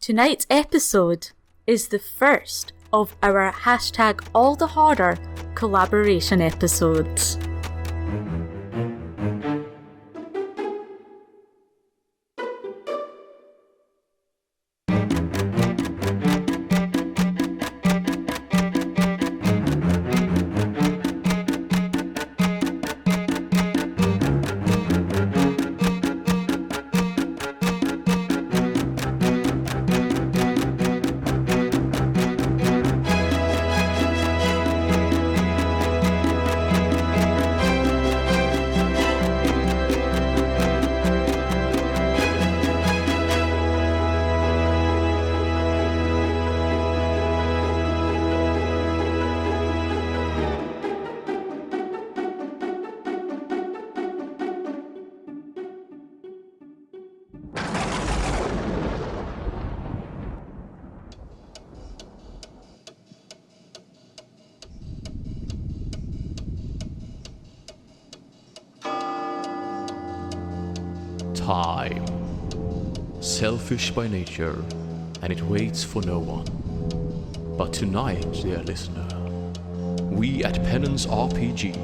Tonight's episode is the first of our #AllTheHorror collaboration episodes. Time. Selfish by nature, and it waits for no one. But tonight, dear listener, we at Penance RPG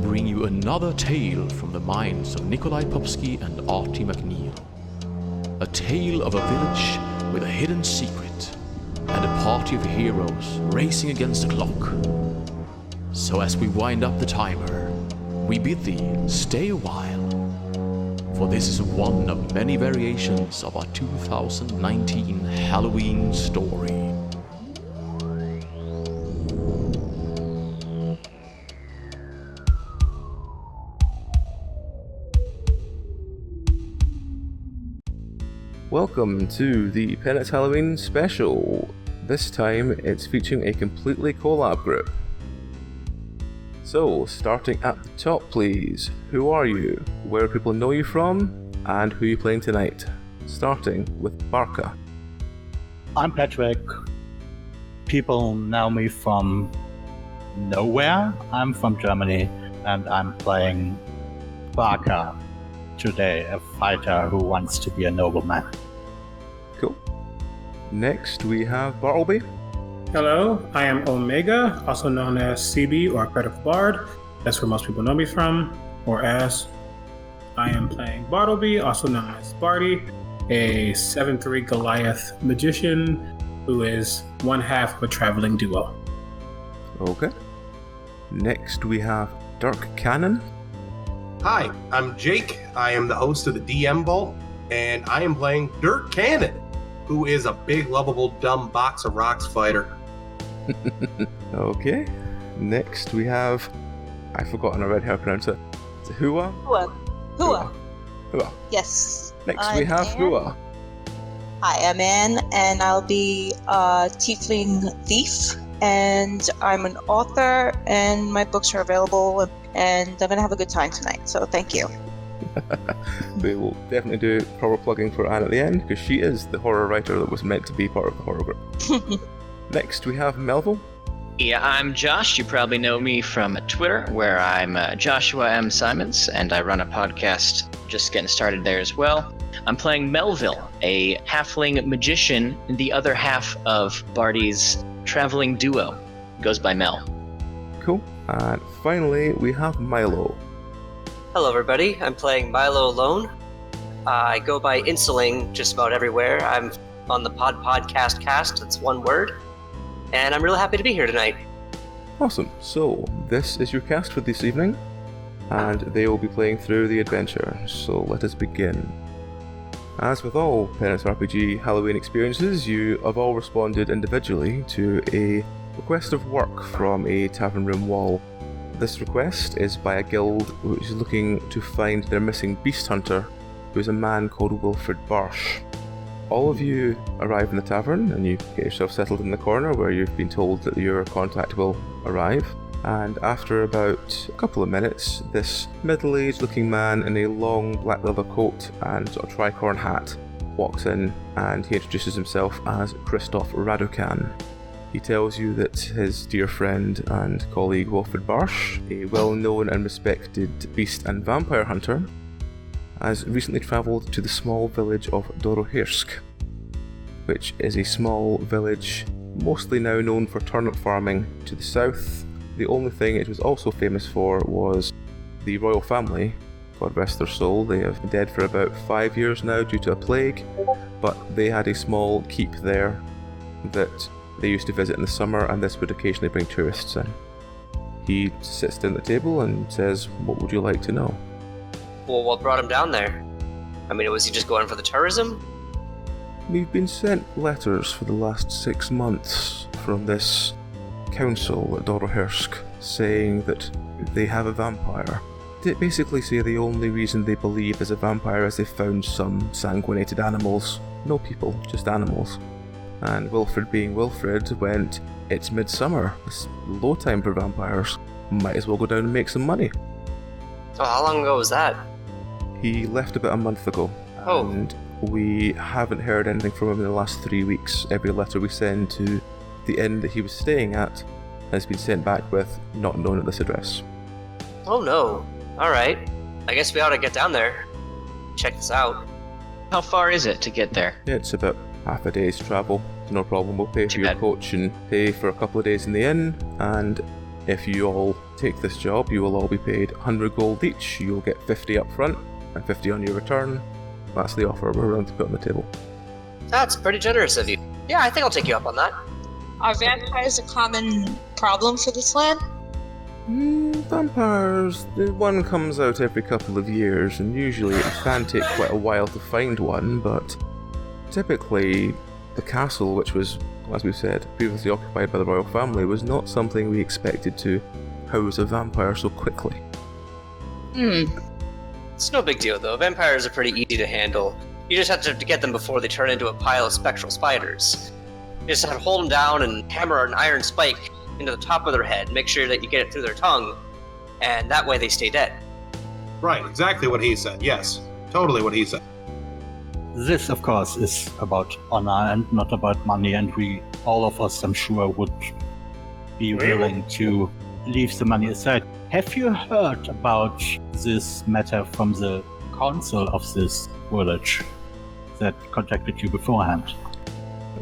bring you another tale from the minds of Nikolai Popsky and Artie McNeil. A tale of a village with a hidden secret and a party of heroes racing against the clock. So as we wind up the timer, we bid thee stay a while, for this is one of many variations of our 2019 Halloween story. Welcome to the Penance Halloween special. This time it's featuring a completely collab group. So, starting at the top please, who are you, where do people know you from, and who are you playing tonight? Starting with Berca. I'm Patrick. People know me from nowhere. I'm from Germany, and I'm playing Berca today, a fighter who wants to be a nobleman. Cool. Next we have Bartleby. Hello, I am Omega, also known as CB or Critical Bard. That's where most people know me from, or as. I am playing Bartleby, also known as Barty, a 7'3" Goliath magician who is one half of a traveling duo. Okay. Next we have Dirk Cannon. Hi, I'm Jake. I am the host of the theDMVault, and I am playing Dirk Cannon, who is a big, lovable, dumb box of rocks fighter. Okay. Next we have, I've forgotten already how to pronounce it. Is it Hua? Hua. Yes. Next we have Hua. Hi, I'm Anne, and I'll be a tiefling thief, and I'm an author, and my books are available, and I'm gonna have a good time tonight, so thank you. We will definitely do proper plugging for Anne at the end, because she is the horror writer that was meant to be part of the horror group. Next we have Melville. Yeah, I'm Josh. You probably know me from Twitter, where I'm Joshua M. Simons, and I run a podcast just getting started there as well. I'm playing Melville, a halfling magician, and the other half of Barty's traveling duo. Goes by Mel. Cool. And finally, we have Milo. Hello everybody, I'm playing Milo Alone. I go by Insuling just about everywhere. I'm on the podcast cast, it's one word. And I'm really happy to be here tonight. Awesome. So, this is your cast for this evening, and they will be playing through the adventure. So let us begin. As with all Penance RPG Halloween experiences, you have all responded individually to a request of work from a tavern room wall. This request is by a guild which is looking to find their missing beast hunter, who is a man called Wilfred Barsh. All of you arrive in the tavern and you get yourself settled in the corner where you've been told that your contact will arrive. And after about a couple of minutes, this middle-aged looking man in a long black leather coat and sort of tricorn hat walks in, and he introduces himself as Christoph Raducan. He tells you that his dear friend and colleague Wilfred Barsh, a well-known and respected beast and vampire hunter, has recently travelled to the small village of Dorohirsk. which is a small village mostly now known for turnip farming to the south. The only thing it was also famous for was the royal family. God rest their soul, they have been dead for about 5 years now due to a plague, but they had a small keep there that they used to visit in the summer, and this would occasionally bring tourists in. He sits down at the table and says, "What would you like to know?" Well, what brought him down there? I mean, was he just going for the tourism? We've been sent letters for the last 6 months from this council at Dorohersk saying that they have a vampire. They basically say the only reason they believe there's a vampire is they found some sanguinated animals. No people, just animals. And Wilfred, being Wilfred, went, "It's midsummer, it's low time for vampires. Might as well go down and make some money." Oh, how long ago was that? He left about a month ago, and we haven't heard anything from him in the last 3 weeks. Every letter we send to the inn that he was staying at has been sent back with "not known at this address." Oh no. Alright. I guess we ought to get down there. Check this out. How far is it to get there? It's about half a day's travel. No problem, we'll pay for Too your bad. coach and pay for a couple of days in the inn, and if you all take this job, you will all be paid 100 gold each. You'll get 50 up front and 50 on your return. That's the offer we're willing to put on the table. That's pretty generous of you. Yeah, I think I'll take you up on that. Are vampires a common problem for this land? Vampires, the one comes out every couple of years, and usually it can take quite a while to find one, but typically the castle, which was, as we said, previously occupied by the royal family, was not something we expected to house a vampire so quickly. It's no big deal, though. Vampires are pretty easy to handle. You just have to get them before they turn into a pile of spectral spiders. You just have to hold them down and hammer an iron spike into the top of their head, make sure that you get it through their tongue, and that way they stay dead. Right, exactly what he said. Yes, totally what he said. This, of course, is about honor and not about money, and we, all of us, I'm sure, would be willing to leave the money aside. Have you heard about this matter from the council of this village that contacted you beforehand?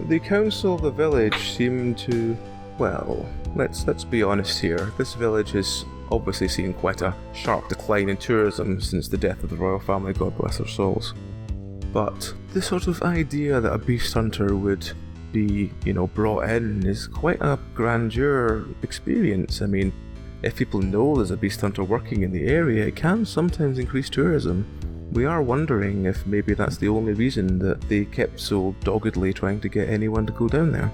The council of the village seemed to, well, let's be honest here. This village has obviously seen quite a sharp decline in tourism since the death of the royal family, God bless their souls. But the sort of idea that a beast hunter would be, brought in is quite a grandeur experience. I mean, if people know there's a beast hunter working in the area, it can sometimes increase tourism. We are wondering if maybe that's the only reason that they kept so doggedly trying to get anyone to go down there.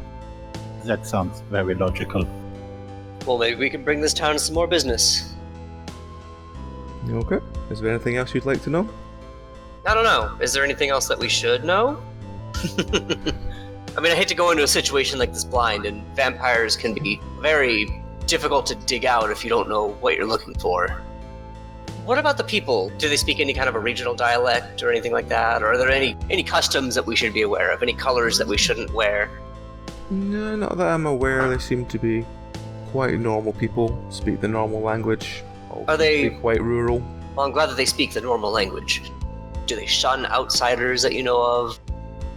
That sounds very logical. Well, maybe we can bring this town some more business. Okay. Is there anything else you'd like to know? I don't know. Is there anything else that we should know? I mean, I hate to go into a situation like this blind, and vampires can be very difficult to dig out if you don't know what you're looking for. What about the people? Do they speak any kind of a regional dialect or anything like that? Or are there any customs that we should be aware of? Any colors that we shouldn't wear? No, not that I'm aware. They seem to be quite normal people, speak the normal language. Are they quite rural? Well, I'm glad that they speak the normal language. Do they shun outsiders that you know of?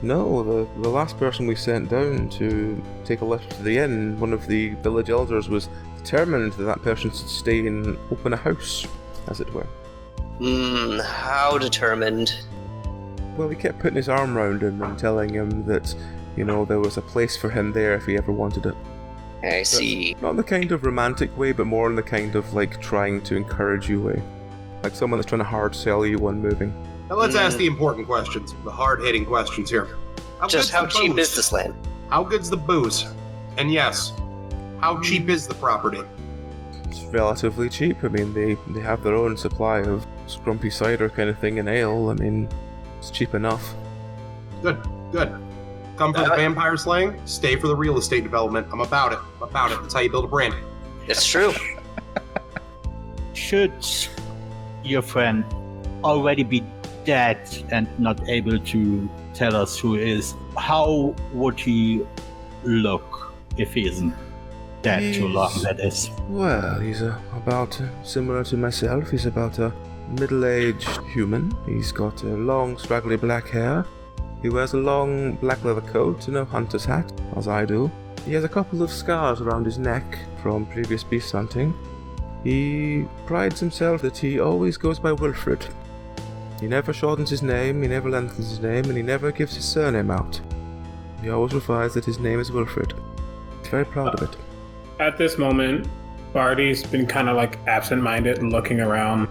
No, the last person we sent down to take a letter to the inn, one of the village elders was determined that person should stay and open a house, as it were. How determined? Well, he kept putting his arm round him and telling him that, there was a place for him there if he ever wanted it. I see. Not in the kind of romantic way, but more in the kind of, trying to encourage you way. Like someone that's trying to hard sell you on moving. Now let's ask the important questions, the hard-hitting questions here. Just how cheap is this land? How good's the booze? And yes, how cheap is the property? It's relatively cheap. I mean, they have their own supply of scrumpy cider kind of thing and ale. I mean, it's cheap enough. Good. Come for the vampire slaying, stay for the real estate development. I'm about it. That's how you build a brand. It's true. Should your friend already be dead and not able to tell us who is, how would he look if he isn't dead too long, that is? Well, he's about similar to myself. He's about a middle-aged human. He's got long, straggly black hair. He wears a long black leather coat and a hunter's hat, as I do. He has a couple of scars around his neck from previous beast hunting. He prides himself that he always goes by Wilfred. He never shortens his name, he never lengthens his name, and he never gives his surname out. He always refers that his name is Wilfred. He's very proud of it. At this moment, Barty's been kind of like absent-minded and looking around,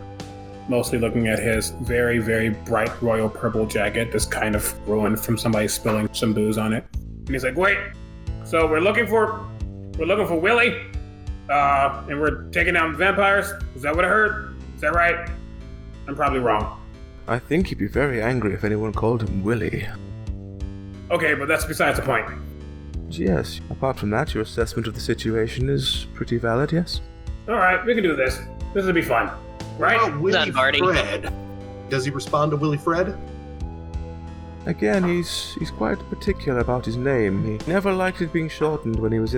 mostly looking at his very, very bright royal purple jacket that's kind of ruined from somebody spilling some booze on it. And he's like, wait, so we're looking for Willie? And we're taking down vampires? Is that what I heard? Is that right? I'm probably wrong. I think he'd be very angry if anyone called him Willie. Okay, but that's besides the point. Yes, apart from that, your assessment of the situation is pretty valid, yes? Alright, we can do this. This will be fun. Right? What about Willie Barty? Fred? Does he respond to Willie Fred? Again, he's quite particular about his name. He never liked it being shortened when he's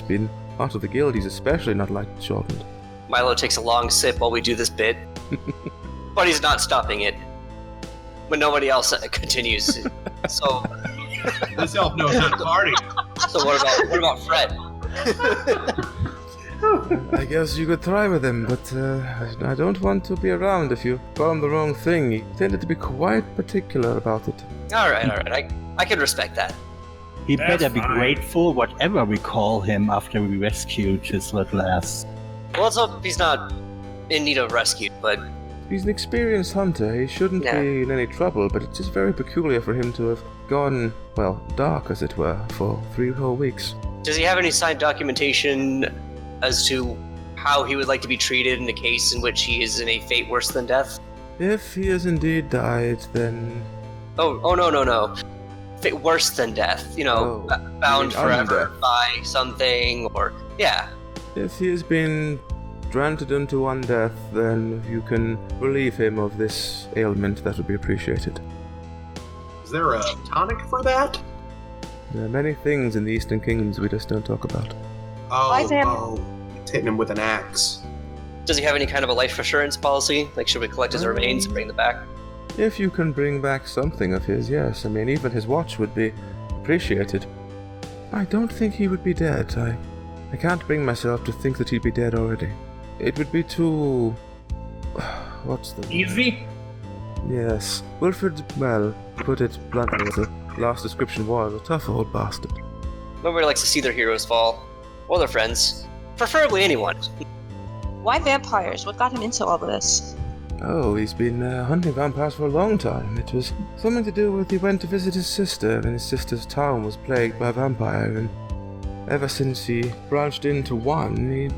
been part of the guild. He's especially not liked it shortened. Milo takes a long sip while we do this bit, but he's not stopping it. When nobody else continues. So This elf knows how to party. So what about Fred? I guess you could try with him, but I don't want to be around if you call him the wrong thing. He tended to be quite particular about it. All right. I can respect that. He That's better be fine. grateful whatever we call him after we rescued his little ass. Well, let's hope he's not in need of rescue, but He's an experienced hunter. He shouldn't Yeah. be in any trouble, but it's just very peculiar for him to have gone, well, dark, as it were, for 3 whole weeks. does he have any signed documentation as to how he would like to be treated in a case in which he is in a fate worse than death? If he has indeed died, then... Oh no. Fate worse than death, Oh, bound you mean forever undeath. by something, or yeah. If he has been granted unto one death, then if you can relieve him of this ailment, that would be appreciated. Is there a tonic for that? There are many things in the Eastern Kingdoms we just don't talk about. Why, Sam? It's hitting him with an axe. Does he have any kind of a life assurance policy? Like, should we collect his remains and bring them back? If you can bring back something of his, yes. I mean, even his watch would be appreciated. I don't think he would be dead. I can't bring myself to think that he'd be dead already. It would be too... What's the word? Easy? Yes. Wilfred, well, put it bluntly, the last description was a tough old bastard. Nobody likes to see their heroes fall, or their friends, preferably anyone. Why vampires? What got him into all this? Oh, he's been hunting vampires for a long time. It was something to do with he went to visit his sister, and his sister's town was plagued by a vampire, and ever since he branched into one, he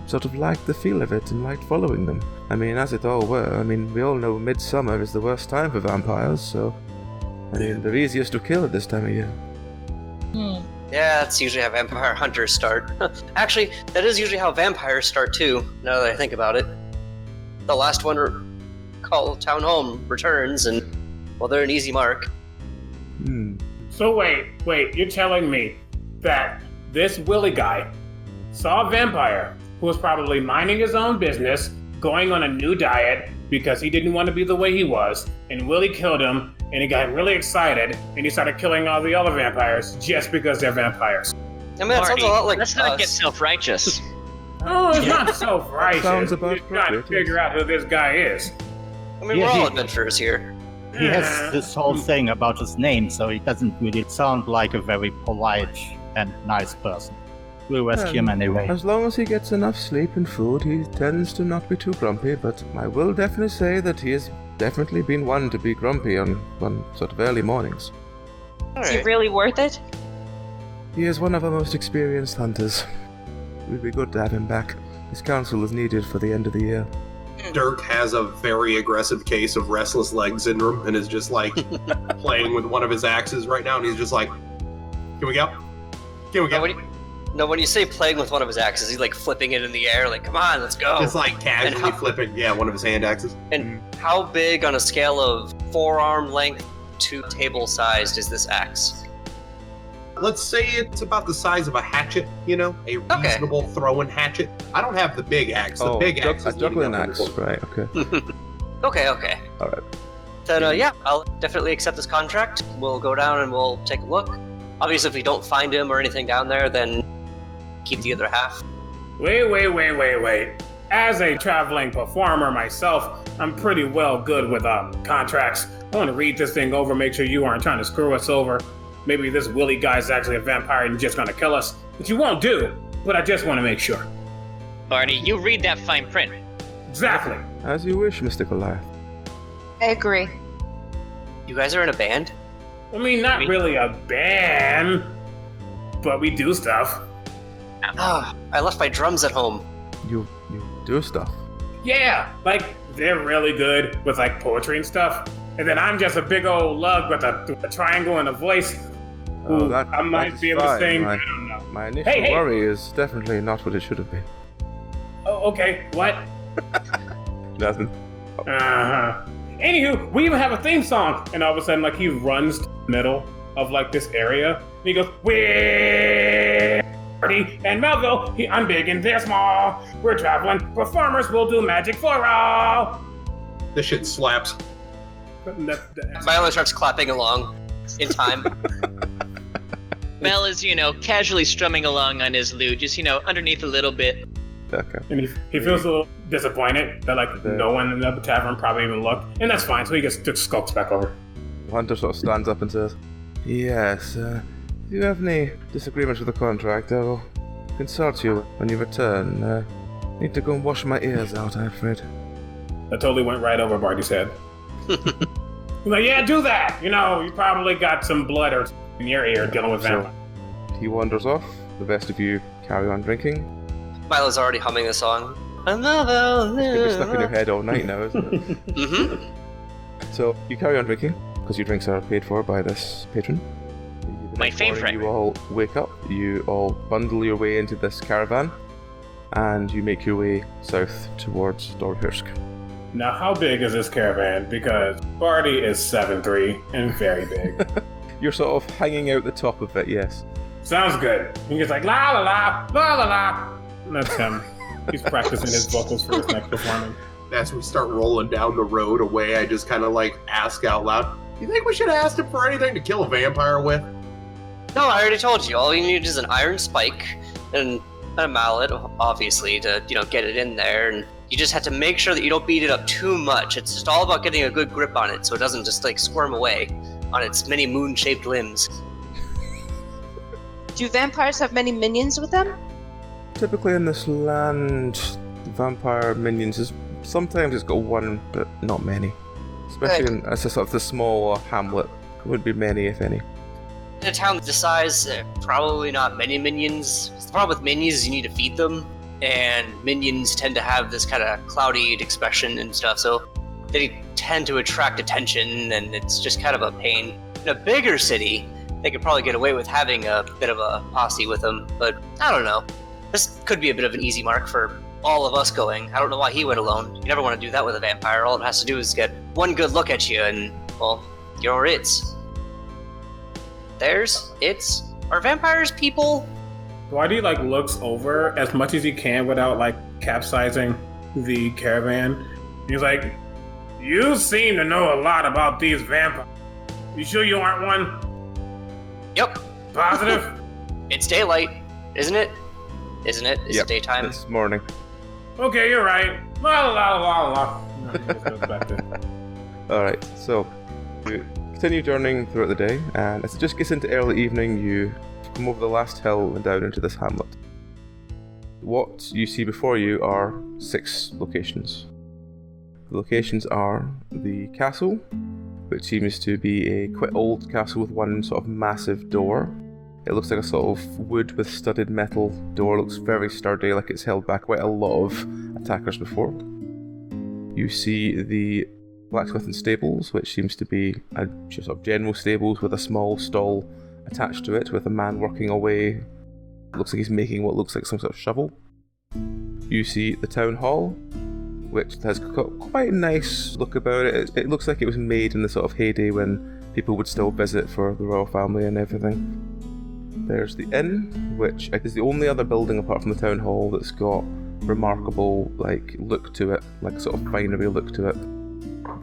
sort of liked the feel of it and liked following them. I mean, as it all were, I mean, we all know midsummer is the worst time for vampires, so... I mean, they're easiest to kill at this time of year. Yeah, that's usually how vampire hunters start. Actually, that is usually how vampires start too, now that I think about it. The last one called Town Home returns, and, well, they're an easy mark. So wait, you're telling me that this Willie guy saw a vampire who was probably minding his own business, going on a new diet because he didn't want to be the way he was, and Willie killed him, and he got really excited, and he started killing all the other vampires just because they're vampires. I mean, that sounds a lot like let's us. not get self-righteous. Oh, it's not self-righteous. Sounds about You're trying to appropriate, figure out who this guy is. I mean, Yeah, we're all he- adventurers here. He has this whole thing about his name, so he doesn't really sound like a very polite and nice person. We'll rescue him anyway. As long as he gets enough sleep and food, he tends to not be too grumpy, but I will definitely say that he has definitely been one to be grumpy on sort of early mornings. Is he really worth it? He is one of our most experienced hunters. It would be good to have him back. His counsel is needed for the end of the year. Dirk has a very aggressive case of restless leg syndrome and is just like playing with one of his axes right now, and he's just like, "Can we go? Can we go?" No, when you say playing with one of his axes, he's like flipping it in the air, like, come on, let's go. Just like casually flipping, one of his hand axes. And how big on a scale of forearm length to table sized is this axe? Let's say it's about the size of a hatchet, a reasonable throwing hatchet. I don't have the big axe. The big axe a is juggling leading up axe, to the- right, okay. Okay. Alright. Then, yeah, I'll definitely accept this contract. We'll go down and we'll take a look. Obviously, if we don't find him or anything down there, then keep the other half. Wait. As a traveling performer myself, I'm pretty well good with contracts. I want to read this thing over, make sure you aren't trying to screw us over. Maybe this Willie guy's actually a vampire and just gonna kill us, which you won't do, but I just want to make sure. Barty, you read that fine print. Exactly. As you wish, Mr. Collab. I agree. You guys are in a band? I mean, not really a band, but we do stuff. Ah, I left my drums at home. You do stuff. Yeah, like, they're really good with, like, poetry and stuff. And then I'm just a big old lug with a triangle and a voice. Ooh, I might be able to sing, I don't know. My initial worry is definitely not what it should have been. Oh, okay, what? Nothing. Uh-huh. Anywho, we even have a theme song. And all of a sudden, like, he runs to the middle of, like, this area. And he goes, we're Barty and Melville. I'm big and they're small. We're traveling performers. We'll do magic for all. This shit slaps. Milo starts clapping along in time. Mel is, casually strumming along on his lute, just, underneath a little bit. Okay. And he feels a little disappointed that, like, no one in the tavern probably even looked. And that's fine, so he just skulks back over. Hunter sort of stands up and says, yes, if you have any disagreements with the contract, I will consult you when you return. Need to go and wash my ears out, I'm afraid. That totally went right over Barty's head. He's like, yeah, do that! You probably got some blood or in your ear dealing with vampires. So, he wanders off. The rest of you carry on drinking. Milo's already humming a song. It's gonna be stuck in your head all night now, isn't it? Mm-hmm. So, you carry on drinking, because your drinks are paid for by this patron. The My next morning, favourite. You all wake up, you all bundle your way into this caravan, and you make your way south towards Dorhursk. Now, how big is this caravan? Because Barty is 7'3" and very big. You're sort of hanging out the top of it, yes. Sounds good. He gets like, la la la, la la la. And that's him. He's practicing his vocals for his next performance. As we start rolling down the road away, I just kind of ask out loud, you think we should have asked him for anything to kill a vampire with? No, I already told you. All you need is an iron spike and a mallet, obviously, to, get it in there. And you just have to make sure that you don't beat it up too much. It's just all about getting a good grip on it so it doesn't just, squirm away on its many moon-shaped limbs. Do vampires have many minions with them? Typically in this land, vampire minions is sometimes it's got one, but not many. Especially in as a sort of the small hamlet, there wouldn't be many, if any. In a town this size, probably not many minions. The problem with minions is you need to feed them, and minions tend to have this kind of clouded expression and stuff, so they tend to attract attention, and it's just kind of a pain. In a bigger city, they could probably get away with having a bit of a posse with them, but I don't know. This could be a bit of an easy mark for all of us going. I don't know why he went alone. You never want to do that with a vampire. All it has to do is get one good look at you and, well, you're its. Theirs? Its? Are vampires people? Barty looks over as much as he can without capsizing the caravan. He's like, you seem to know a lot about these vampires. You sure you aren't one? Yep. Positive? It's daylight, isn't it? Isn't it? Is it daytime? It's morning. Okay, you're right. La la la la. No, he just goes back to... Alright, so you continue journeying throughout the day, and as it just gets into early evening, you come over the last hill and down into this hamlet. What you see before you are 6 locations. The locations are the castle, which seems to be a quite old castle with one sort of massive door. It looks like a sort of wood with studded metal door. It looks very sturdy, like it's held back quite a lot of attackers before. You see the blacksmith and stables, which seems to be a just sort of general stables with a small stall attached to it with a man working away. It looks like he's making what looks like some sort of shovel. You see the town hall, which has got quite a nice look about it. It looks like it was made in the sort of heyday when people would still visit for the royal family and everything. There's the inn, which is the only other building apart from the town hall that's got remarkable look to it, like a sort of finery look to it.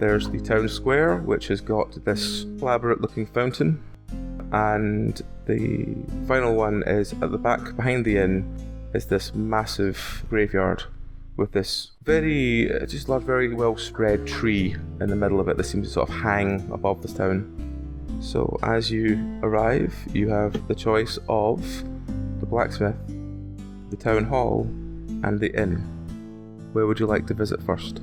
there's the town square, which has got this elaborate-looking fountain. And the final one is at the back, behind the inn, is this massive graveyard with this very well spread tree in the middle of it that seems to sort of hang above this town. So as you arrive, you have the choice of the blacksmith, the town hall, and the inn. Where would you like to visit first?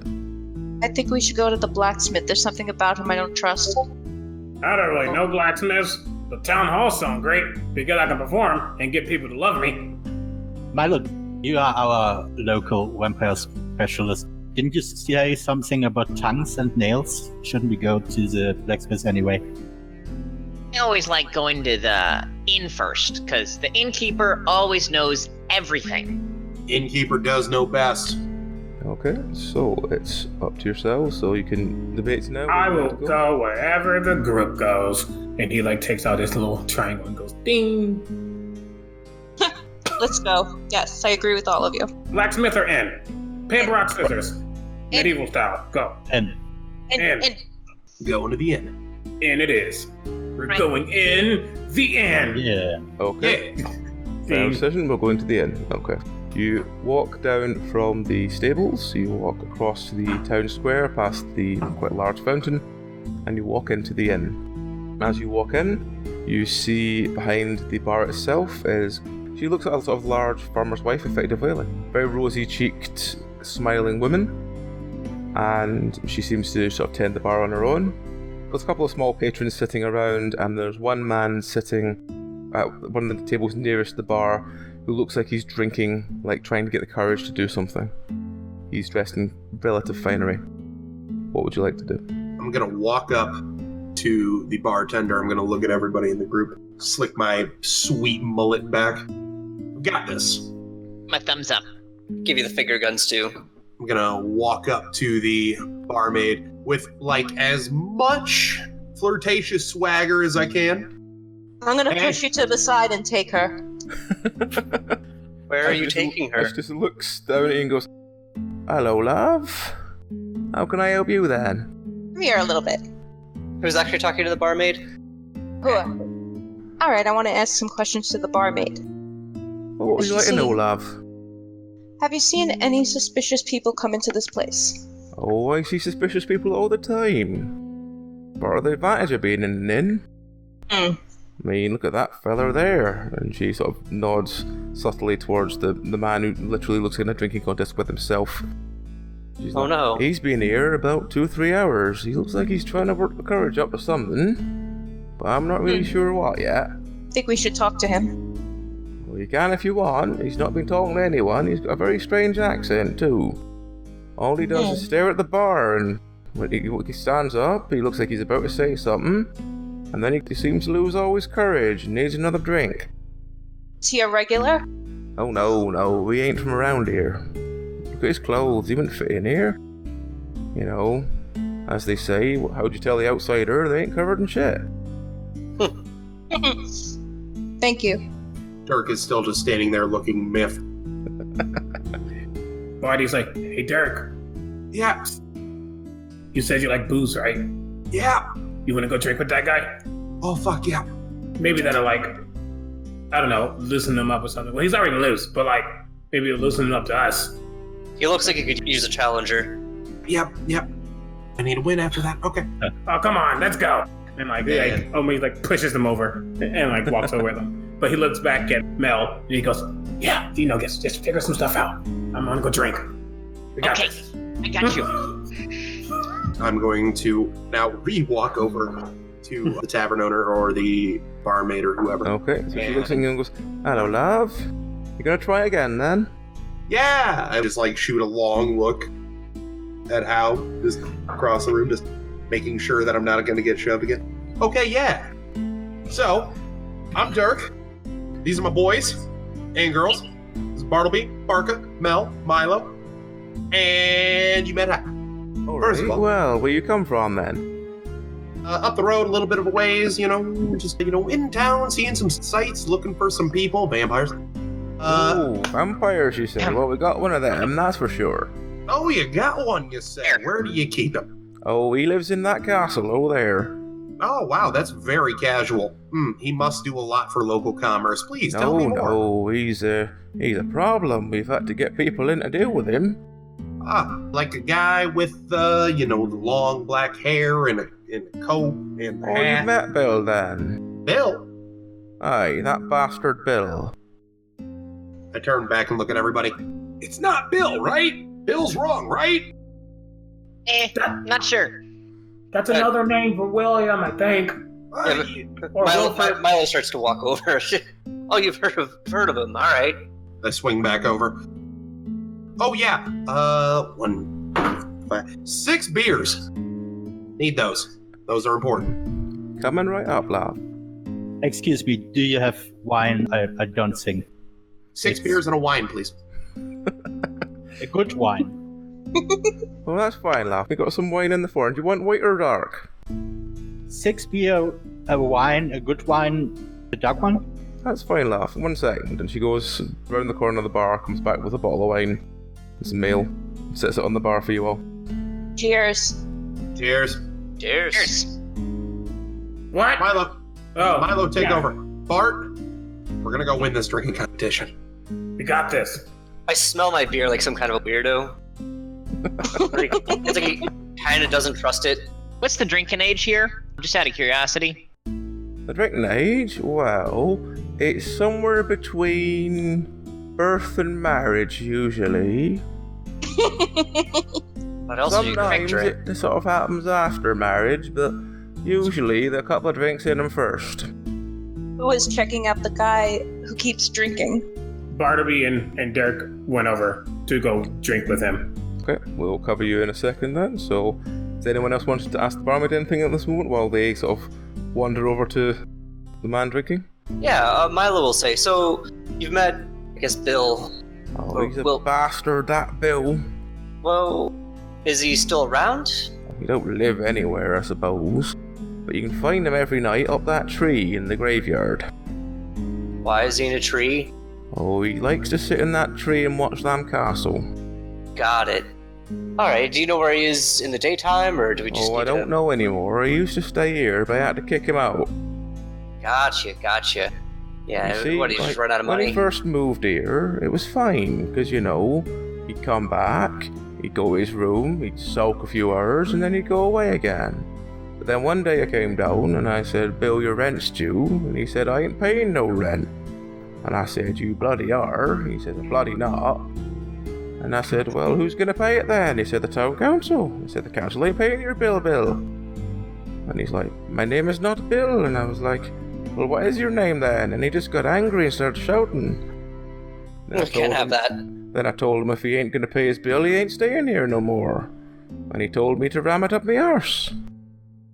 I think we should go to the blacksmith. There's something about him I don't trust. I don't really know blacksmiths. The town hall sound great because I can perform and get people to love me. Milo, you are our local vampire specialist. Didn't you say something about tongues and nails? Shouldn't we go to the blacksmith anyway? I always like going to the inn first, because the innkeeper always knows everything. Innkeeper does know best. Okay, so it's up to yourselves, so you can debate now. I will go wherever the group goes. And he takes out his little triangle and goes ding. Let's go. Yes, I agree with all of you. Blacksmith or inn? Paper, rock, scissors. Medieval style. Go. Inn. Inn. Going to the inn. Inn it is. We're going in the inn. Yeah. Okay. Yeah. Final decision, we're going to the inn. Okay. You walk down from the stables, you walk across the town square past the quite large fountain, and you walk into the inn. As you walk in, you see behind the bar itself she looks like a sort of large farmer's wife, effectively, like very rosy-cheeked, smiling woman, and she seems to sort of tend the bar on her own. There's a couple of small patrons sitting around, and there's one man sitting at one of the tables nearest the bar who looks like he's drinking, trying to get the courage to do something. He's dressed in relative finery. What would you like to do? I'm gonna walk up to the bartender. I'm gonna look at everybody in the group, slick my sweet mullet back. Got this. My thumbs up. Give you the finger guns too. I'm gonna walk up to the barmaid with as much flirtatious swagger as I can. I'm gonna push you to the side and take her. Where are you taking her? She just looks down at you and goes, "Hello, love. How can I help you then?" Come here a little bit. Who's actually talking to the barmaid? Alright, I want to ask some questions to the barmaid. Well, what would you like to know, love? Have you seen any suspicious people come into this place? Oh, I see suspicious people all the time. Part of the advantage of being in an inn. I mean, look at that fella there. And she sort of nods subtly towards the man who literally looks like in a drinking contest with himself. She's no. He's been here about 2 or 3 hours. He looks like he's trying to work the courage up to something. But I'm not really sure what yet. Think we should talk to him. Well, you can if you want. He's not been talking to anyone. He's got a very strange accent, too. All he does is stare at the bar, and when he stands up, he looks like he's about to say something. And then he seems to lose all his courage and needs another drink. Is he a regular? Oh, no. We ain't from around here. Look at his clothes. He wouldn't fit in here. You know, as they say, how'd you tell the outsider they ain't covered in shit? Thank you. Dirk is still just standing there looking miffed. Marty's like, "Hey, Dirk. Yeah. You said you like booze, right? Yeah. You want to go drink with that guy? Oh, fuck yeah. Maybe that'll I don't know, loosen him up or something. Well, he's already loose, but maybe it'll loosen him up to us." He looks like he could use a challenger. Yep. I need a win after that. Okay. Oh, come on, let's go. And Omi pushes them over and walks over with them. But he looks back at Mel and he goes, "Yeah, just figure some stuff out. I'm gonna go drink. We got this." I got you. I'm going to now re-walk over to the tavern owner or the barmaid or whoever. Okay, so she looks at you and goes, "Hello, love. You gonna try again then?" Yeah! I just shoot a long look at Hal, just across the room, just making sure that I'm not going to get shoved again. Okay, yeah. So, I'm Dirk. These are my boys and girls. This is Bartleby, Berca, Mel, Milo, and you met Hal. First of all, well, where you come from then? Up the road a little bit of a ways, just in town, seeing some sights, looking for some people, vampires. Vampires, you say? Well, we got one of them, that's for sure. Oh, you got one, you say? Where do you keep them? Oh, he lives in that castle over there. Oh, wow, that's very casual. He must do a lot for local commerce. Please, tell me more. No, he's a problem. We've had to get people in to deal with him. Like a guy with, the long black hair and a coat and a Oh, hat. you've met Bill then? Bill? Aye, that bastard Bill. I turn back and look at everybody. It's not Bill, right? Bill's wrong, right? Not sure. That's another name for William, I think. Or Wilfred. Milo starts to walk over. Oh, you've heard of him. All right. I swing back over. Oh, yeah. 1, 5, 6 beers. Need those. Those are important. Coming right up, lad. Excuse me, do you have wine? I don't think. 6 beers and a wine, please. A good wine. Well, that's fine, lad. We got some wine in the front. Do you want white or dark? 6 beer, a wine, a good wine, a dark one? That's fine, lad. 1 second. And she goes round the corner of the bar, comes back with a bottle of wine and some meal, sets it on the bar for you all. Cheers. Cheers. Cheers. What? Milo. Oh, Milo, take yeah. over. Bart, we're gonna go win this drinking competition. We got this. I smell my beer like some kind of a weirdo. It's like he kind of doesn't trust it. What's the drinking age here? Just out of curiosity. The drinking age? Well, it's somewhere between birth and marriage, usually. What else do you drink? Sometimes it sort of happens after marriage, but usually there are a couple of drinks in them first. Who is checking out the guy who keeps drinking? Bartleby and Dirk went over to go drink with him. Okay, we'll cover you in a second then. So, does anyone else want to ask the barmaid anything at this moment while they sort of wander over to the man drinking? Yeah, Milo will say. So, you've met, I guess, Bill. Oh, he's a bastard, that Bill. Well, is he still around? He don't live anywhere, I suppose. But you can find him every night up that tree in the graveyard. Why is he in a tree? Oh, he likes to sit in that tree and watch them castle. Got it. Alright, do you know where he is in the daytime, or do we just I don't know anymore. He used to stay here, but I had to kick him out. Gotcha. Yeah, everybody just run out of money. When he first moved here, it was fine, because, he'd come back, he'd go to his room, he'd sulk a few hours, and then he'd go away again. But then one day I came down, and I said, Bill, your rent's due, and he said, I ain't paying no rent. And I said, you bloody are. He said, bloody not. And I said, well, who's going to pay it then? He said, the town council. I said, the council ain't paying your bill. And he's like, my name is not Bill. And I was like, well, what is your name then? And he just got angry and started shouting. We can't have that. Then I told him if he ain't going to pay his bill, he ain't staying here no more. And he told me to ram it up my arse.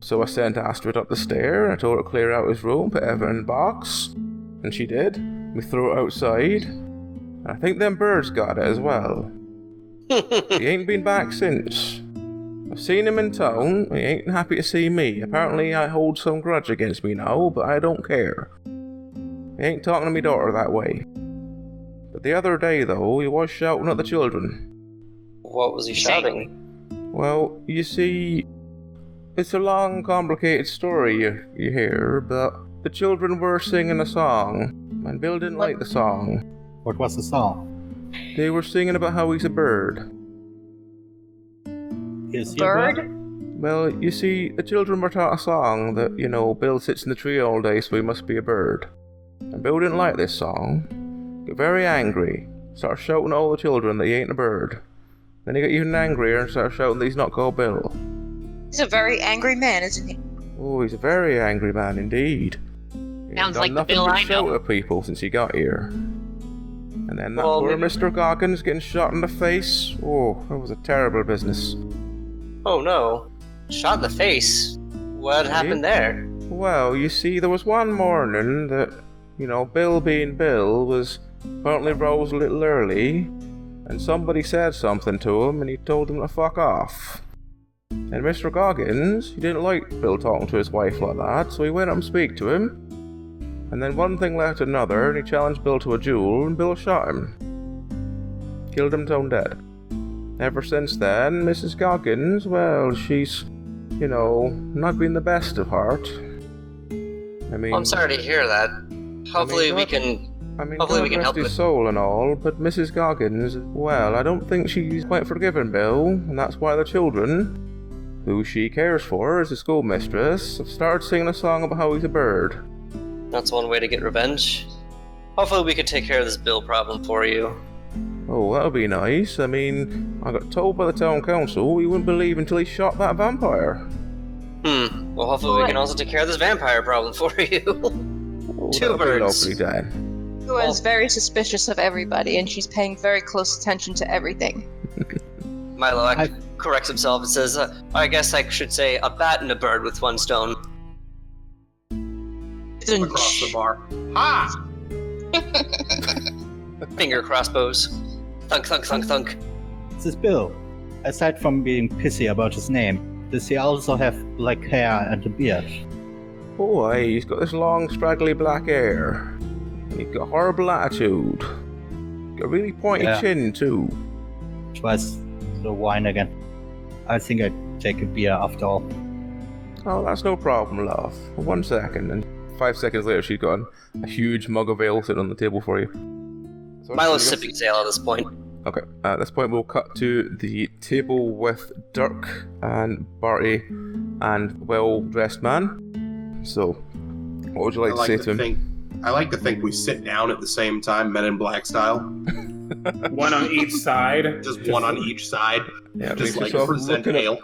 So I sent Astrid up the stair, and I told her to clear out his room, put everything in a box. And she did. We threw it outside. And I think them birds got it as well. He ain't been back since. I've seen him in town. He ain't happy to see me. Apparently I hold some grudge against me now, but I don't care. He ain't talking to me daughter that way. But the other day, though, he was shouting at the children. What was he shouting? Well, you see, it's a long, complicated story you hear, but the children were singing a song, and Bill didn't like the song. What was the song? They were singing about how he's a bird. Is he a bird? Well, you see, the children were taught a song that, Bill sits in the tree all day, so he must be a bird. And Bill didn't like this song. Got very angry. Started shouting at all the children that he ain't a bird. Then he got even angrier and started shouting that he's not called Bill. He's a very angry man, isn't he? Oh, he's a very angry man indeed. Sounds like the nothing Bill but I shout know. at people since he got here. And then that poor Mr. Goggins getting shot in the face. Oh, that was a terrible business. Oh no. Shot in the face? What happened there? Well, you see, there was one morning that, Bill being Bill was apparently rose a little early, and somebody said something to him, and he told him to fuck off. And Mr. Goggins, he didn't like Bill talking to his wife like that, so he went up and speak to him. And then one thing led to another, and he challenged Bill to a duel, and Bill shot him. Killed him stone dead. Ever since then, Mrs. Goggins, well, she's not being the best of heart. I mean, I'm sorry to hear that. Hopefully we can help his with. soul and all, but Mrs. Goggins, well, I don't think she's quite forgiven Bill, and that's why the children, who she cares for as a schoolmistress, have started singing a song about how he's a bird. That's one way to get revenge. Hopefully we can take care of this bill problem for you. Oh, that'll be nice. I mean, I got told by the town council he wouldn't believe until he shot that vampire. Well, hopefully we can also take care of this vampire problem for you. Oh, Two that'll be birds. lovely, Dan. Who is very suspicious of everybody, and she's paying very close attention to everything. Milo corrects himself and says, I guess I should say a bat and a bird with one stone. Across the bar. Ha! Finger crossbows. Thunk, thunk, thunk, thunk. This is Bill. Aside from being pissy about his name, does he also have black hair and a beard? Oh, aye, he's got this long, straggly black hair. And he's got a horrible attitude. Got a really pointy chin, too. Twice the wine again. I think I'd take a beer after all. Oh, that's no problem, love. 1 second, and 5 seconds later she's got a huge mug of ale sitting on the table for you. So Milo's sipping his ale at this point. Okay, at this point we'll cut to the table with Dirk and Barty and well-dressed man. So, what would you like to say to him? I like to think we sit down at the same time, Men in Black style. One on each side. Just one on each side. Yeah, just like sort of present ale.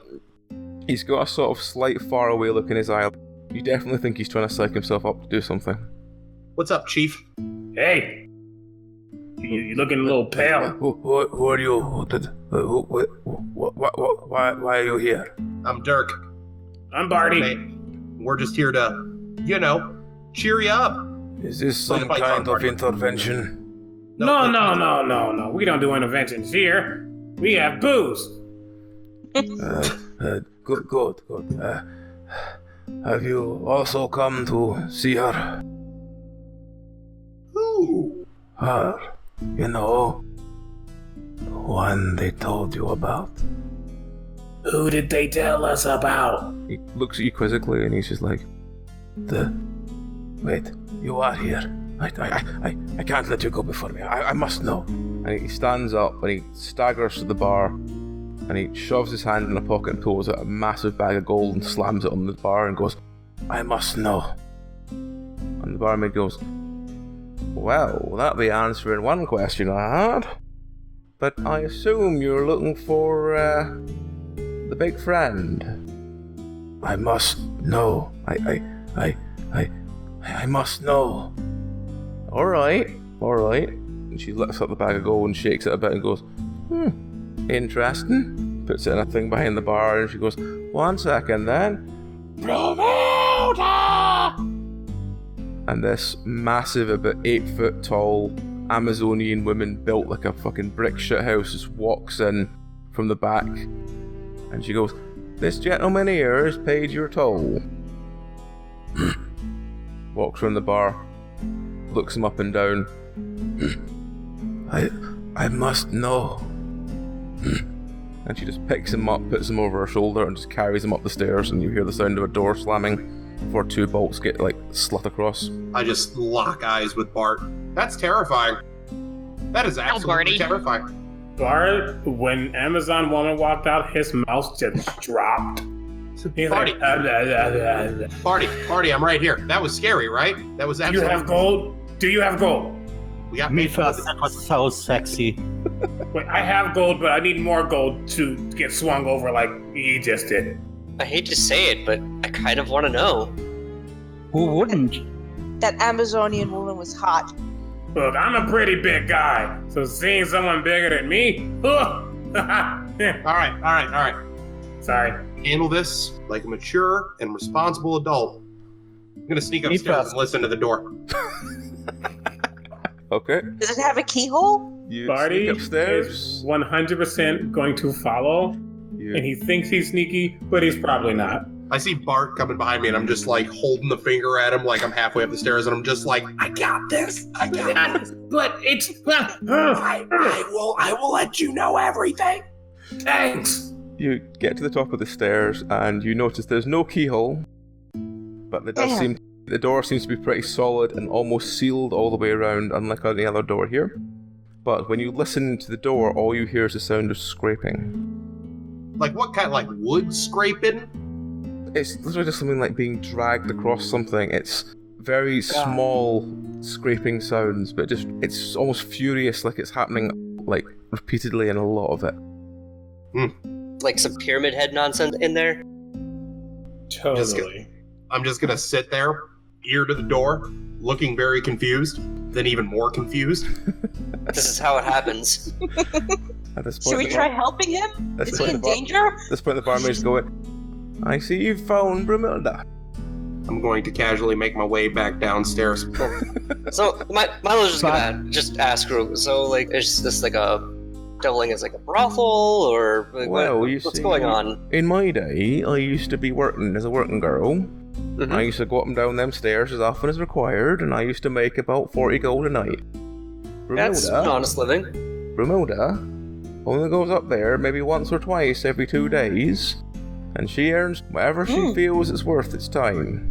He's got a sort of slight faraway look in his eye. You definitely think he's trying to psych himself up to do something. What's up, Chief? Hey! You're looking a little pale. Who are you? Why are you here? I'm Dirk. I'm Barty. We're just here to, cheer you up. Is this some kind of intervention? No. We don't do interventions here. We have booze. Good. Have you also come to see her? Who? Her. The one they told you about. Who did they tell us about? He looks at you quizzically and he's just like, Wait, you are here. I can't let you go before me. I must know. And he stands up and he staggers to the bar and he shoves his hand in a pocket and pulls out a massive bag of gold and slams it on the bar and goes, I must know. And the barmaid goes, well, that'll be answering one question I had. But I assume you're looking for, the big friend. I must know. I must know. Alright. And she lifts up the bag of gold and shakes it a bit and goes, interesting. Puts it in a thing behind the bar and she goes, 1 second then. Promoter! And this massive, about 8 foot tall Amazonian woman built like a fucking brick shit house just walks in from the back and she goes, this gentleman here has paid your toll. Walks around the bar, looks him up and down. I must know. And she just picks him up, puts him over her shoulder and just carries him up the stairs and you hear the sound of a door slamming before 2 bolts get slut across. I just lock eyes with Bart. That's terrifying. That is absolutely terrifying. Bart, when Amazon woman walked out, his mouth just dropped. He's Barty, Barty, I'm right here. That was scary, right? That was absolutely... Do you have gold? We got Me first, that was so sexy. Wait, I have gold, but I need more gold to get swung over like he just did. I hate to say it, but I kind of want to know. Who wouldn't? That Amazonian woman was hot. Look, I'm a pretty big guy, so seeing someone bigger than me, All right. Sorry. Handle this like a mature and responsible adult. I'm gonna sneak upstairs and listen to the door. Okay. Does it have a keyhole? You Barty sneak upstairs. is 100% going to follow, and he thinks he's sneaky, but he's probably not. I see Bart coming behind me, and I'm just holding the finger at him, like I'm halfway up the stairs, and I'm just like, I got this. But it's. I will let you know everything. Thanks. you get to the top of the stairs and you notice there's no keyhole, but the door seems to be pretty solid and almost sealed all the way around, unlike any other door here. But when you listen to the door, all you hear is the sound of scraping. Like what kind? Like wood scraping? It's literally just something like being dragged across something. It's very small scraping sounds, but it's almost furious, like it's happening like repeatedly in a lot of it. Like some pyramid head nonsense in there? Totally. I'm just gonna sit there, ear to the door, looking very confused, then even more confused. This is how it happens. At this point, Should we try helping him? Is he in danger? At this point, the barmaid's going, I see you've found Brumilda. I'm going to casually make my way back downstairs. So, Milo's just gonna just ask her, so, like, is this like a doubling as like a brothel, or like, what's going on? In my day, I used to be working as a working girl. Mm-hmm. I used to go up and down them stairs as often as required, and I used to make about 40 gold a night. That's an honest living. Brumilda only goes up there maybe once or twice every 2 days, and she earns whatever she feels it's worth its time.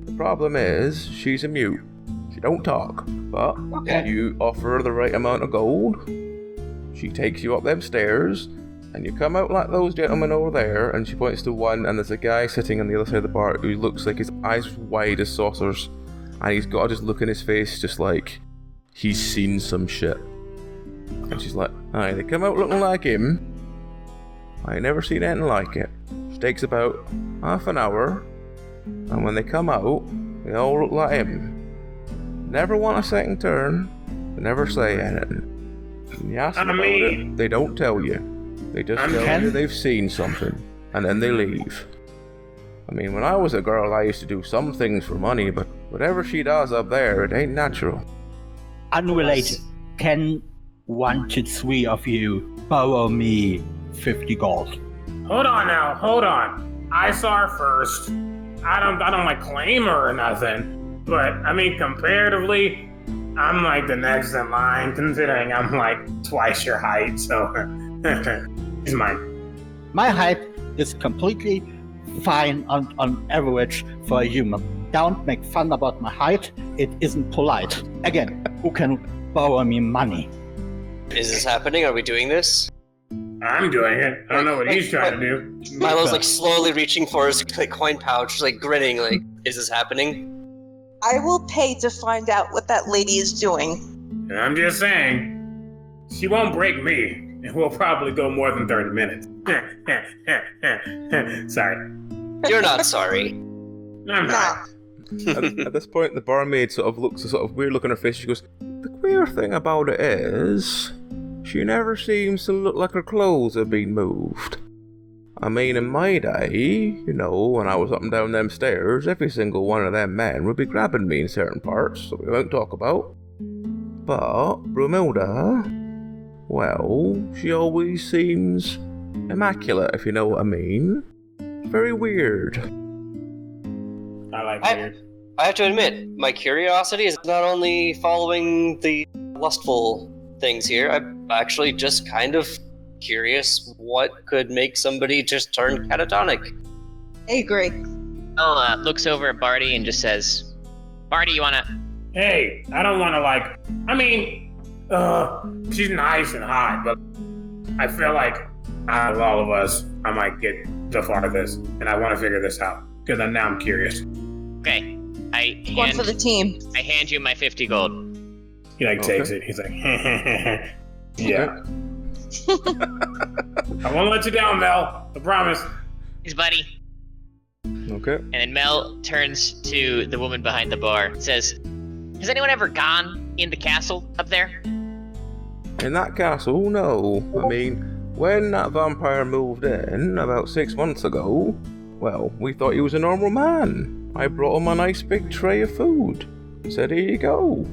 The problem is, she's a mute. She don't talk, but you offer her the right amount of gold, she takes you up them stairs, and you come out like those gentlemen over there, and she points to one, and there's a guy sitting on the other side of the bar who looks like his eyes wide as saucers, and he's got this look in his face just like he's seen some shit. And she's like, aye, they come out looking like him. I ain't never seen anything like it. It takes about half an hour, and when they come out, they all look like him. Never want a second turn, they never say anything. When you ask them about it, they don't tell you. They just tell you they've seen something, and then they leave. I mean, when I was a girl, I used to do some things for money, but whatever she does up there, it ain't natural. Unrelated. Can 1 to 3 of you borrow me 50 gold? Hold on. I saw her first. I don't like claim her or nothing, but I mean comparatively, I'm like the next in line, considering I'm like twice your height, so it's mine. My height is completely fine on average for a human. Don't make fun about my height, it isn't polite. Again, who can borrow me money? Is this happening? Are we doing this? I'm doing it. I don't know what he's trying to do. Milo's like slowly reaching for his like coin pouch, like grinning, like, is this happening? I will pay to find out what that lady is doing. And I'm just saying, she won't break me. It will probably go more than 30 minutes. Sorry. You're not sorry. I'm not. At this point, the barmaid sort of looks a sort of weird look on her face. She goes, the queer thing about it is, she never seems to look like her clothes have been moved. I mean, in my day, you know, when I was up and down them stairs, every single one of them men would be grabbing me in certain parts that we won't talk about. But Brumilda, well, she always seems immaculate, if you know what I mean. Very weird. I like weird. I have to admit, my curiosity is not only following the lustful things here, I'm actually just kind of curious what could make somebody just turn catatonic. I agree. Mel looks over at Barty and just says, Barty, you wanna... Hey, I don't wanna like... I mean, she's nice and hot, but I feel like out of all of us, I might get the farthest, and I want to figure this out, because now I'm curious. Okay. One for the team. I hand you my 50 gold. He takes it. He's like, yeah. I won't let you down, Mel. I promise. Thanks, buddy. Okay. And then Mel turns to the woman behind the bar and says, has anyone ever gone in the castle up there? In that castle, no. I mean, when that vampire moved in about 6 months ago, well, we thought he was a normal man. I brought him a nice big tray of food. Said, here you go.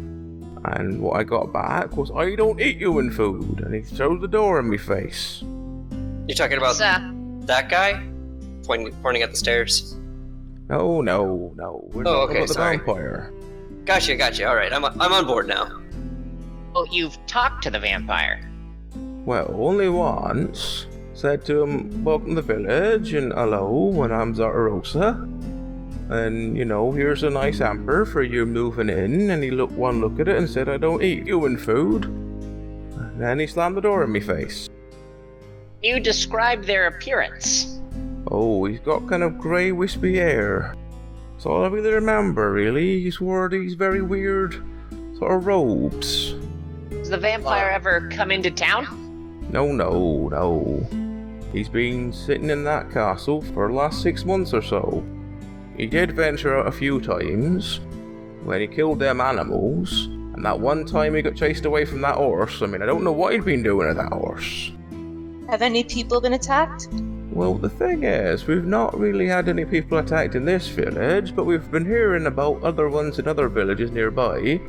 And what I got back was, I don't eat human food. And he throws the door in my face. You're talking about that guy? Pointing at the stairs? No. We're talking about the vampire. Gotcha. All right, I'm on board now. Oh, you've talked to the vampire. Well, only once. said to him, welcome to the village, and hello, and I'm Zartarosa. And, here's a nice hamper for you moving in. And he looked one look at it and said, I don't eat human food. And then he slammed the door in my face. You describe their appearance. Oh, he's got kind of grey, wispy hair. That's all I really remember, really. He's wore these very weird sort of robes. Does the vampire ever come into town? No. He's been sitting in that castle for the last 6 months or so. He did venture out a few times when he killed them animals, and that one time he got chased away from that horse. I don't know what he'd been doing to that horse. Have any people been attacked? Well, the thing is, we've not really had any people attacked in this village, but we've been hearing about other ones in other villages nearby.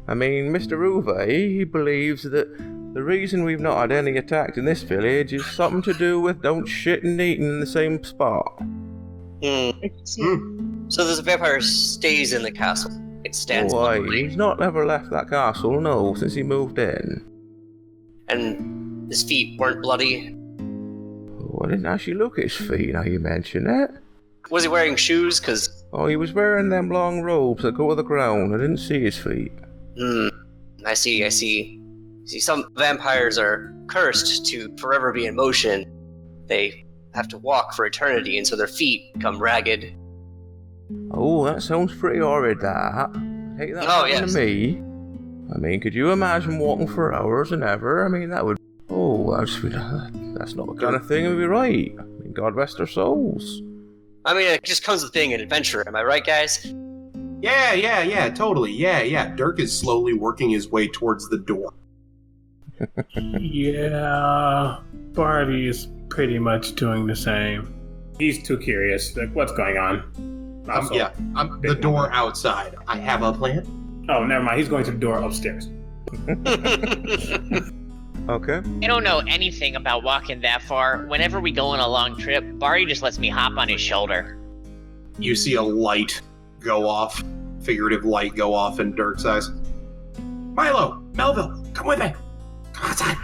Mr. Uwe, he believes that the reason we've not had any attacked in this village is something to do with don't shit and eating in the same spot. So this vampire stays in the castle. It stands. Why? He's not ever left that castle, no, since he moved in. And his feet weren't bloody. Oh, I didn't actually look at his feet now you mention it. Was he wearing shoes? Oh, he was wearing them long robes that go to the ground. I didn't see his feet. I see. See, some vampires are cursed to forever be in motion. They have to walk for eternity, and so their feet become ragged. Oh, that sounds pretty horrid, that. Take that happened to me. Could you imagine walking for hours and ever? That would... Oh, that's not the kind of thing that would be right. God rest their souls. It just comes with being an adventurer, am I right, guys? Yeah, totally. Yeah. Dirk is slowly working his way towards the door. Yeah, Barty's pretty much doing the same. He's too curious. Like, what's going on? I'm the door outside. I have a plan. Oh, never mind. He's going to the door upstairs. Okay. I don't know anything about walking that far. Whenever we go on a long trip, Barty just lets me hop on his shoulder. You see a light go off, figurative light go off in Dirk's eyes. Milo, Melville, come with me. Come outside.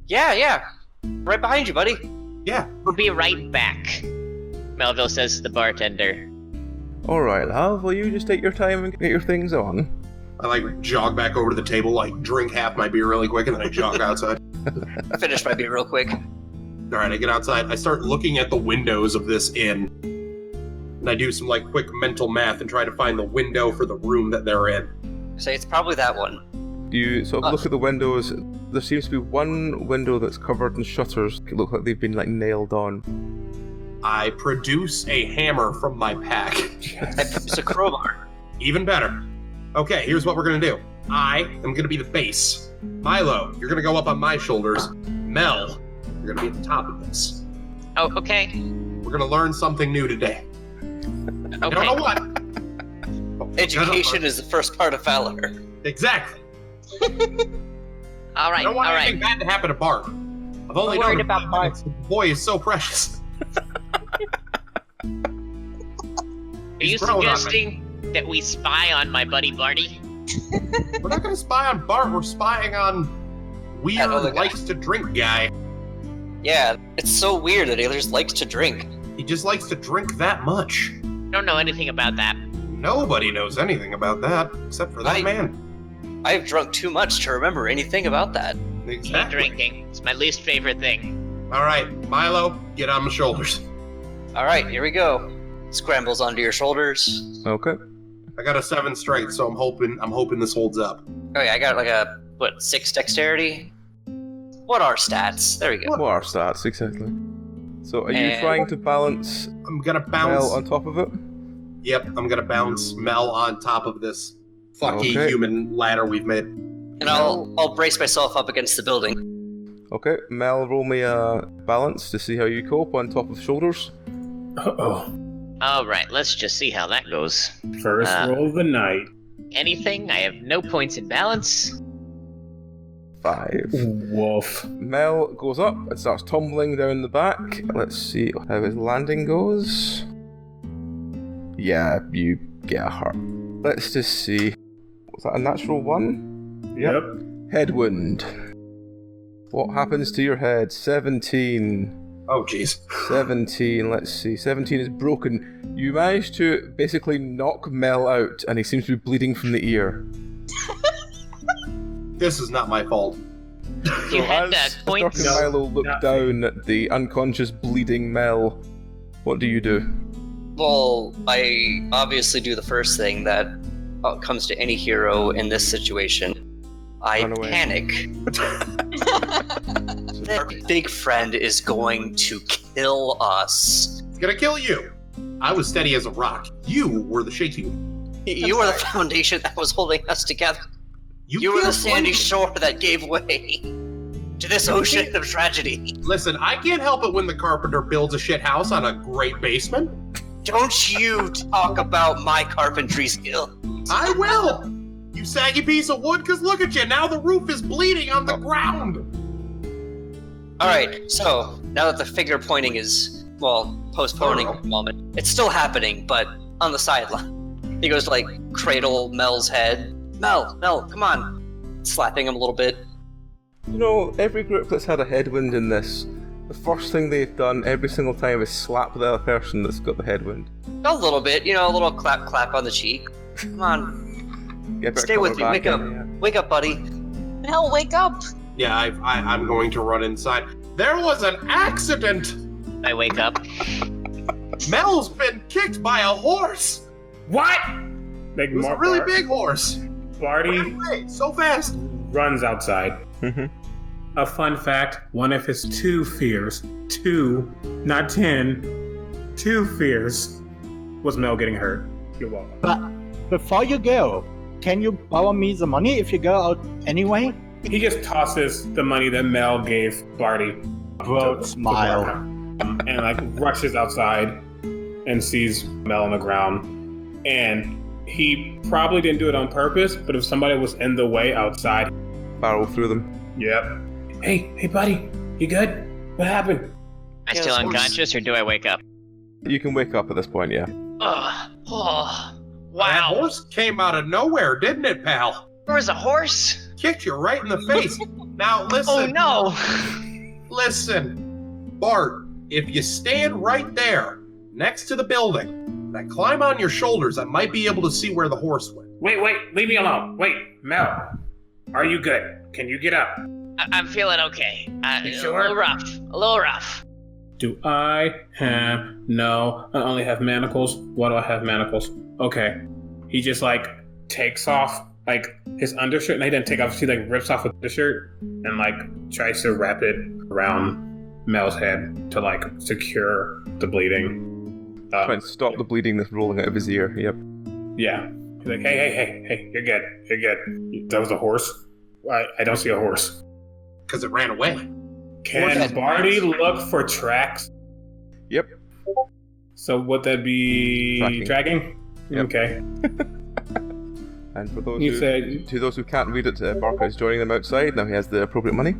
Yeah. Right behind you, buddy. Yeah. We'll be right back, Melville says to the bartender. Alright, love, will you just take your time and get your things on? I jog back over to the table, drink half my beer really quick, and then I jog outside. I finish my beer real quick. Alright, I get outside. I start looking at the windows of this inn. And I do some quick mental math and try to find the window for the room that they're in. Say it's probably that one. You sort of look at the windows. There seems to be one window that's covered in shutters. It looks like they've been nailed on. I produce a hammer from my pack. It's a crowbar. Even better. Okay, here's what we're gonna do. I am gonna be the base. Milo, you're gonna go up on my shoulders. Mel, you're gonna be at the top of this. Oh, okay. We're gonna learn something new today. Okay. I don't know what. Education is the first part of valor. Exactly. All right. I don't want anything bad to happen to Bart. I've only known him 5 minutes. The boy is so precious. Are you suggesting that we spy on my buddy Barty? We're not gonna spy on Bart. We're spying on weird likes to drink guy. Yeah, it's so weird that he just likes to drink. He just likes to drink that much. Don't know anything about that. Nobody knows anything about that except for that man. I've drunk too much to remember anything about that. Exactly. Drinking. It's my least favorite thing. All right, Milo, get on my shoulders. All right, here we go. Scrambles onto your shoulders. Okay. I got a 7 strength, so I'm hoping this holds up. Okay, I got 6 dexterity? What are stats? There we go. What are stats, exactly. So are you trying to balance I'm gonna bounce Mel on top of it? Yep, I'm gonna bounce Mel on top of this funky human ladder we've made. And I'll brace myself up against the building. Okay, Mel, roll me a balance to see how you cope on top of shoulders. Uh-oh. All right, let's just see how that goes. First roll of the night. Anything? I have no points in balance. 5. Woof. Mel goes up and starts tumbling down the back. Let's see how his landing goes. Yeah, you get hurt. Let's just see. Was that a natural 1? Yep. Headwind. What happens to your head? 17. Oh, jeez. 17, let's see. 17 is broken. You managed to basically knock Mel out, and he seems to be bleeding from the ear. This is not my fault. You had that Dirk point. and Milo look down at the unconscious, bleeding Mel. What do you do? Well, I obviously do the first thing that comes to any hero in this situation. I Run away. panic. Their big friend is going to kill us. It's gonna kill you. I was steady as a rock. You were the shaky one. You were the foundation that was holding us together. You were the can't sandy blame- shore that gave way to this ocean of tragedy. Listen, I can't help it when the carpenter builds a shit house on a great basement. Don't you talk about my carpentry skill. I will. You saggy piece of wood, because look at you. Now the roof is bleeding on the ground. Alright, so now that the finger pointing is, well, postponing at the moment, it's still happening, but on the sideline. He goes to, like, cradle Mel's head. Mel, come on. Slapping him a little bit. You know, every group that's had a headwind in this, the first thing they've done every single time is slap the other person that's got the headwind. A little bit, a little clap on the cheek. Come on, Get a bit of stay with me, colour wake back up. in, yeah. Wake up, buddy. Mel, wake up! Yeah, I'm going to run inside. There was an accident. I wake up. Mel's been kicked by a horse. What? Like It was a more really big horse. Barty Ran away so fast. runs outside. A fun fact, one of his two fears, not 10, 2 fears, was Mel getting hurt. You're welcome. But before you go, can you borrow me the money if you go out anyway? He just tosses the money that Mel gave Barty. Bro, smile. And like rushes outside and sees Mel on the ground. And he probably didn't do it on purpose, but if somebody was in the way outside, Barrel through them. yep. Hey buddy, you good? What happened? Am I Yeah, still of course. unconscious, or do I wake up? You can wake up at this point, yeah. Oh, That wow. horse came out of nowhere, didn't it, pal? There was a horse? Kicked you right in the face. Now listen. Oh no. Listen, Bart, if you stand right there, next to the building, and I climb on your shoulders, I might be able to see where the horse went. Wait, leave me alone. Wait, Mel, are you good? Can you get up? I'm feeling okay. You A sure? little rough. Do I have... No, I only have manacles. Why do I have manacles? Okay. He just, like, takes off, like, his undershirt, and he didn't take off, he, like, rips off the shirt, and, like, tries to wrap it around Mel's head to, like, secure the bleeding. Try and stop the bleeding that's rolling out of his ear, yep. Yeah. He's like, hey, you're good. That was a horse? I don't see a horse. Because it ran away. Can Barty look for tracks? Yep. So would that be tracking? Yep. Okay. And for those to those who can't read it, Berca is joining them outside. Now he has the appropriate money.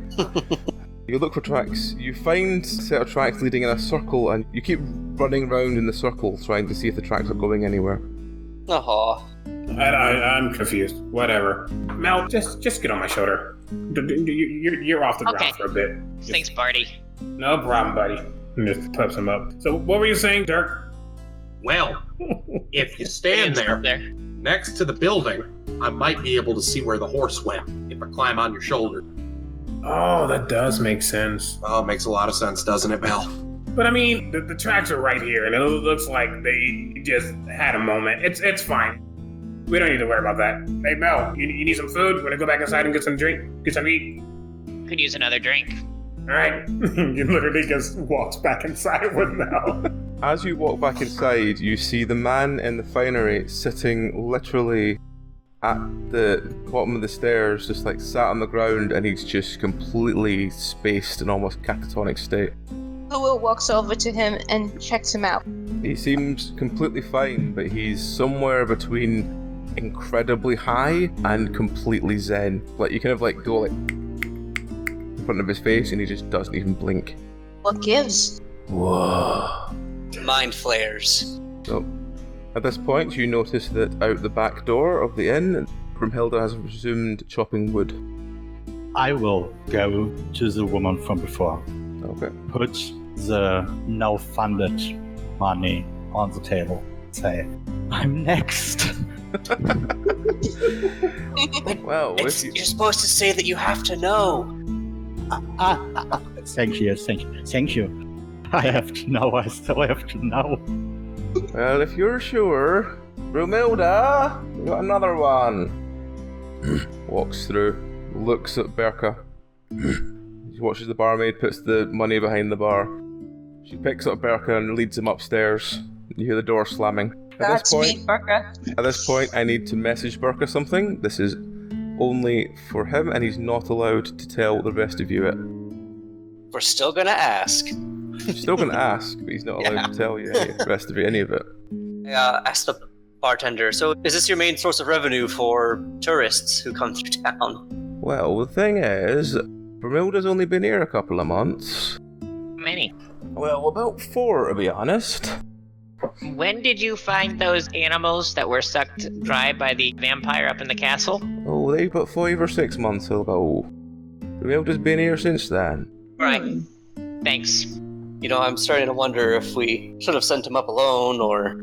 You look for tracks. You find a set of tracks leading in a circle, and you keep running round in the circle trying to see if the tracks are going anywhere. Aw. I'm confused. Whatever. Mel, just get on my shoulder. You're off the ground Okay. for a bit. Thanks, Barty. No problem, buddy. And just pups him up. So what were you saying, Dirk? Well, if you stand there, next to the building, I might be able to see where the horse went if I climb on your shoulder. Oh, that does make sense. Oh, it makes a lot of sense, doesn't it, Mel? But I mean, the tracks are right here, and it looks like they just had a moment. It's fine. We don't need to worry about that. Hey, Mel, you need some food? Want to go back inside and get some drink? Get some eat? Could use another drink. All right. You literally just walks back inside with Mel. As you walk back inside, you see the man in the finery sitting literally at the bottom of the stairs, just like sat on the ground, and he's just completely spaced in almost catatonic state. Will walks over to him and checks him out. He seems completely fine, but he's somewhere between incredibly high and completely zen. Like you kind of like go like in front of his face, and he just doesn't even blink. What gives? Whoa. Mind flares. So, at this point, you notice that out the back door of the inn, Brumhilda has resumed chopping wood. I will go to the woman from before. Okay. Put the now funded money on the table. Say, I'm next. Well, You're supposed to say that you have to know. Thank you. I have to know. I still have to know. well, if you're sure, Brumilda, you got another one. Walks through, looks at Berca. She watches the barmaid, puts the money behind the bar. She picks up Berca and leads him upstairs. You hear the door slamming. At this point, I need to message Berca something. This is only for him, and he's not allowed to tell the rest of you it. We're still gonna ask. He's still going to ask, but he's not allowed to tell you the rest of you any of it. I asked the bartender, so is this your main source of revenue for tourists who come through town? Well, the thing is, Brumilda's only been here a couple of months. Many. Well, about 4, to be honest. When did you find those animals that were sucked dry by the vampire up in the castle? Oh, they about 5 or 6 months ago. Brumilda's been here since then. Right. Thanks. You know, I'm starting to wonder if we should have sent him up alone, or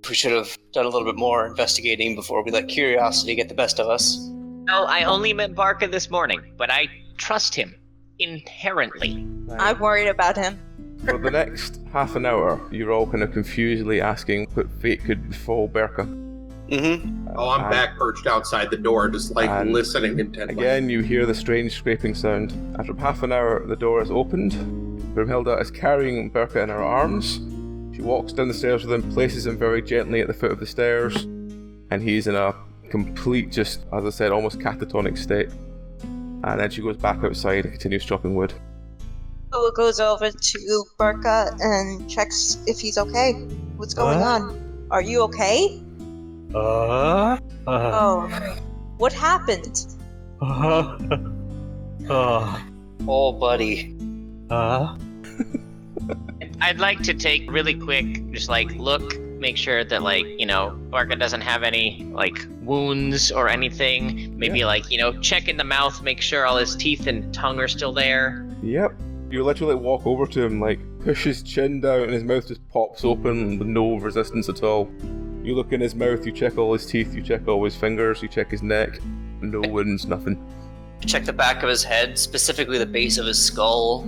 if we should have done a little bit more investigating before we let curiosity get the best of us. Well, I only met Barca this morning, but I trust him inherently. I'm worried about him. For the next half an hour, you're all kind of confusedly asking what fate could befall Berca. Mm-hmm. Oh, I'm back perched outside the door, just listening intently. Again, you hear the strange scraping sound. After half an hour, the door is opened. Brumilda is carrying Berca in her arms. She walks down the stairs with him, places him very gently at the foot of the stairs, and he's in a complete, just, as I said, almost catatonic state. And then she goes back outside and continues chopping wood. Oa goes over to Berca and checks if he's okay. What's going on? Are you okay? Oh. What happened? Oh, buddy. I'd like to take really quick, just look, make sure that Barca doesn't have any wounds or anything. Maybe check in the mouth, make sure all his teeth and tongue are still there. Yep. You literally walk over to him, push his chin down, and his mouth just pops open with no resistance at all. You look in his mouth, you check all his teeth, you check all his fingers, you check his neck. No wounds, nothing. Check the back of his head, specifically the base of his skull.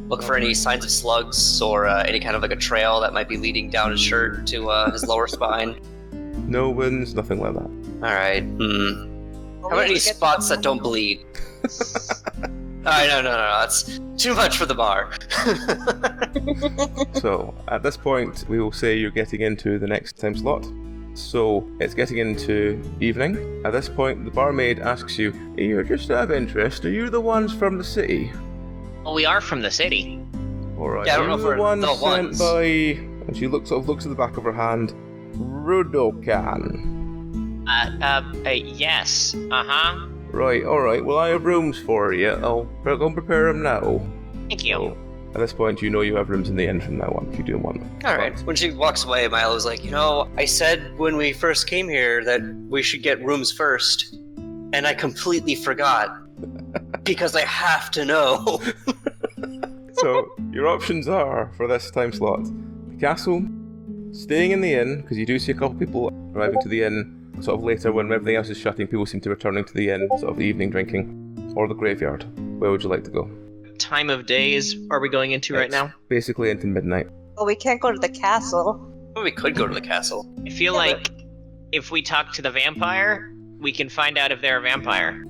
Look for any signs of slugs or any kind of a trail that might be leading down his shirt to his lower spine. No wounds, nothing like that. Alright, How about any spots that don't bleed? Alright, no, that's too much for the bar. So, at this point, we will say you're getting into the next time slot. So, it's getting into evening. At this point, the barmaid asks you, "You're just out of interest, are you the ones from the city?" Well, we are from the city. Alright, yeah, I don't know if the we're one the sent ones. by... And she looks at the back of her hand. Rudokan. Yes. Uh-huh. Right, alright, well I have rooms for you. I'll go and prepare them now. Thank you. So, at this point, you know you have rooms in the inn from now on, if you do want them. Alright, when she walks away, Milo's like, I said when we first came here that we should get rooms first, and I completely forgot. Because I have to know. So, your options are, for this time slot, the castle, staying in the inn, because you do see a couple people arriving to the inn sort of later when everything else is shutting, people seem to be returning to the inn, sort of the evening drinking, or the graveyard. Where would you like to go? Time of days are we going into right now? Basically into midnight. Well, we can't go to the castle. Well, we could go to the castle. I feel like if we talk to the vampire, we can find out if they're a vampire.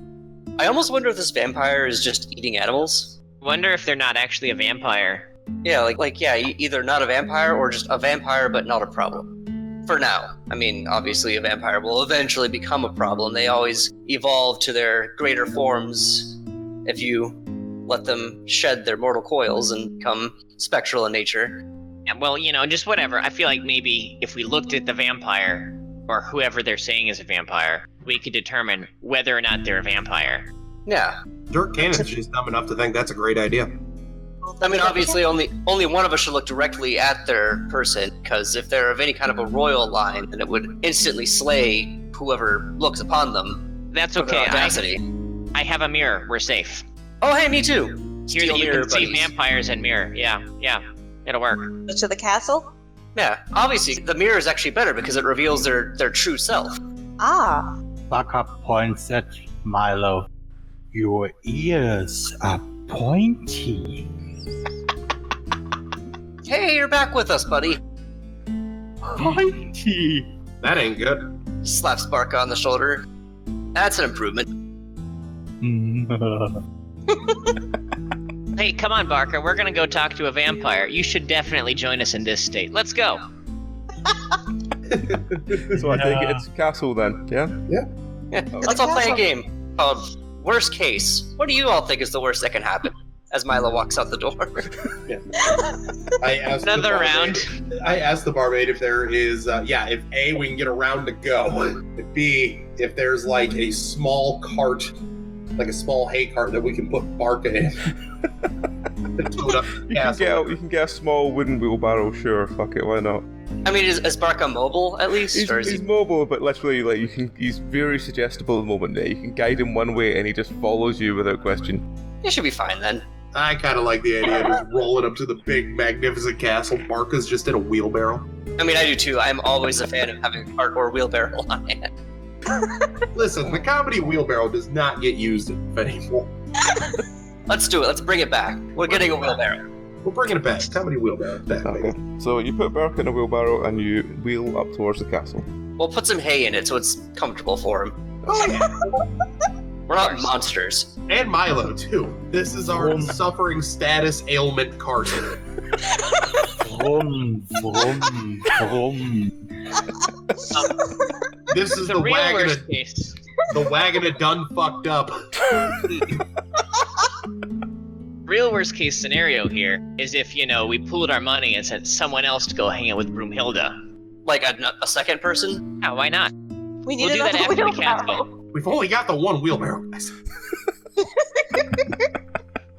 I almost wonder if this vampire is just eating animals. Wonder if they're not actually a vampire. Yeah, either not a vampire or just a vampire but not a problem. For now. I mean, obviously a vampire will eventually become a problem. They always evolve to their greater forms if you let them shed their mortal coils and become spectral in nature. Yeah, well, just whatever. I feel like maybe if we looked at the vampire, or whoever they're saying is a vampire, we could determine whether or not they're a vampire. Yeah. Dirk Cannon's just dumb enough to think that's a great idea. I mean, obviously, only one of us should look directly at their person, because if they're of any kind of a royal line, then it would instantly slay whoever looks upon them. That's okay. Audacity. I have a mirror. We're safe. Oh, hey, me too. Here Steal you mirror can see buddies. vampires and mirror. Yeah. It'll work. Go to the castle? Yeah, obviously the mirror is actually better because it reveals their true self. Ah. Barca points at Milo. Your ears are pointy. Hey, you're back with us, buddy. Pointy. That ain't good. Slaps Barca on the shoulder. That's an improvement. Hey, come on, Barker. We're gonna go talk to a vampire. You should definitely join us in this state. Let's go. So I take it it's castle then, yeah? Yeah, let's all play a game called Worst Case. What do you all think is the worst that can happen? As Milo walks out the door. I asked Another the round. barmaid- I asked the barmaid if there is, if A, we can get a round to go. If B, if there's like a small cart, like a small hay cart that we can put Barca in. To tote up the castle. You can get a small wooden wheelbarrow, sure, fuck it, why not? I mean, is Barca mobile at least? He's, or is he's he... mobile, but literally, like, he's very suggestible at the moment. You can guide him one way and he just follows you without question. He should be fine then. I kind of like the idea of just rolling up to the big, magnificent castle. Barca's just in a wheelbarrow. I mean, I do too. I'm always a fan of having a cart or wheelbarrow on hand. Listen, the comedy wheelbarrow does not get used anymore. Let's do it. Let's bring it back. We're getting a wheelbarrow. We're bringing it back. Comedy wheelbarrow. Back, Okay. baby. So you put Berca in a wheelbarrow and you wheel up towards the castle. We'll put some hay in it so it's comfortable for him. Oh, yeah. We're not monsters. And Milo, too. This is our suffering status ailment cart. Vroom, vroom, vroom. This is The the real wagon. worst case. The wagon had done fucked up. Real worst case scenario here is if, we pooled our money and sent someone else to go hang out with Broomhilda. Like a second person? Yeah, why not? We need We'll do that another after the wheelbarrow. castle. We've only got the one wheelbarrow, guys.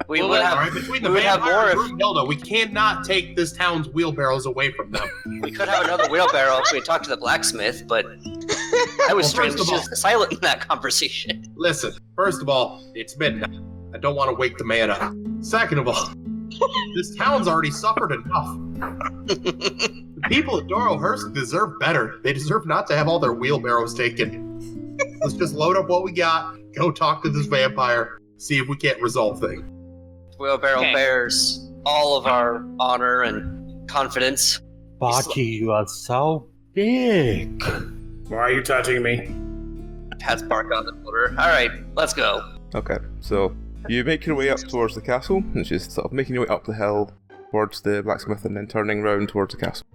We Well, would all have, All right, between the we would have vampire more and if Broomhilda, we cannot take this town's wheelbarrows away from them. we could have another wheelbarrow if we had talked to the blacksmith, but I was Well, strangely first of all- just silent in that conversation. Listen, first of all, it's midnight. I don't want to wake the man up. Second of all, this town's already suffered enough. The people at Dorohurst deserve better. They deserve not to have all their wheelbarrows taken. Let's just load up what we got, go talk to this vampire, see if we can't resolve things. Wheelbarrow Okay. bears all of our honor and confidence. Barty, you are so big. Why are you touching me? Pats Barca on the shoulder. All right, let's go. Okay, so you make your way up towards the castle, which is sort of making your way up the hill towards the blacksmith and then turning round towards the castle.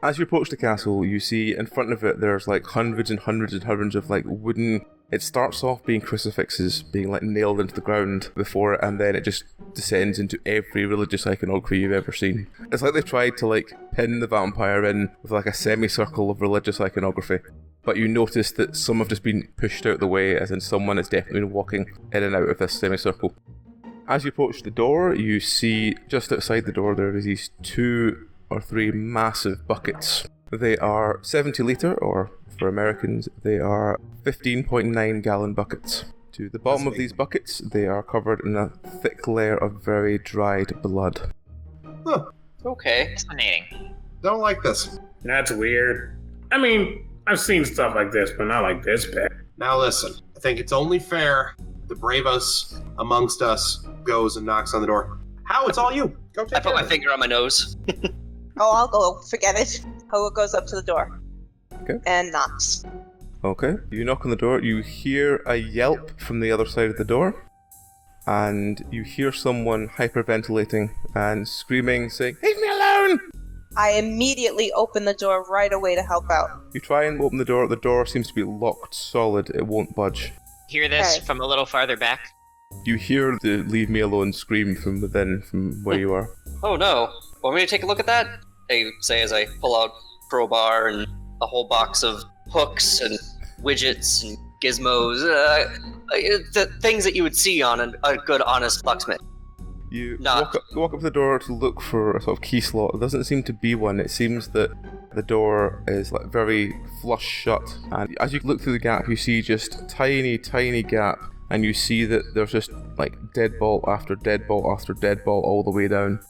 As you approach the castle, you see in front of it there's like hundreds and hundreds and hundreds of like wooden... It starts off being crucifixes being like nailed into the ground before it, and then it just descends into every religious iconography you've ever seen. It's like they've tried to like pin the vampire in with like a semicircle of religious iconography. But you notice that some have just been pushed out the way, as in someone has definitely been walking in and out of this semicircle. As you approach the door, you see just outside the door there are these 2 or 3 massive buckets. They are 70 litre, or for Americans, they are 15.9 gallon buckets. To the bottom of these buckets, they are covered in a thick layer of very dried blood. Huh, Okay. Fascinating. don't like this. That's weird. I mean, I've seen stuff like this, but not like this bad. Now listen, I think it's only fair the bravest amongst us goes and knocks on the door. How? It's all you. Go take I put care my of it. finger on my nose. Oh, I'll go. Forget it. Hoa goes up to the door. Okay. And knocks. Okay, you knock on the door, you hear a yelp from the other side of the door, and you hear someone hyperventilating and screaming, saying, "Leave me alone!" I immediately open the door right away to help out. You try and open the door seems to be locked solid, it won't budge. Hear this Okay. from a little farther back? You hear the "leave me alone" scream from within, from where you are. Oh no. Want me to take a look at that? I say as I pull out crowbar and a whole box of hooks and widgets and gizmos. The things that you would see on a good, honest blacksmith. You Nah. walk up to the door to look for a sort of key slot. There doesn't seem to be one. It seems that the door is very flush shut. And as you look through the gap, you see just tiny, tiny gap and you see that there's just like deadbolt after deadbolt after deadbolt all the way down.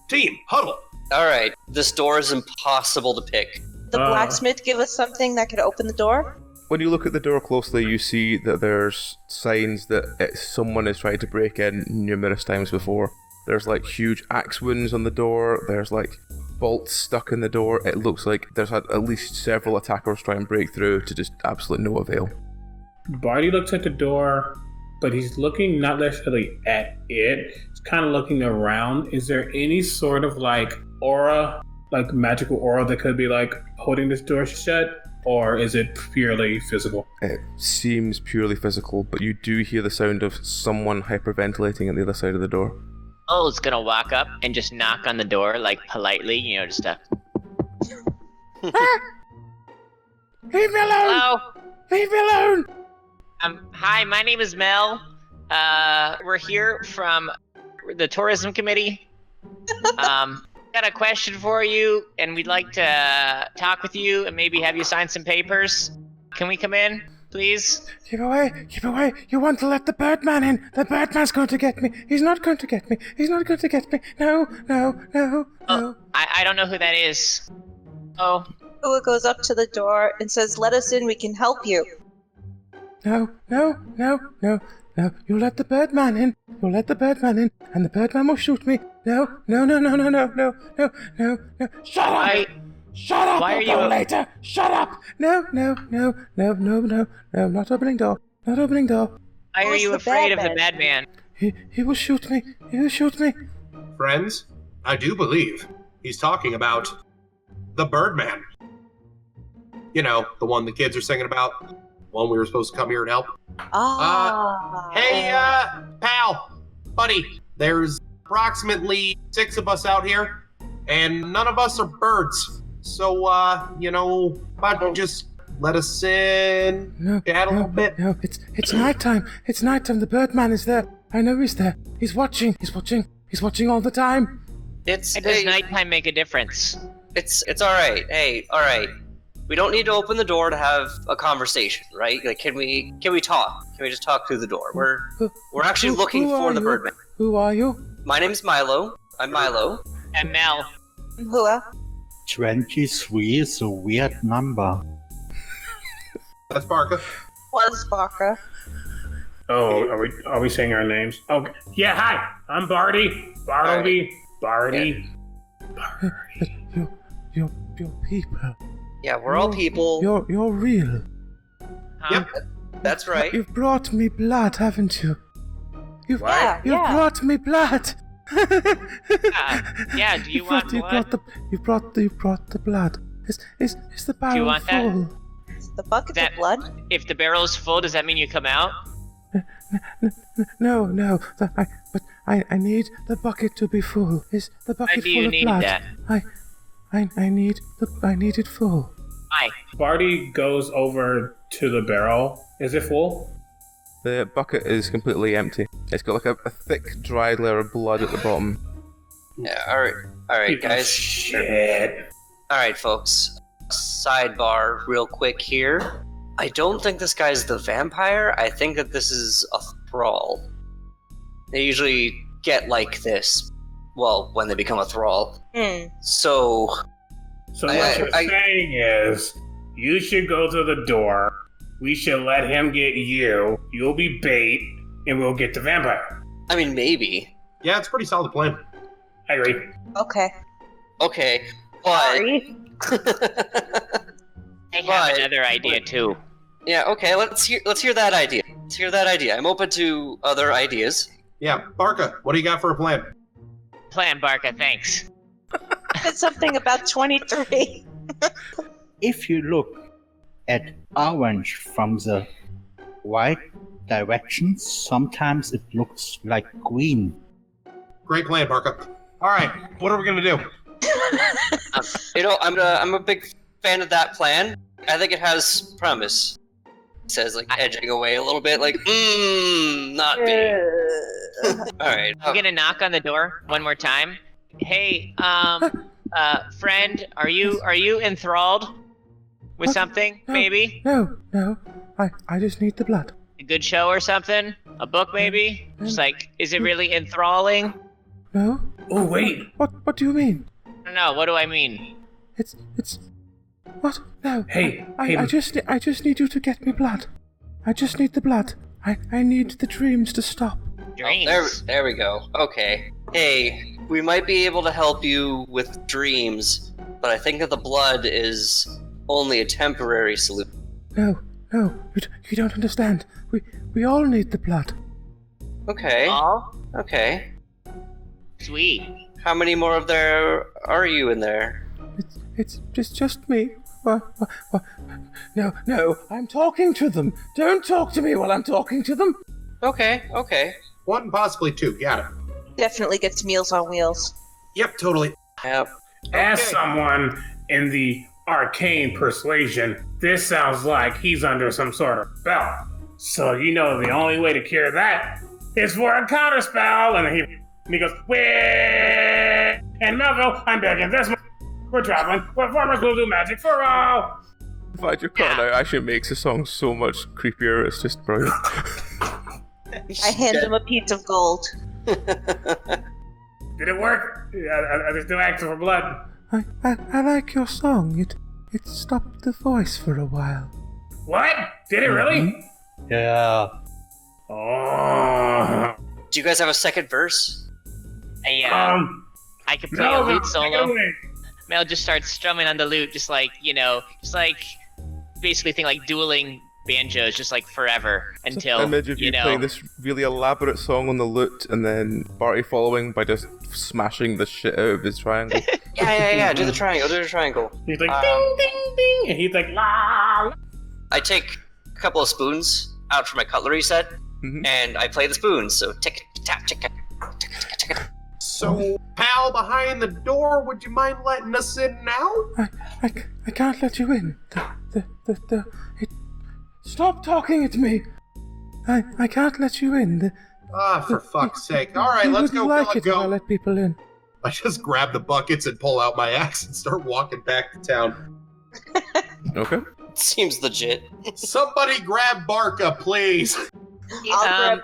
Team, huddle. All right, this door is impossible to pick. The blacksmith give us something that could open the door? When you look at the door closely, you see that there's signs that someone has tried to break in numerous times before. There's like huge axe wounds on the door, there's like bolts stuck in the door. It looks like there's had at least several attackers try and break through to just absolutely no avail. Barty looks at the door, but he's looking not necessarily at it. He's kind of looking around. Is there any sort of like aura, like magical aura that could be like holding this door shut? Or is it purely physical? It seems purely physical, but you do hear the sound of someone hyperventilating at the other side of the door. O's gonna walk up and just knock on the door, like politely, just Leave me alone! Hello? Leave me alone! Hi, my name is Mel. We're here from the tourism committee. Got a question for you, and we'd like to talk with you and maybe have you sign some papers. Can we come in, please? Keep away! Keep away! You want to let the Birdman in! The Birdman's going to get me! He's not going to get me! He's not going to get me! No! I don't know who that is. Oh. Ua goes up to the door and says, "Let us in, we can help you." No! You let the Birdman in! You let the Birdman in, and the Birdman will shoot me! No! Shut up! Shut up! Why I'll are go you later! Shut up! No! Not opening door! Not opening door! Why are you afraid of the bad man? He will shoot me! He will shoot me! Friends, I do believe he's talking about the Birdman. You know, the one the kids are singing about. One we were supposed to come here and help. Hey, pal, buddy, there's approximately 6 of us out here, and none of us are birds. So, why don't you just let us in, chat a little bit? No, it's nighttime. It's nighttime. The Birdman is there. I know he's there. He's watching. He's watching all the time. Does nighttime make a difference? It's all right. Hey, all right. We don't need to open the door to have a conversation, right? Like, can we talk? Can we just talk through the door? We're actually looking for the Birdman. Who are you? My name's Milo. I'm Milo. And Mel. Ua. 23 is a weird number. That's Barca. What is Barca? Oh, are we saying our names? Okay. Yeah, hi. I'm Barty. Bartleby. Barty. You're people. Yeah, we're all people. You're real. Yep. That's right. You've brought me blood, haven't you? You've brought me blood. Yeah. Do you want blood? You brought the blood. Is the barrel Do you want full? that? Is the bucket of blood? If the barrel is full, does that mean you come out? No. But I need the bucket to be full. Is the bucket full of blood? Why do you need that? I need it full. Why? Barty goes over to the barrel. Is it full? The bucket is completely empty. It's got like a thick, dried layer of blood at the bottom. Yeah, alright, guys. Shit. Alright, folks. Sidebar real quick here. I don't think this guy's the vampire. I think that this is a thrall. They usually get like this, well, when they become a thrall. So what you're saying is, you should go to the door, we should let him get you, you'll be bait, and we'll get the vampire. I mean, maybe. Yeah, it's a pretty solid plan. I agree. Okay. Okay, but... Sorry. I have another idea too. Yeah, okay, let's hear that idea. Let's hear that idea. I'm open to other ideas. Yeah, Barca, what do you got for a plan? Plan, Barca, thanks. It's something about 23. If you look at orange from the right direction, sometimes it looks like green. Great plan, Barca. All right, what are we gonna do? I'm a big fan of that plan. I think it has promise. It says, like, edging away a little bit, like, not me. Alright. I'm gonna knock on the door one more time. Hey, friend, are you enthralled with something, maybe? No. I just need the blood. A good show or something? A book maybe? Just like, is it really enthralling? No? Oh, wait. What do you mean? I don't know, what do I mean? It's... What? No. Hey, I just need you to get me blood. I just need the blood. I need the dreams to stop. Dreams? There we go. Okay. Hey, we might be able to help you with dreams, but I think that the blood is only a temporary solution. No, you don't understand. We all need the blood. Okay. Oh? Okay. Sweet. How many more of there are you in there? It's just me. What? No, I'm talking to them. Don't talk to me while I'm talking to them. Okay. 1, possibly 2. Got it. Definitely gets Meals on Wheels. Yep, totally. Yep. As Okay. someone in the arcane persuasion, this sounds like he's under some sort of spell. So you know the only way to cure that is for a counter spell. And he goes, wait! And Melville, I'm begging this. We're traveling. Performers will do magic for all. The fact you're cutting out actually makes the song so much creepier. It's just brilliant. I hand him a piece of gold. Did it work? I just do ask for blood. I like your song. It stopped the voice for a while. What? Did it really? Yeah. Oh. Do you guys have a second verse? I could play a lute solo. Mel just starts strumming on the lute, just like basically think like dueling banjos, just like forever until Image of you playing this really elaborate song on the lute, and then Barty following by just smashing the shit out of his triangle. Yeah. Do the triangle. He's like ding ding ding, and he's like la. La. I take a couple of spoons out from my cutlery set, and I play the spoons. So tick tap tick tick tick. So, pal behind the door, would you mind letting us in now? I can't let you in. Stop talking at me. I can't let you in. For fuck's sake. Alright, let's go, like it if I go. let people in. I just grab the buckets and pull out my axe and start walking back to town. Okay. Seems legit. Somebody grab Barca, please. I'll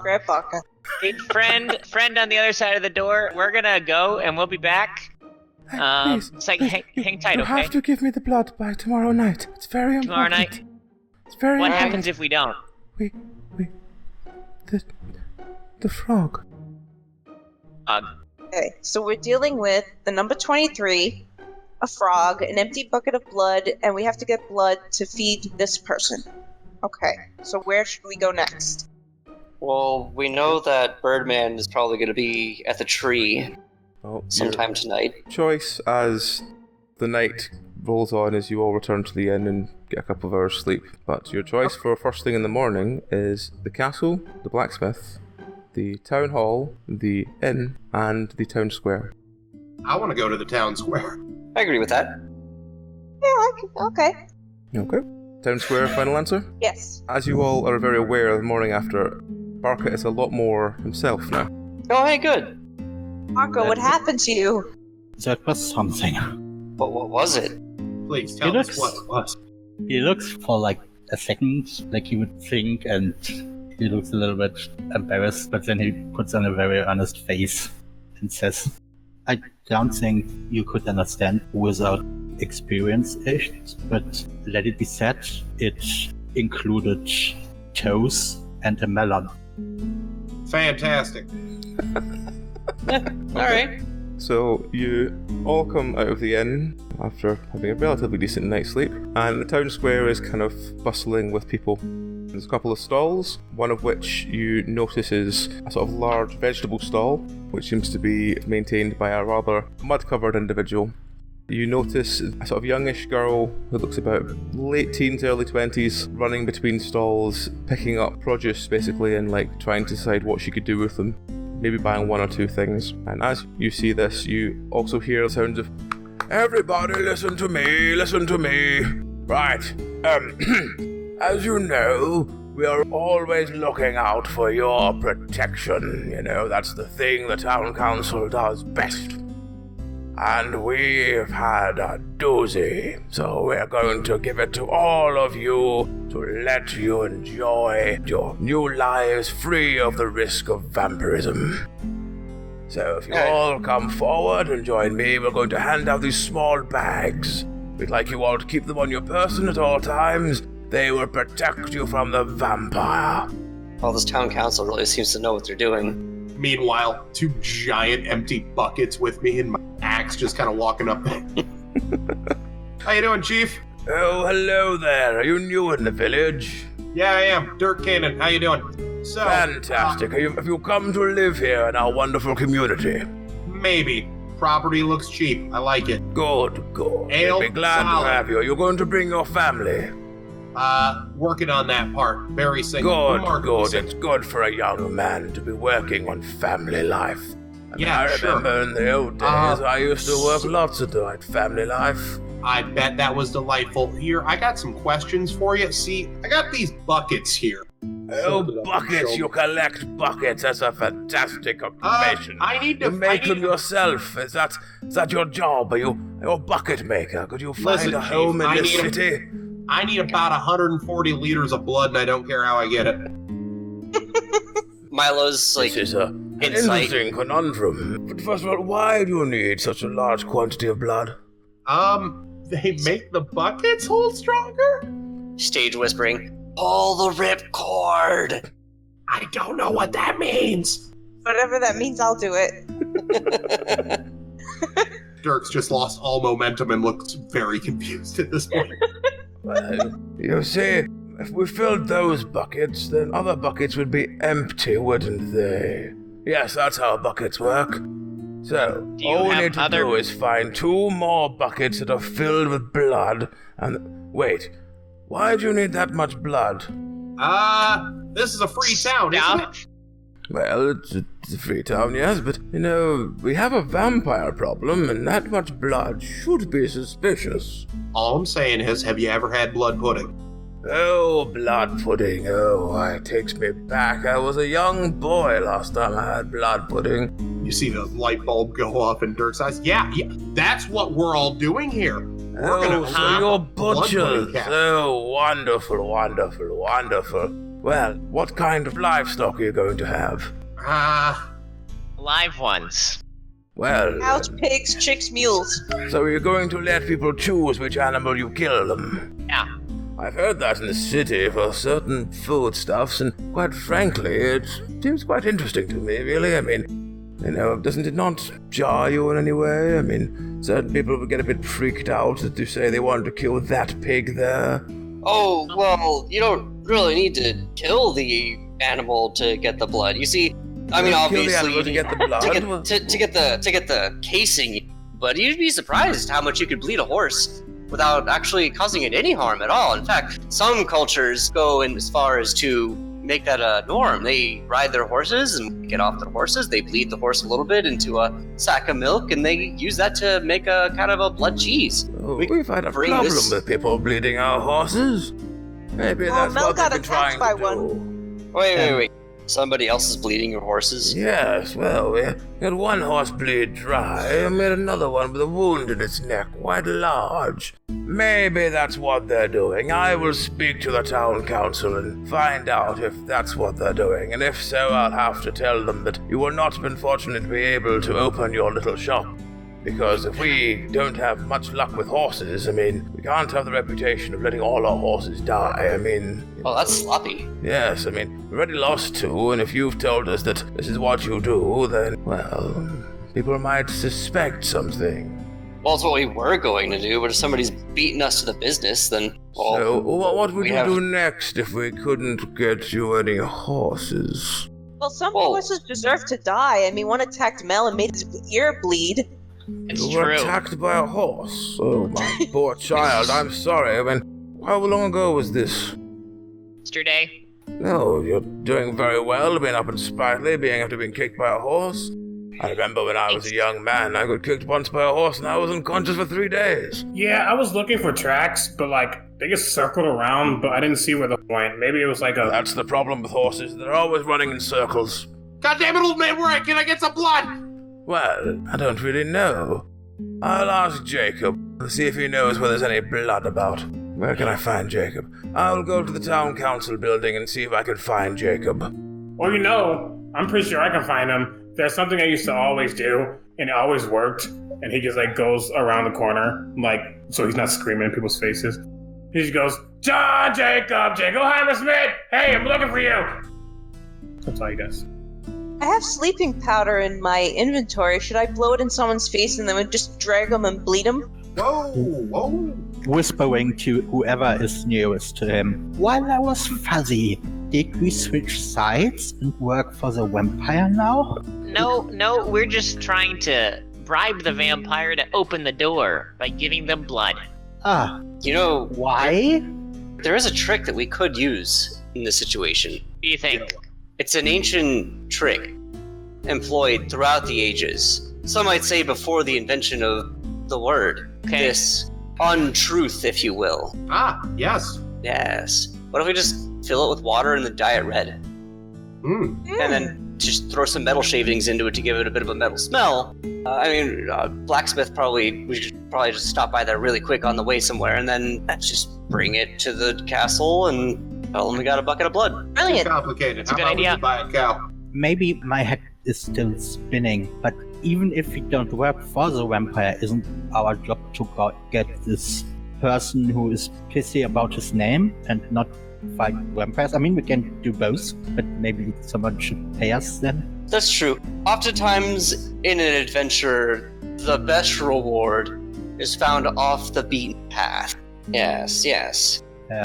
grab Barca. Hey, friend on the other side of the door. We're gonna go and we'll be back. Please, It's like please, hang tight, you okay? have to give me the blood by tomorrow night. It's very important. Tomorrow night? It's very What important. happens if we don't? The frog. Okay, so we're dealing with the number 23, a frog, an empty bucket of blood, and we have to get blood to feed this person. Okay, so where should we go next? Well, we know that Birdman is probably going to be at the tree sometime tonight. Choice as the night rolls on as you all return to the inn and get a couple of hours sleep. But your choice for first thing in the morning is the castle, the blacksmith, the town hall, the inn, and the town square. I want to go to the town square. I agree with that. Yeah, okay. Okay. Town square, final answer? Yes. As you all are very aware, the morning after, Barca is a lot more himself now. Oh, hey, good. Marco, what happened to you? That was something. But what was it? Please tell us what it was. He looks for like a second, like he would think, and he looks a little bit embarrassed, but then he puts on a very earnest face and says, I don't think you could understand without experience it, but let it be said, it included toes and a melon. Fantastic. Alright. So you all come out of the inn after having a relatively decent night's sleep, and the town square is kind of bustling with people. There's a couple of stalls, one of which you notice is a sort of large vegetable stall, which seems to be maintained by a rather mud-covered individual. You notice a sort of youngish girl who looks about late teens, early 20s, running between stalls, picking up produce basically and like trying to decide what she could do with them. Maybe buying one or two things. And as you see this, you also hear sounds of, "Everybody listen to me, listen to me. Right, as you know, we are always looking out for your protection. You know, that's the thing the town council does best. and we've had a doozy. So we're going to give it to all of you to let you enjoy your new lives free of the risk of vampirism. So if you all come forward and join me, we're going to hand out these small bags. We'd like you all to keep them on your person at all times. They will protect you from the vampire. Well, this town council really seems to know what they're doing. Meanwhile, 2 giant empty buckets with me and my axe just kind of walking up. How you doing, Chief? Oh, hello there. Are you new in the village? Yeah, I am. Dirk Cannon. How you doing? So, Fantastic. Have you come to live here in our wonderful community? Maybe. Property looks cheap. I like it. Good. Ale, We'll be glad solid. to have you. You're going to bring your family. Working on that part. Very single. Good. It's good for a young man to be working on family life. I remember in the old days, I used to work lots of the family life. I bet that was delightful. Here, I got some questions for you. See, I got these buckets here. Oh, buckets! You collect buckets. That's a fantastic occupation. I need to You make them yourself. Is that your job? Are you a bucket maker? Could you find a home in this city? I need about 140 liters of blood, and I don't care how I get it. Milo's like, this is an interesting conundrum. But first of all, why do you need such a large quantity of blood? They make the buckets hold stronger? Stage whispering, pull the ripcord. I don't know what that means. Whatever that means, I'll do it. Dirk's just lost all momentum and looks very confused at this point. Well, you see, if we filled those buckets, then other buckets would be empty, wouldn't they? Yes, that's how buckets work. So, all we need to do is find 2 more buckets that are filled with blood, and... Wait, why do you need that much blood? This is a free town, isn't it? Well, it's a free town, yes, but, we have a vampire problem, and that much blood should be suspicious. All I'm saying is, have you ever had blood pudding? Oh, blood pudding. Oh, it takes me back. I was a young boy last time I had blood pudding. You see the light bulb go off in Dirk's eyes? Yeah, that's what we're all doing here. We're so you're butchers. Oh, wonderful. Well, what kind of livestock are you going to have? Live ones. Well... Cows, pigs, chicks, mules. So you're going to let people choose which animal you kill them? Yeah. I've heard that in the city for certain foodstuffs, and quite frankly, it seems quite interesting to me, really. I mean, doesn't it not jar you in any way? I mean, certain people would get a bit freaked out that you say they wanted to kill that pig there. Oh, well, you don't really need to kill the animal to get the blood. You see, I mean, obviously, kill the animal to get the blood? to get the casing, but you'd be surprised how much you could bleed a horse without actually causing it any harm at all. In fact, some cultures go in as far as to make that a norm. They ride their horses and get off their horses. They bleed the horse a little bit into a sack of milk, and they use that to make a kind of a blood cheese. Oh, we've had a problem with people bleeding our horses. Maybe that's Mel what they've got been trying attacked by to do. one. Wait. Somebody else is bleeding your horses? Yes, well, we had one horse bleed dry, and we had another one with a wound in its neck, quite large. Maybe that's what they're doing. I will speak to the town council and find out if that's what they're doing, and if so, I'll have to tell them that you will not been fortunate to be able to open your little shop. Because if we don't have much luck with horses, I mean, we can't have the reputation of letting all our horses die. I mean... Well, that's sloppy. Yes, I mean, we've already lost 2, and if you've told us that this is what you do, then, well, people might suspect something. Well, it's what we were going to do, but if somebody's beating us to the business, then... Well, so, what would you do next if we couldn't get you any horses? Well, some horses deserve to die. I mean, one attacked Mel and made his ear bleed. You were attacked by a horse? Oh, my poor child, I'm sorry. I mean, how long ago was this? Yesterday. No, you're doing very well, being up and sprightly, after being kicked by a horse. I remember when I was a young man, I got kicked once by a horse and I was unconscious for 3 days. Yeah, I was looking for tracks, but they just circled around, but I didn't see where the point. Maybe it was That's the problem with horses, they're always running in circles. God damn it, old man, can I get some blood? Well, I don't really know. I'll ask Jacob, see if he knows where there's any blood about. Where can I find Jacob? I'll go to the town council building and see if I can find Jacob. Well, I'm pretty sure I can find him. There's something I used to always do, and it always worked. And he just goes around the corner, so he's not screaming in people's faces. He just goes, John Jacob Hammersmith! Hey, I'm looking for you! That's all he does. I have sleeping powder in my inventory. Should I blow it in someone's face and then just drag them and bleed them? Whoa! Whispering to whoever is nearest to him. While I was fuzzy, did we switch sides and work for the vampire now? No, we're just trying to bribe the vampire to open the door by giving them blood. Ah, You know, why? there is a trick that we could use in this situation. What do you think? It's an ancient trick employed throughout the ages. Some might say before the invention of the word. Okay. This untruth, if you will. Ah, yes. Yes. What if we just fill it with water and then dye it red? And then just throw some metal shavings into it to give it a bit of a metal smell. Blacksmith we should probably just stop by there really quick on the way somewhere and then just bring it to the castle and tell them we got a bucket of blood. Brilliant. Complicated. It's a How good about idea. we buy a cow? Maybe my head is still spinning, but even if we don't work for the vampire, isn't our job to get this person who is pissy about his name and not fight vampires? I mean, we can do both, but maybe someone should pay us then. That's true. Oftentimes in an adventure, the best reward is found off the beaten path. Yes. Yeah.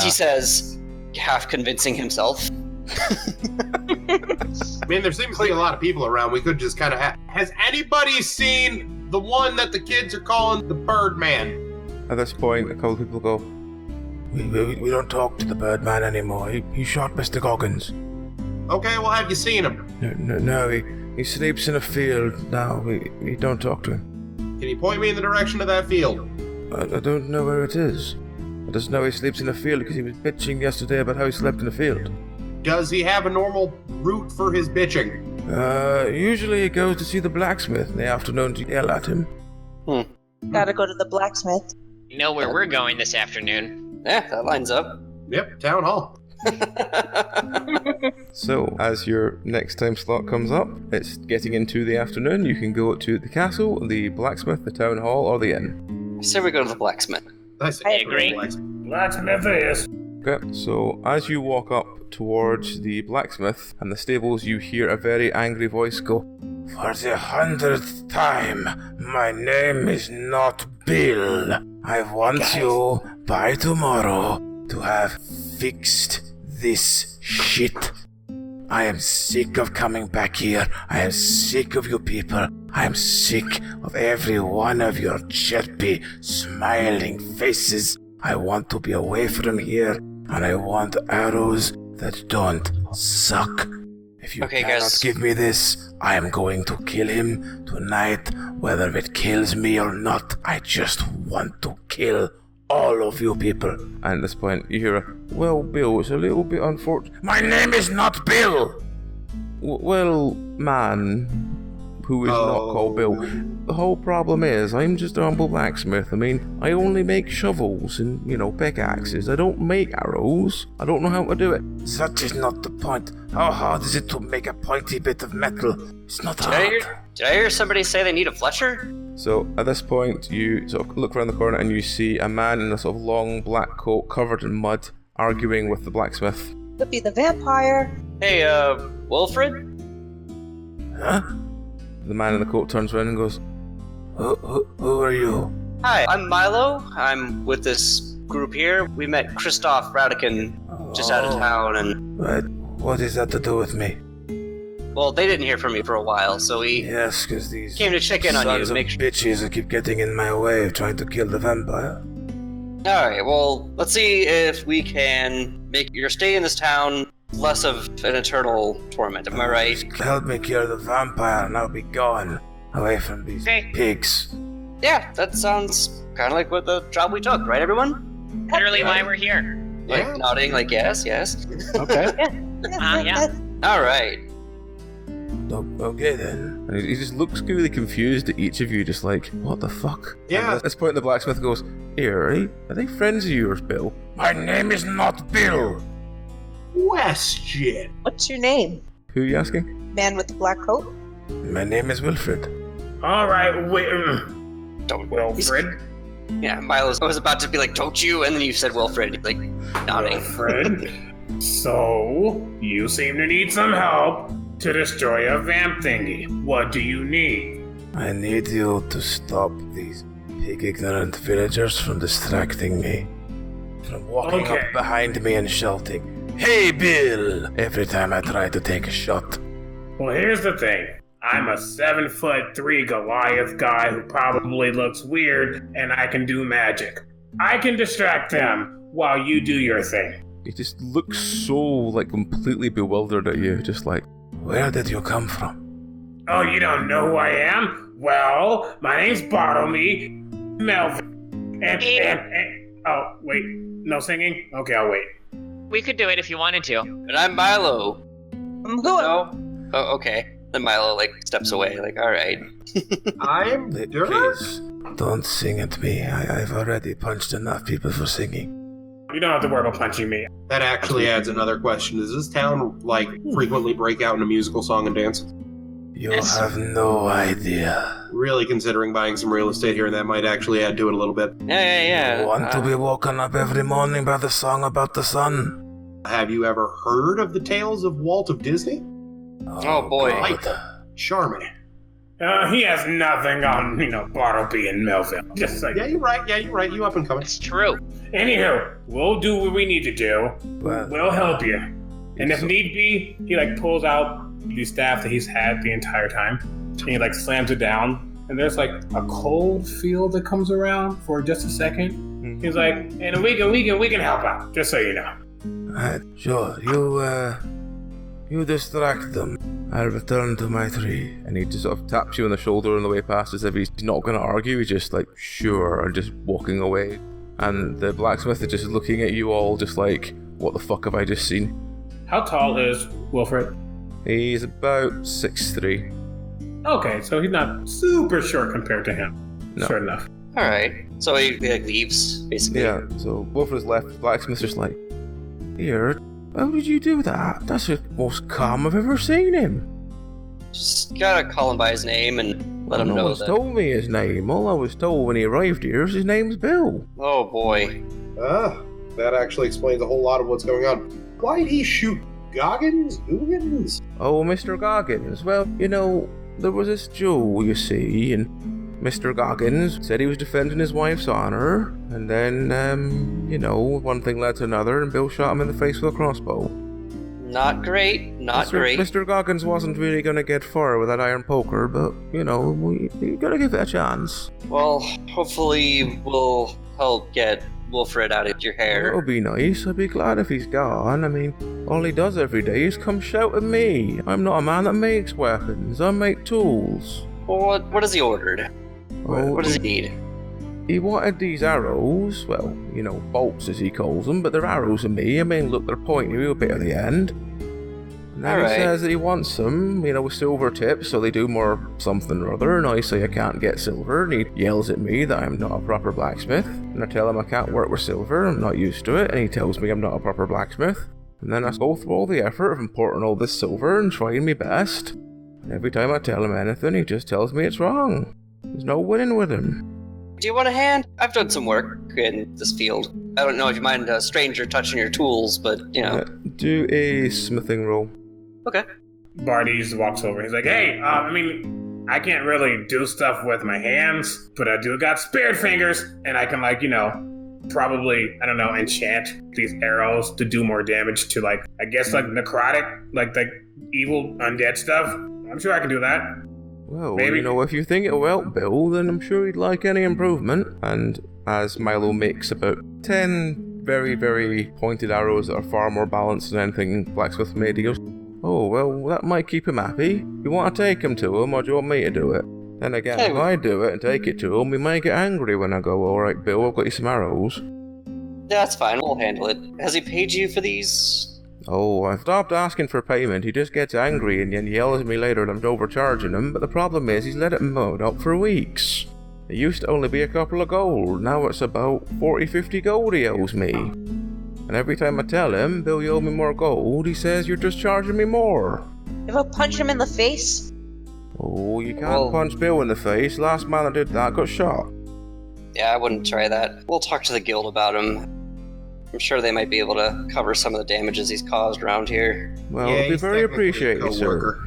He says, half convincing himself. I mean, there seems to be a lot of people around. We could just kind of Has anybody seen the one that the kids are calling the Birdman? At this point, a couple of people go, we don't talk to the Birdman anymore. He shot Mr. Goggins. Okay, well, have you seen him? No, he sleeps in a field now. We don't talk to him. Can you point me in the direction of that field? I don't know where it is. I just know he sleeps in a field because he was bitching yesterday about how he slept in a field. Does he have a normal route for his bitching? Usually he goes to see the blacksmith in the afternoon to yell at him. Gotta go to the blacksmith. You know where we're going this afternoon. Yeah, that lines up. Yep, town hall. So, as your next time slot comes up, it's getting into the afternoon. You can go to the castle, the blacksmith, the town hall, or the inn. I say we go to the blacksmith. I agree. Blacksmith is. Okay, so as you walk up towards the blacksmith and the stables, you hear a very angry voice go, "For the 100th time, my name is not Bill. I want you, by tomorrow, to have fixed this shit. I am sick of coming back here. I am sick of you people. I am sick of every one of your chirpy, smiling faces. I want to be away from here, and I want arrows that don't suck. If you Okay, cannot guys. give me this, I am going to kill him tonight, whether it kills me or not. I just want to kill all of you people." And at this point, you hear a, "Well, Bill, it's a little bit unfortunate." "My name is not Bill!" Well, man, who is not called Bill. The whole problem is, I'm just a humble blacksmith. I mean, I only make shovels and, pickaxes. I don't make arrows. I don't know how to do it. That is not the point. How hard is it to make a pointy bit of metal? It's not hard. Did I hear somebody say they need a Fletcher? So at this point, you sort of look around the corner and you see a man in a sort of long black coat covered in mud arguing with the blacksmith. Could be the vampire. Hey, Wilfred? Huh? The man in the coat turns around and goes, Who are you? Hi, I'm Milo. I'm with this group here. We met Christoph Radican just out of town, and What is that to do with me? well, they didn't hear from me for a while, so we Yes, because these came to check in on you. sons of bitches that keep getting in my way of trying to kill the vampire. Alright, well, let's see if we can make your stay in this town less of an eternal torment, am I right? Just help me kill the vampire and I'll be gone. Away from these pigs. Yeah, that sounds kind of like what the job we took, right, everyone? Literally why we're here. Like, nodding, like, yes. Okay. Yeah. Alright. Okay then. And he just looks really confused at each of you, just like, what the fuck? Yeah. And at this point, the blacksmith goes, here, are they friends of yours, Bill? My name is not Bill. Question. What's your name? Who are you asking? Man with the black coat? My name is Wilfred. All right, wait. Don't Wilfred. Yeah, I was about to be like, don't you? And then you said Wilfred, like, nodding. Wilfred. So, you seem to need some help to destroy a vamp thingy. What do you need? I need you to stop these pig-ignorant villagers from distracting me. From walking Okay. up behind me and shouting, "Hey, Bill!" every time I try to take a shot. Well, here's the thing. I'm a 7'3" Goliath guy who probably looks weird, and I can do magic. I can distract them while you do your thing. He just looks so, like, completely bewildered at you, just like, Where did you come from? Oh, you don't know who I am? Well, my name's Bartleby Melvin. And oh, wait, no singing? Okay, I'll wait. We could do it if you wanted to. And I'm Milo. I'm going. No? Oh, okay. Then Milo, like, steps away, like, alright. I'm Dirk. Please, don't sing at me. I've already punched enough people for singing. You don't have to worry about punching me. That actually adds another question. Does this town, like, frequently break out in a musical song and dance? You Yes. have no idea. Really considering buying some real estate here, and that might actually add to it a little bit. Yeah. You want to be woken up every morning by the song about the sun? Have you ever heard of the tales of Walt of Disney? Oh, boy. God. Charming. He has nothing on, Bartleby and Melville. Just like, Yeah, you're right. You up and coming. It's true. Anywho, we'll do what we need to do. Well, We'll help you. And if need be, he pulls out the staff that he's had the entire time, and he slams it down. And there's a cold feel that comes around for just a second. He's like, and we can help out, just so you know. sure, you distract them. I'll return to my tree. and he just sort of taps you on the shoulder on the way past as if he's not going to argue. He's just like, sure, and just walking away. And the blacksmith is just looking at you all just like, what the fuck have I just seen? How tall is Wilfred? He's about 6'3". Okay, so he's not super short compared to him. No. Short enough. Alright. So he leaves, basically. Yeah, so Wilfred's left. The blacksmith's just like, here, how did you do that? That's the most calm I've ever seen him. Just gotta call him by his name and let him no know one's that. told me his name. All I was told when he arrived here is his name's Bill. Oh boy. That actually explains a whole lot of what's going on. Why'd he shoot Goggins? Oh, Mr. Goggins. Well, there was this Joe, you see, and Mr. Goggins said he was defending his wife's honor, and then, one thing led to another, and Bill shot him in the face with a crossbow. Not great. Mr. Goggins wasn't really gonna get far with that iron poker, but, we gotta give it a chance. Well, hopefully we'll help get Wilfred out of your hair. It'll be nice. I'd be glad if he's gone. I mean, all he does every day is come shout at me. I'm not a man that makes weapons. I make tools. Well, what has he ordered? Oh, What does he need? He wanted these arrows, well, bolts as he calls them, but they're arrows to me. I mean, look, they're pointy with a bit at the end. And then Alright. he says that he wants them, with silver tips, so they do more something or other, and I say I can't get silver, and he yells at me that I'm not a proper blacksmith, and I tell him I can't work with silver, I'm not used to it, and he tells me I'm not a proper blacksmith. And then I go through all the effort of importing all this silver and trying my best, and every time I tell him anything, he just tells me it's wrong. There's no winning with him. Do you want a hand? I've done some work in this field. I don't know if you mind a stranger touching your tools, but, Do a smithing roll. Okay. Barty just walks over. He's like, hey, I can't really do stuff with my hands, but I do got spared fingers, and I can, probably, enchant these arrows to do more damage to, necrotic, like evil undead stuff. I'm sure I can do that. Well, Maybe. if you think it'll help Bill, then I'm sure he'd like any improvement. And as Milo makes about 10 very, very pointed arrows that are far more balanced than anything Blacksmith made, he goes, oh, well, that might keep him happy. You want to take him to him, or do you want me to do it? Then again, if I do it and take it to him, he might get angry when I go, alright, Bill, I've got you some arrows. That's fine. We'll handle it. Has he paid you for these? Oh, I've stopped asking for payment. He just gets angry and then yells at me later that I'm overcharging him, but the problem is he's let it mount up for weeks. It used to only be a couple of gold, now it's about 40-50 gold he owes me. And every time I tell him, Bill, you owe me more gold, he says you're just charging me more. You ever punch him in the face? Oh, you can't punch Bill in the face. Last man that did that got shot. Yeah, I wouldn't try that. We'll talk to the guild about him. I'm sure they might be able to cover some of the damages he's caused around here. Well, it'd be very appreciated, sir.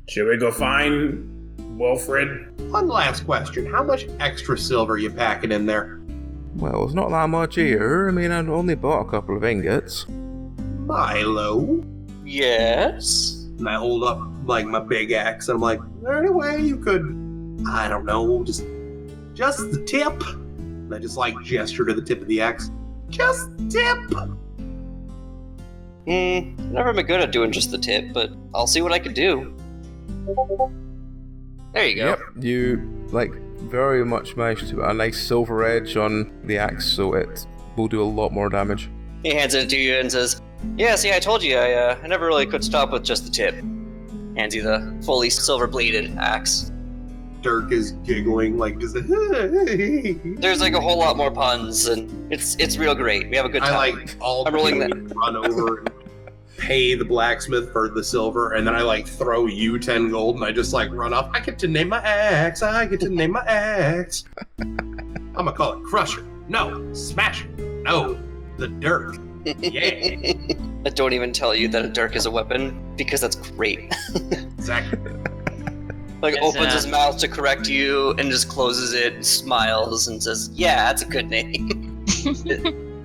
Should we go find Wilfred? One last question. How much extra silver are you packing in there? Well, it's not that much here. I mean, I'd only bought a couple of ingots. Milo? Yes? And I hold up, like, my big axe, and I'm like, is there any way you could, I don't know, just the tip? And I just, like, gesture to the tip of the axe. Just the tip! Never been good at doing just the tip, but I'll see what I can do. There you go. Yep, you, like, very much managed to put a nice silver edge on the axe, so it will do a lot more damage. He hands it to you and says, yeah, see, I told you, I never really could stop with just the tip. Hands you the fully silver-bladed axe. Dirk is giggling, like, just There's, like, a whole lot more puns, and it's real great. We have a good time. I, like, all I'm rolling that. Run over and pay the blacksmith for the silver, and then I, like, throw you 10 gold, and I just, like, run off. I get to name my axe. I'm gonna call it Crusher. No. Smasher. No. The Dirk. Yeah. I don't even tell you that a dirk is a weapon, because that's great. Exactly. Like, opens his mouth to correct you, and just closes it, and smiles, and says, yeah, that's a good name.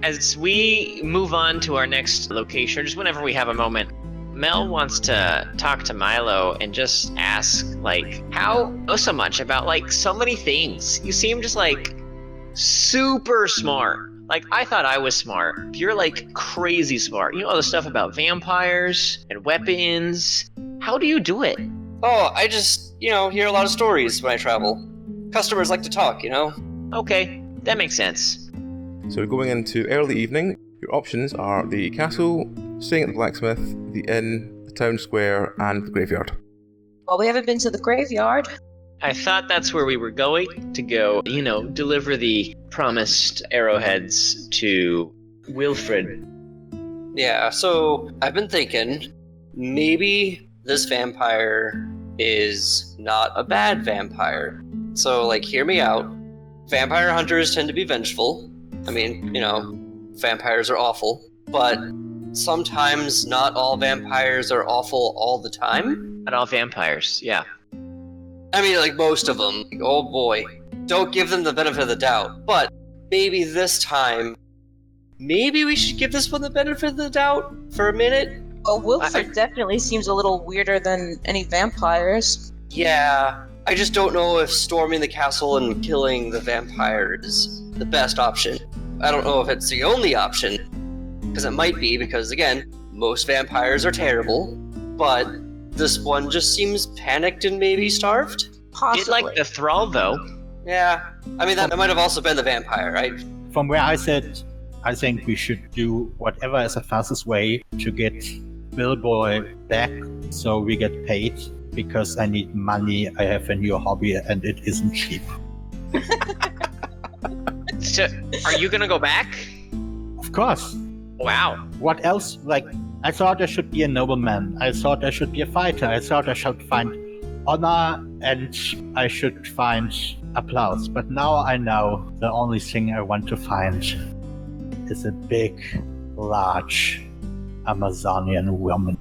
As we move on to our next location, just whenever we have a moment, Mel wants to talk to Milo and just ask, like, how you know so much about, like, so many things. You seem just, like, super smart. Like, I thought I was smart. You're, like, crazy smart. You know all the stuff about vampires and weapons. How do you do it? Oh, I just, hear a lot of stories when I travel. Customers like to talk, Okay, that makes sense. So going into early evening, your options are the castle, staying at the blacksmith, the inn, the town square, and the graveyard. Well, we haven't been to the graveyard. I thought that's where we were going to go, deliver the promised arrowheads to Wilfred. Yeah, so I've been thinking, maybe this vampire is not a bad vampire. So, hear me out. Vampire hunters tend to be vengeful. I mean, vampires are awful. But sometimes not all vampires are awful all the time. Not all vampires, yeah. I mean, most of them. Oh boy. Don't give them the benefit of the doubt. But maybe this time, maybe we should give this one the benefit of the doubt for a minute. Well, Wilfred definitely seems a little weirder than any vampires. Yeah, I just don't know if storming the castle and killing the vampire is the best option. I don't know if it's the only option, because it might be, because again, most vampires are terrible, but this one just seems panicked and maybe starved. Possibly. Did like the thrall, though. Yeah, I mean, that might have also been the vampire, right? From where I sit, I think we should do whatever is the fastest way to get Billboy back so we get paid, because I need money. I have a new hobby and it isn't cheap. So, are you gonna go back? Of course. Wow. What else? I thought I should be a nobleman. I thought I should be a fighter. I thought I should find honor and I should find applause. But now I know the only thing I want to find is a big, large Amazonian woman.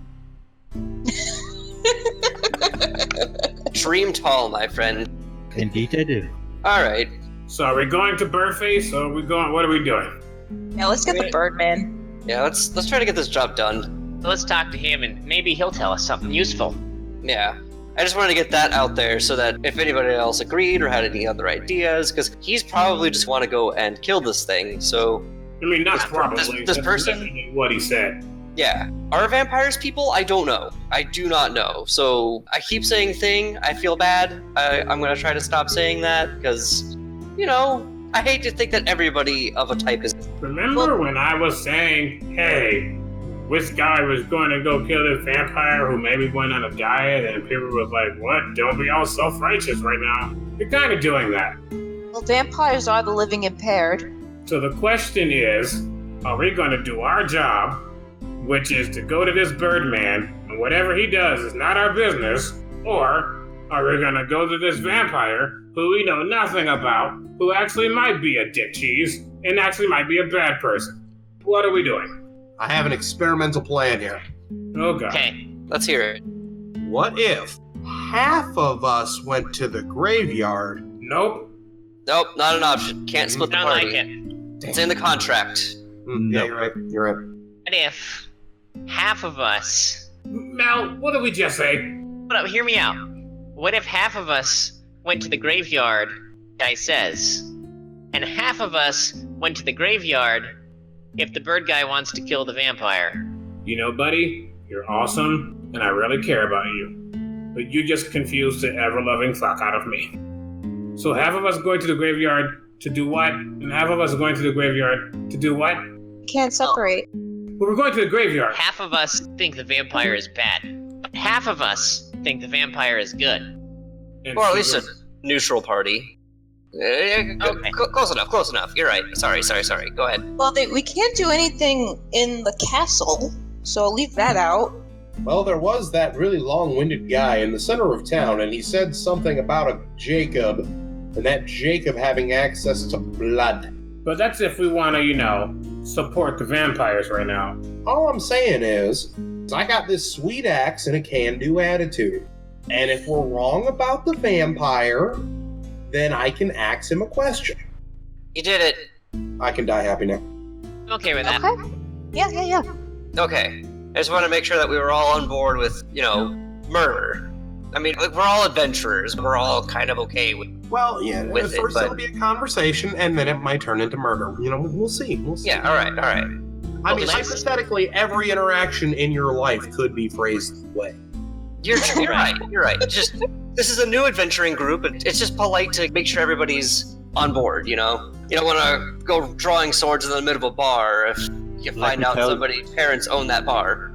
Dream tall, my friend. Indeed I do. Alright. So are we going to Birdface or are we going, what are we doing? Yeah, let's get the Birdman. Yeah, let's try to get this job done. Let's talk to him and maybe he'll tell us something useful. Yeah. I just wanted to get that out there so that if anybody else agreed or had any other ideas, because he's probably just want to go and kill this thing, so... I mean, not probably. This person? Definitely what he said. Yeah. Are vampires people? I don't know. I do not know. So I keep saying thing. I feel bad. I'm going to try to stop saying that because, I hate to think that everybody of a type is... Remember when I was saying, hey, this guy was going to go kill this vampire who maybe went on a diet, and people was like, what? Don't be all self-righteous right now. You're kind of doing that. Well, vampires are the living impaired. So the question is, are we going to do our job, which is to go to this Birdman, and whatever he does is not our business, or are we going to go to this vampire who we know nothing about, who actually might be a dick cheese, and actually might be a bad person? What are we doing? I have an experimental plan here. Oh, God. Okay. Let's hear it. What if half of us went to the graveyard? Nope. Nope, not an option. Can't split the Don't party. like it. It's in the contract. Yeah, you're right. You're right. What if half of us... Mel, what did we just say? Hold up, hear me out. What if half of us went to the graveyard, guy says, and half of us went to the graveyard if the bird guy wants to kill the vampire? You know, buddy, you're awesome, and I really care about you. But you just confused the ever-loving fuck out of me. So half of us going to the graveyard to do what? And half of us going to the graveyard to do what? Can't separate. Well, we're going to the graveyard. Half of us think the vampire is bad, but half of us think the vampire is good. And Or at she least a goes, neutral party. Okay. Close enough. You're right. Sorry. Go ahead. Well, we can't do anything in the castle, so I'll leave that out. Well, there was that really long-winded guy in the center of town, and he said something about a Jacob, and that Jacob having access to blood. But that's if we want to, support the vampires right now. All I'm saying is, I got this sweet axe and a can-do attitude. And if we're wrong about the vampire, then I can ask him a question. You did it. I can die happy now. I'm okay with that. Okay. Yeah. Okay. I just want to make sure that we were all on board with, murder. I mean, like, we're all adventurers. We're all kind of okay with... Well, yeah, With it, first but- it'll be a conversation, and then it might turn into murder. We'll see. Yeah, all right. I mean, Well, hypothetically, every interaction in your life could be phrased that way. You're right. You're right. This is a new adventuring group, and it's just polite to make sure everybody's on board, You don't want to go drawing swords in the middle of a bar if you find out somebody's parents own that bar.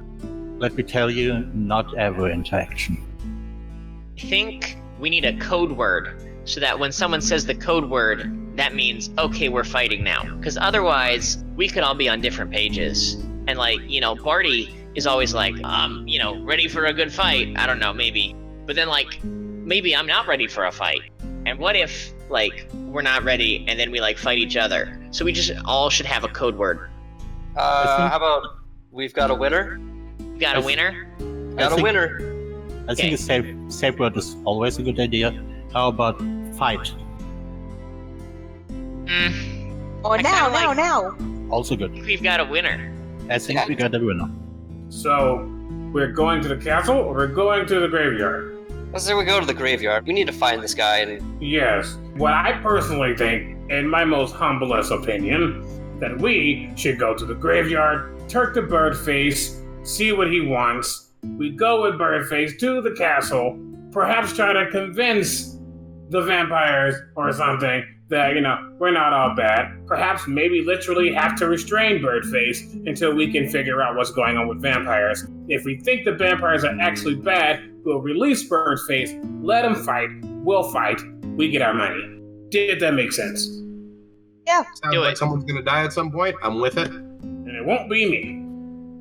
Let me tell you, not every interaction. I think we need a code word so that when someone says the code word, that means, okay, we're fighting now. Because otherwise, we could all be on different pages. And Barty is always like, ready for a good fight. I don't know, maybe. But then, maybe I'm not ready for a fight. And what if, we're not ready and then we, fight each other? So we just all should have a code word. How about we've got a winner? You got a winner? Got a winner. I think a safe word is always a good idea. How about fight? Or I now. kinda Also I good. think we've got a winner. I think we got a winner. So, we're going to the castle, or we're going to the graveyard? Let's say we go to the graveyard. We need to find this guy, and Yes. What I personally think, in my most humblest opinion, that we should go to the graveyard, turk the Birdface, see what he wants. We go with Birdface to the castle, perhaps try to convince the vampires or something that, we're not all bad. Perhaps maybe literally have to restrain Birdface until we can figure out what's going on with vampires. If we think the vampires are actually bad, we'll release Birdface, let him fight, we'll fight, we get our money. Did that make sense? Yeah. Sounds like someone's gonna die at some point. I'm with it. And it won't be me.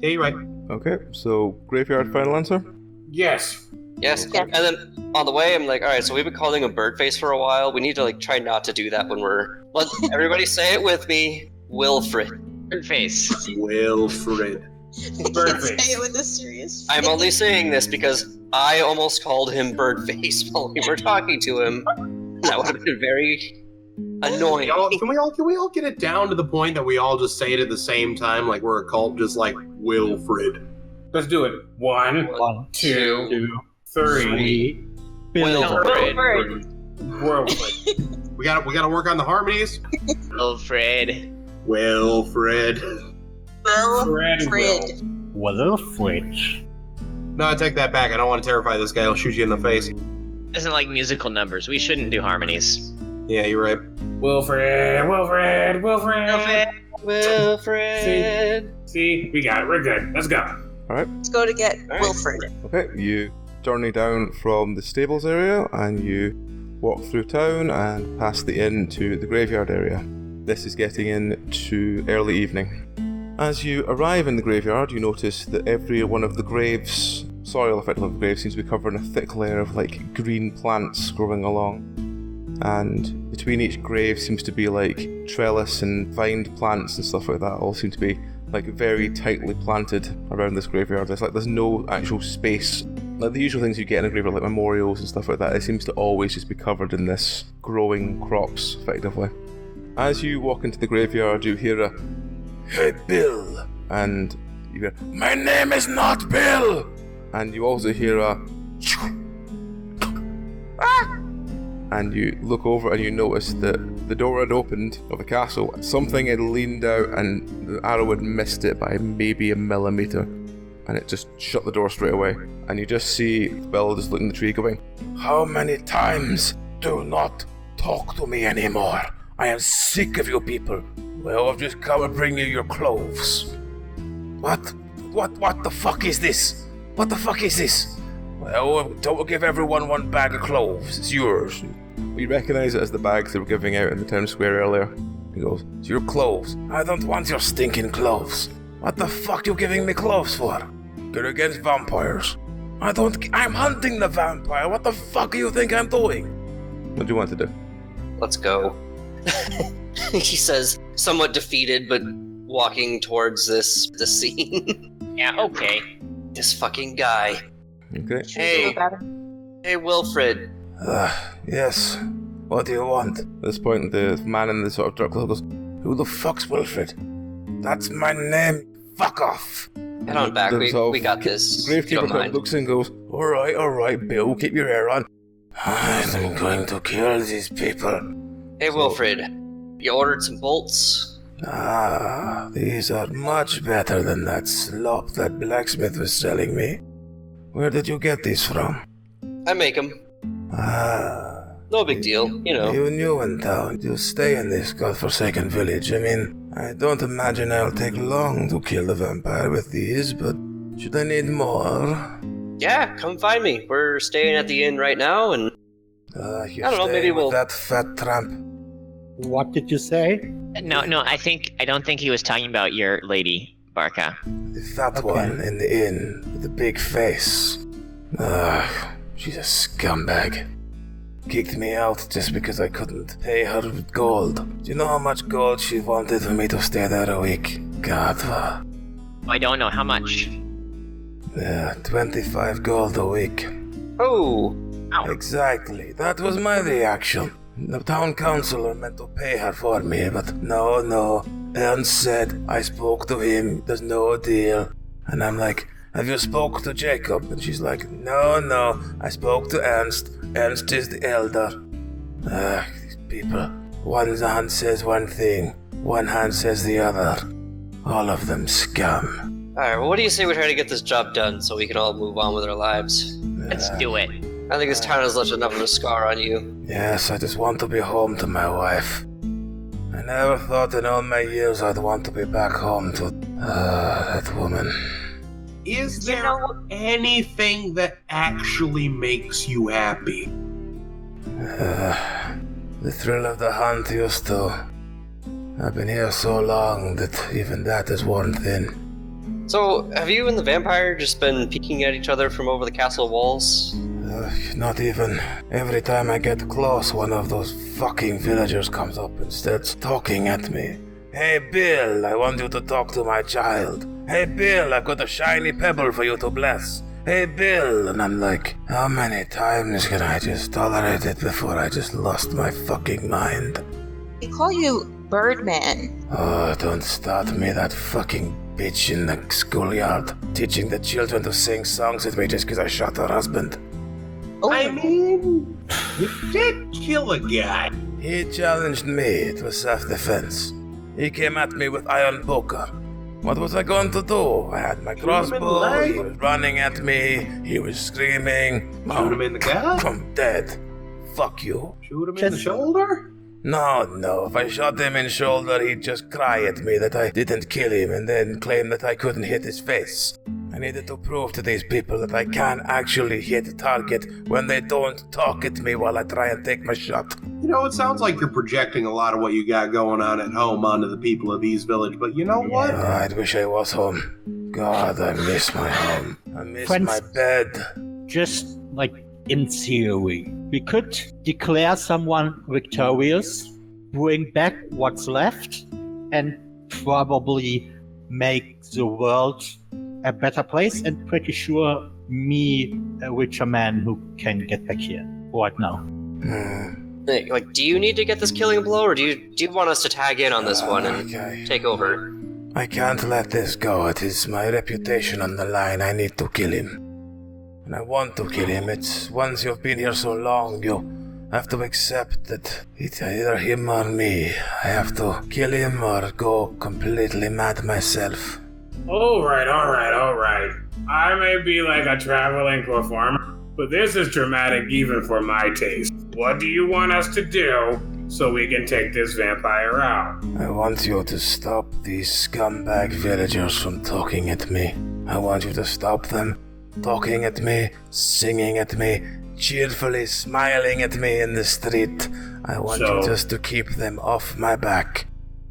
Yeah, you're right. Okay, so graveyard final answer? Yes. yes. Yeah. And then on the way, I'm like, all right, so we've been calling him Birdface for a while. We need to try not to do that when we're. Let everybody say it with me. Wilfred. Face. Wilfred. Birdface. Say it with a serious. I'm only saying this because I almost called him Birdface while we were talking to him. That would have been very annoying. Can we all get it down to the point that we all just say it at the same time, like we're a cult, just like Wilfred? Let's do it. 1, 1, 2, 2, 3. 3. Wilfred. Wilfred. We gotta work on the harmonies. Wilfred. Wilfred. Wilfred. Wilfred. No, I take that back. I don't want to terrify this guy. I'll shoot you in the face. Doesn't like musical numbers. We shouldn't do harmonies. Yeah, you're right. Wilfred. Wilfred. Wilfred. See, we got it. We're good. Let's go. Alright. Let's go to get Wilfred. Okay, you journey down from the stables area and you walk through town and past the inn to the graveyard area. This is getting into early evening. As you arrive in the graveyard, you notice that every one of the graves, soil effectively of the graves, seems to be covered in a thick layer of like green plants growing along. And between each grave seems to be like trellis and vined plants and stuff like that, all seem to be like very tightly planted around this graveyard. There's no actual space. Like the usual things you get in a graveyard, like memorials and stuff like that, it seems to always just be covered in this growing crops, effectively. As you walk into the graveyard, you hear a "Hey, Bill!" and you hear, "My name is not Bill!" And you also hear a "Ah!" And you look over and you notice that the door had opened of the castle. Something had leaned out and the arrow had missed it by maybe a millimeter. And it just shut the door straight away. And you just see Bill just looking at the tree going, "How many times? Do not talk to me anymore. I am sick of you people. Well, I've just come to bring you your cloves." What the fuck is this? What the fuck is this? Well, don't give everyone one bag of cloves. It's yours. We recognise it as the bags they were giving out in the town square earlier. He goes, "It's your cloves. I don't want your stinking cloves. What the fuck you giving me cloves for? You're against vampires. I'm hunting the vampire. What the fuck do you think I'm doing?" What do you want to do? Let's go. He says, somewhat defeated, but walking towards the scene. Yeah, okay. This fucking guy. Okay. Hey, Wilfred. Yes. What do you want? At this point, the man in the sort of dark cloak goes, Who the fuck's Wilfred? That's my name. Fuck off. Head on back. We got this. The gravekeeper looks and goes, all right, Bill, keep your hair on. I'm going to kill these people. Hey, Wilfred. You ordered some bolts? These are much better than that slop that blacksmith was selling me. Where did you get these from? I make them. No big deal, you know. You new in town. You stay in this godforsaken village. I mean, I don't imagine I'll take long to kill the vampire with these, but should I need more? Yeah, come find me. We're staying at the inn right now, and I don't know, maybe we'll... that fat tramp. What did you say? No, I don't think he was talking about your lady, Barca. The fat one in the inn with the big face. She's a scumbag. Kicked me out just because I couldn't pay her with gold. Do you know how much gold she wanted for me to stay there a week? God. I don't know how much. 25 gold a week. Oh. Ow. Exactly. That was my reaction. The town councilor meant to pay her for me, but no. Ernst said I spoke to him. There's no deal. And I'm like, have you spoke to Jacob? And she's like, no. I spoke to Ernst. Ernst is the elder. These people. One hand says one thing. One hand says the other. All of them scum. Alright, well, what do you say we try to get this job done so we can all move on with our lives? Let's do it. I think this town has left enough of a scar on you. Yes, I just want to be home to my wife. I never thought in all my years I'd want to be back home to that woman. Is there anything that actually makes you happy? The thrill of the hunt used to. I've been here so long that even that is worn thin. So, have you and the vampire just been peeking at each other from over the castle walls? Not even. Every time I get close, one of those fucking villagers comes up and starts talking at me. Hey Bill, I want you to talk to my child. Hey Bill, I've got a shiny pebble for you to bless. Hey Bill, and I'm like, how many times can I just tolerate it before I just lost my fucking mind? They call you Birdman. Oh, don't start me, that fucking bitch in the schoolyard, teaching the children to sing songs with me just because I shot her husband. Oh. I mean, you did kill a guy. He challenged me. It was self-defense. He came at me with iron poker. What was I going to do? I had my crossbow. He was running at me. He was screaming. Shoot him in the gut? I'm dead. Fuck you. Shoot him in the shoulder? No. If I shot him in shoulder, he'd just cry at me that I didn't kill him and then claim that I couldn't hit his face. I needed to prove to these people that I can actually hit a target when they don't talk at me while I try and take my shot. You know, it sounds like you're projecting a lot of what you got going on at home onto the people of East Village, but you know what? I wish I was home. God, I miss my home. I miss my bed. Just like in theory, we could declare someone victorious, bring back what's left, and probably make the world a better place, and pretty sure me, a richer man who can get back here right now. Like, do you need to get this killing blow, or do you want us to tag in on this one and take over? I can't let this go. It is my reputation on the line. I need to kill him. And I want to kill him. It's once you've been here so long, you have to accept that it's either him or me. I have to kill him or go completely mad myself. All right. I may be like a traveling performer, but this is dramatic even for my taste. What do you want us to do so we can take this vampire out? I want you to stop these scumbag villagers from talking at me. I want you to stop them talking at me, singing at me, cheerfully smiling at me in the street. I want you just to keep them off my back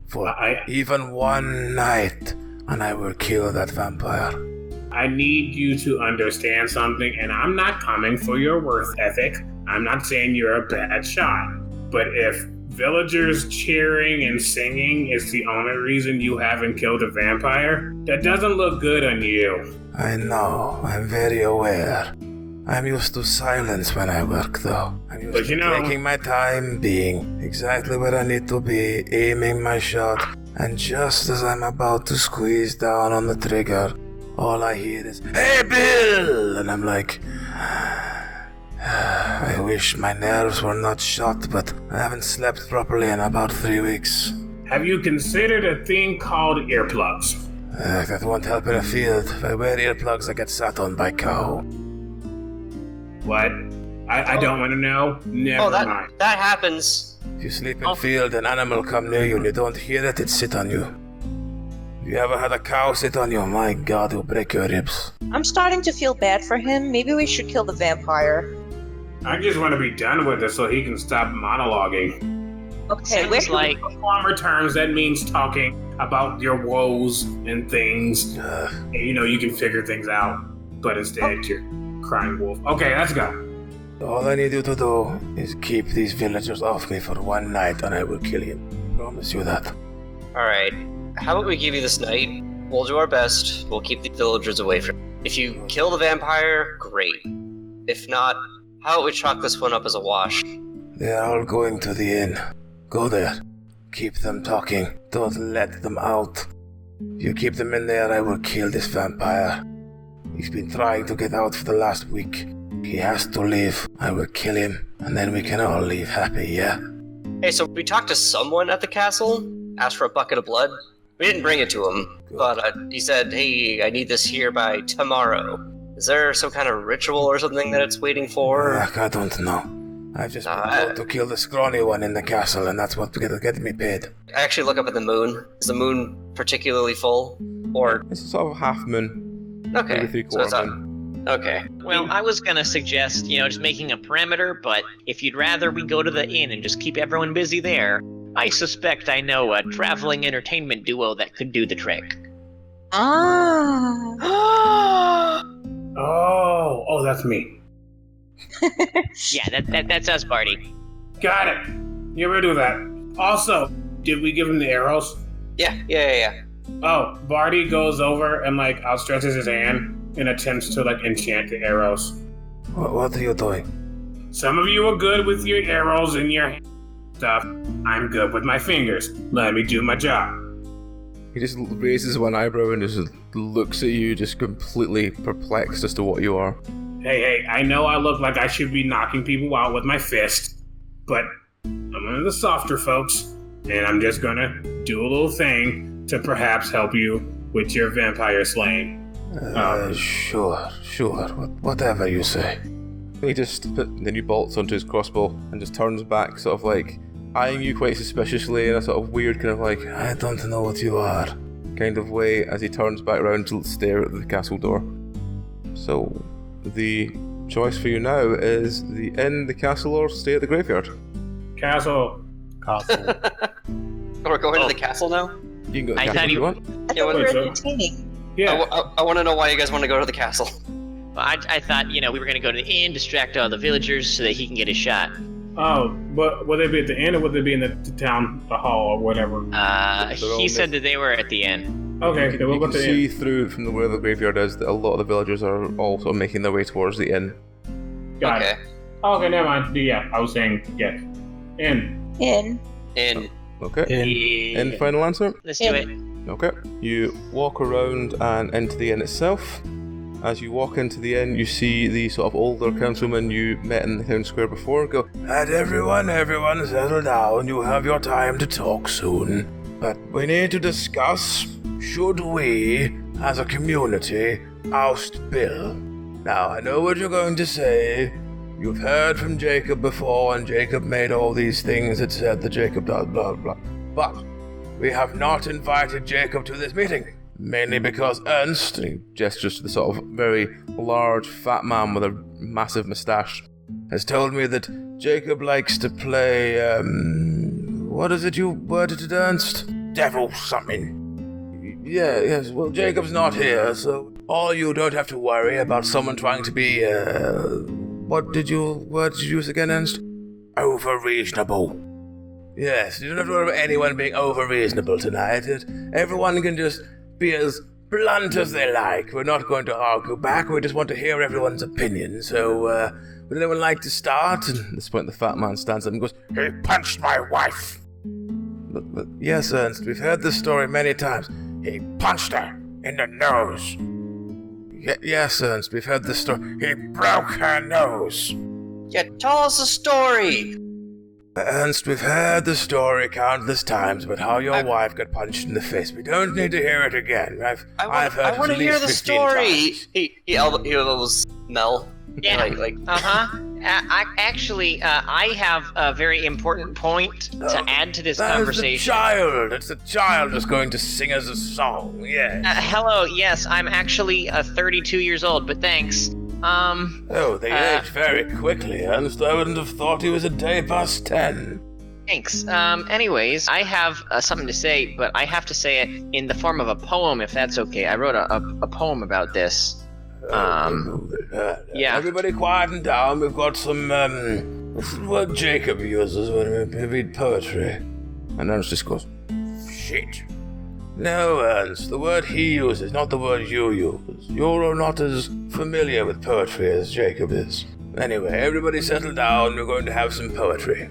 for even one night, and I will kill that vampire. I need you to understand something, and I'm not coming for your worth ethic. I'm not saying you're a bad shot. But if villagers cheering and singing is the only reason you haven't killed a vampire, that doesn't look good on you. I know. I'm very aware. I'm used to silence when I work, though. I'm used to taking my time, being exactly where I need to be, aiming my shot, and just as I'm about to squeeze down on the trigger, all I hear is, "Hey, Bill!" And I'm like, I wish my nerves were not shot, but I haven't slept properly in about 3 weeks. Have you considered a thing called earplugs? That won't help in a field. If I wear earplugs, I get sat on by cow. What? I don't want to know. Never mind. That happens. If you sleep in field, an animal come near you and you don't hear it, it sit on you. Have you ever had a cow sit on you? My God, it'll break your ribs. I'm starting to feel bad for him. Maybe we should kill the vampire. I just want to be done with it so he can stop monologuing. Okay, Sounds like performer terms, that means talking about your woes and things. And, you can figure things out. But instead, you're crying wolf. Okay, let's go. All I need you to do is keep these villagers off me for one night and I will kill him. Promise you that. Alright, how about we give you this night? We'll do our best. We'll keep the villagers away from you. If you kill the vampire, great. If not, how about we chalk this one up as a wash? They are all going to the inn. Go there. Keep them talking. Don't let them out. If you keep them in there, I will kill this vampire. He's been trying to get out for the last week. He has to leave. I will kill him, and then we can all leave happy, yeah? Hey, so we talked to someone at the castle, asked for a bucket of blood. We didn't bring it to him, but he said, hey, I need this here by tomorrow. Is there some kind of ritual or something that it's waiting for? I don't know. I've just been told to kill the scrawny one in the castle, and that's what get me paid. I actually look up at the moon. Is the moon particularly full? Or It's a sort of half moon. Okay, Maybe 3/4 so it's moon. Okay. Well, I was gonna suggest, just making a perimeter, but if you'd rather we go to the inn and just keep everyone busy there, I suspect I know a traveling entertainment duo that could do the trick. Oh, that's me. Yeah, that's us, Barty. Got it. You ever do that? Also, did we give him the arrows? Yeah. Oh, Barty goes over and outstretches his hand and attempts to enchant the arrows. What are you doing? Some of you are good with your arrows and your stuff. I'm good with my fingers. Let me do my job. He just raises one eyebrow and just looks at you, just completely perplexed as to what you are. Hey, I know I look like I should be knocking people out with my fist, but I'm one of the softer folks, and I'm just gonna do a little thing to perhaps help you with your vampire slaying. Sure. Whatever you say. He just then he bolts onto his crossbow and just turns back, sort of eyeing you quite suspiciously in a sort of weird kind of like, I don't know what you are. kind of way as he turns back around to stare at the castle door. So, the choice for you now is the inn, the castle, or stay at the graveyard. Castle. Castle. We're going to the castle now? You can go to the I castle thought if you- you want. I Yeah, thought we what- were so- entertaining. Yeah. I want to know why you guys want to go to the castle. Well, I thought, we were going to go to the inn, distract all the villagers so that he can get his shot. Oh, but would they be at the inn or would they be in the town, the hall, or whatever? He said that they were at the inn. Okay, then we'll You go can to the see inn. through from where the graveyard is that a lot of the villagers are also making their way towards the inn. Got Okay. it. Okay, never mind. Yeah, I was saying, yeah. Inn. In. In. Okay. In. And final answer? Let's do it. Okay. You walk around and into the inn itself. As you walk into the inn, you see the sort of older councilman you met in the town square before go, And everyone settle down. You have your time to talk soon. But we need to discuss, should we, as a community, oust Bill? Now, I know what you're going to say. You've heard from Jacob before, and Jacob made all these things that said that Jacob does blah blah. But we have not invited Jacob to this meeting. Mainly because Ernst, and he gestures to the sort of very large, fat man with a massive moustache, has told me that Jacob likes to play, what is it you worded it, Ernst? Devil something. Yeah, yes, well, Jacob's not here, so all you don't have to worry about someone trying to be, what did you use again, Ernst? Over-reasonable. Yes, you don't have to worry about anyone being over-reasonable tonight. Everyone can just be as blunt as they like. We're not going to argue back. We just want to hear everyone's opinion. So, would anyone like to start? And at this point, the fat man stands up and goes, He punched my wife. But yes, Ernst, we've heard this story many times. He punched her in the nose. Yes, Ernst, we've heard this story. He broke her nose. Yeah, tell us the story. Ernst, we've heard the story countless times about how your wife got punched in the face. We don't need to hear it again. I've heard I it want at to hear least the 15 story. times. He elbows Mel. Yeah. Like I have a very important point to add to this That is the conversation. child. It's the child that's going to sing us a song. Yeah. Hello, yes, I'm actually 32 years old, but thanks. Oh, they age very quickly, Ernst. I wouldn't have thought he was a day past 10. Thanks. Anyways, I have something to say, but I have to say it in the form of a poem, if that's okay. I wrote a poem about this. Yeah. Everybody quieten down. We've got some, what's the word Jacob uses when we read poetry? And Ernst just goes, shit. No, Ernst, the word he uses, not the word you use. You're not as familiar with poetry as Jacob is. Anyway, everybody settle down. We're going to have some poetry.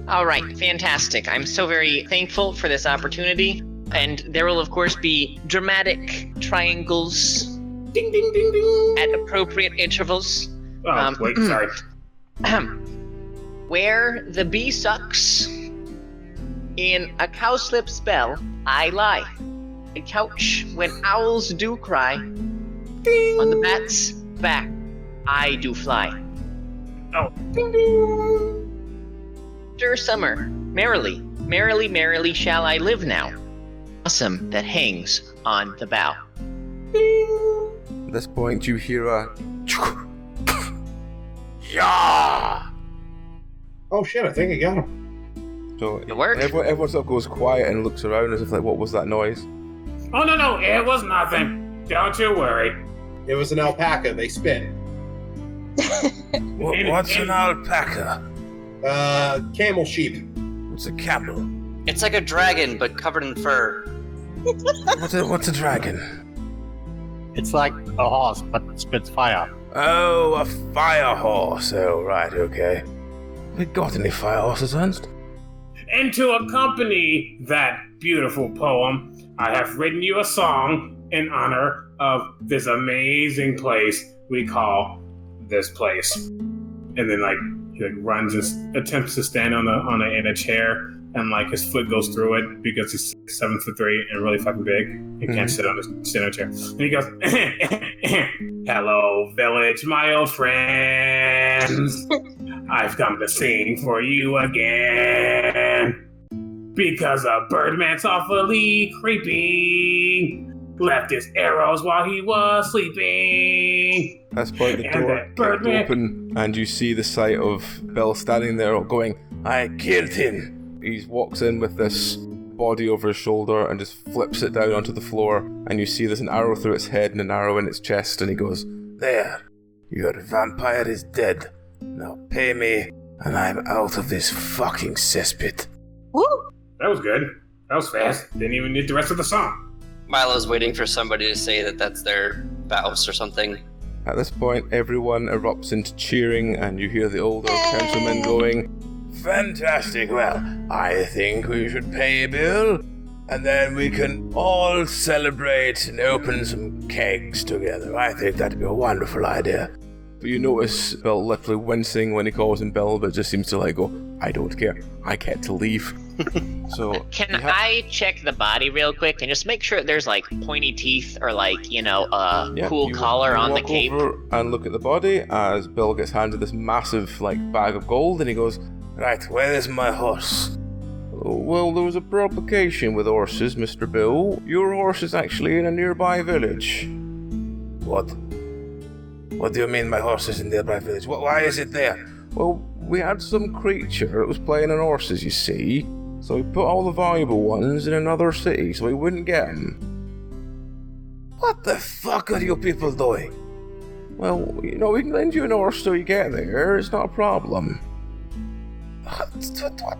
All right, fantastic. I'm so very thankful for this opportunity. And there will, of course, be dramatic triangles Ding, ding, ding, ding. at appropriate intervals. Oh, wait, sorry. Where the bee sucks, in a cowslip spell, I lie. A couch when owls do cry. Ding. On the bat's back, I do fly. Oh, ding, ding. After summer, merrily, merrily, merrily shall I live now. Blossom that hangs on the bough. At this point, you hear a Yeah! Oh shit, I think I got him. so It worked. everyone sort of goes quiet and looks around as if like, what was that noise? Oh, no, it was nothing. Don't you worry. It was an alpaca, they spit. What's an alpaca? Camel sheep. What's a camel? it's like a dragon but covered in fur. What's a dragon? It's like a horse, but it spits fire. Oh, a fire horse. Oh, right, okay. We got any fire horses, Ernst? And to accompany that beautiful poem, I have written you a song in honor of this amazing place we call this place. And then he runs and attempts to stand in a chair, and his foot goes through it because he's 7'3" and really fucking big. He can't sit on a chair. And he goes, "Hello, village, my old friends. I've come to sing for you again. Because a Birdman's awfully creepy. Left his arrows while he was sleeping. At this point, the And door that Birdman- gets open, and you see the sight of Bill standing there going, I killed him. He walks in with this body over his shoulder and just flips it down onto the floor, and you see there's an arrow through its head and an arrow in its chest, and he goes, There, your vampire is dead. Now pay me, and I'm out of this fucking cesspit. Woo! That was good. That was fast. Didn't even need the rest of the song. Milo's waiting for somebody to say that that's their spouse or something. At this point, everyone erupts into cheering, and you hear the older councilman going, Fantastic, well, I think we should pay Bill, and then we can all celebrate and open some kegs together. I think that'd be a wonderful idea. But you notice Bill literally wincing when he calls him Bill, but just seems to go, I don't care. I get to leave. So Can I check the body real quick and just make sure there's pointy teeth or cool collar on the cape? Over and look at the body as Bill gets handed this massive bag of gold, and he goes, Right, where is my horse? Well, there was a provocation with horses, Mr. Bill. Your horse is actually in a nearby village. What? What do you mean my horse is in the nearby village? Why is it there? Well, we had some creature that was playing on horses, you see. So we put all the valuable ones in another city so we wouldn't get them. What the fuck are you people doing? Well, we can lend you an horse till you get there. It's not a problem. What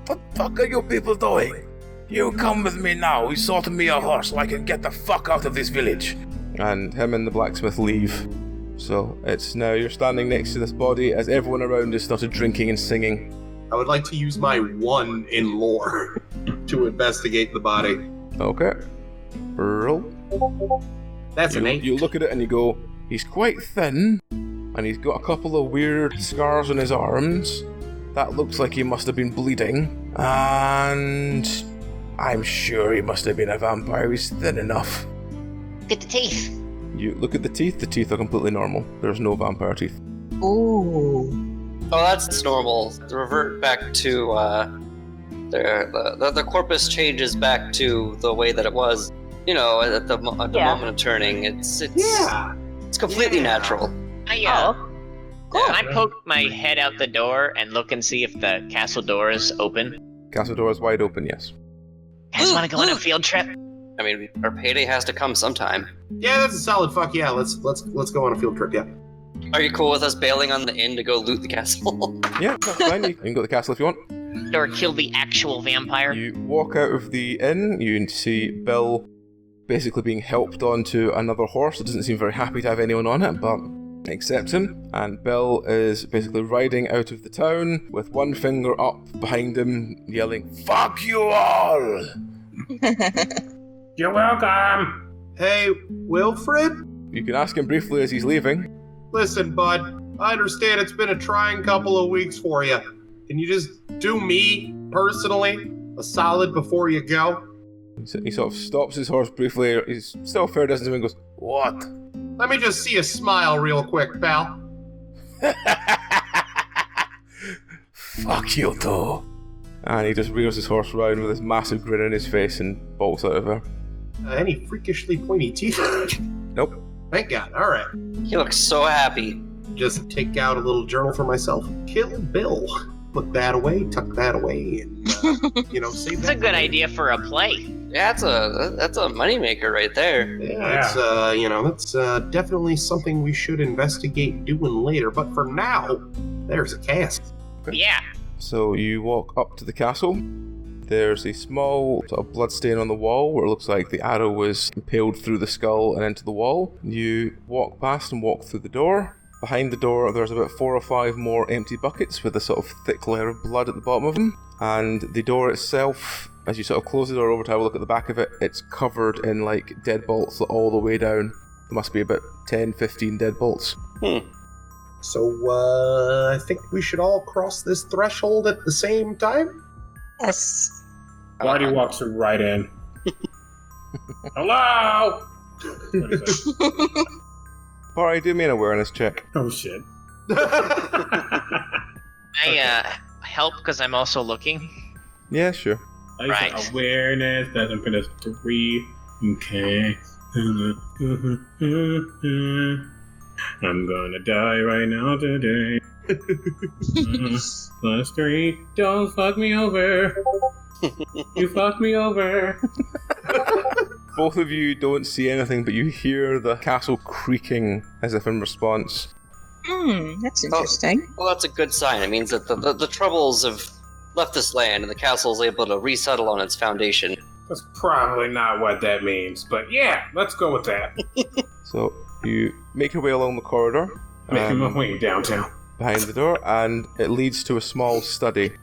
the fuck are you people doing? You come with me now. You sort me a horse so I can get the fuck out of this village. And him and the blacksmith leave. So it's now you're standing next to this body as everyone around has started drinking and singing. I would like to use my 1 in lore to investigate the body. Okay. Roll. That's an 8. You look at it and you go, he's quite thin, and he's got a couple of weird scars on his arms. That looks like he must have been bleeding, and I'm sure he must have been a vampire. He's thin enough. Look at the teeth. You look at the teeth are completely normal. There's no vampire teeth. Ooh. Oh, that's normal. Revert back to the corpus changes back to the way that it was. At the moment of turning, it's completely natural. Can I poke my head out the door and look and see if the castle door is open? Castle door is wide open, yes. Guys, want to go on a field trip? I mean, our payday has to come sometime. Yeah, that's a solid fuck yeah. Let's go on a field trip, yeah. Are you cool with us bailing on the inn to go loot the castle? Yeah, that's fine. You can go to the castle if you want. Or kill the actual vampire? You walk out of the inn, you can see Bill basically being helped onto another horse. It doesn't seem very happy to have anyone on it, but accepts him. And Bill is basically riding out of the town with one finger up behind him, yelling, Fuck you all! You're welcome. Hey, Wilfred? You can ask him briefly as he's leaving. Listen, bud, I understand it's been a trying couple of weeks for you. Can you just do me, personally, a solid before you go? He sort of stops his horse briefly. He's still a fair distance away and goes, What? Let me just see a smile real quick, pal. Fuck you, though. And he just rears his horse around with this massive grin on his face and bolts out of there. Any freakishly pointy teeth? Nope. Thank God, alright. He looks so happy. Just take out a little journal for myself. Kill Bill. Put that away, tuck that away, and, save That's a good idea for a play. Yeah, that's a moneymaker right there. Yeah, that's definitely something we should investigate doing later. But for now, there's a cask. Okay. Yeah. So you walk up to the castle. There's a small sort of bloodstain on the wall where it looks like the arrow was impaled through the skull and into the wall. You walk past and walk through the door. Behind the door, there's about 4 or 5 more empty buckets with a sort of thick layer of blood at the bottom of them. And the door itself, as you sort of close the door over to have a look at the back of it, it's covered in deadbolts all the way down. There must be about 10, 15 deadbolts. So, I think we should all cross this threshold at the same time? Yes. Barty walks right in. Hello! What is it? Barty, do me an awareness check. Oh shit. I I help because I'm also looking? Yeah, sure. Right. Awareness, that's I'm gonna 3. Okay. I'm gonna die right now today. +3. Don't fuck me over. You fucked me over. Both of you don't see anything, but you hear the castle creaking as if in response. That's interesting. Well, that's a good sign. It means that the troubles have left this land and the castle is able to resettle on its foundation. That's probably not what that means, but yeah, let's go with that. So you make your way along the corridor. Making my way downtown. Behind the door, and it leads to a small study.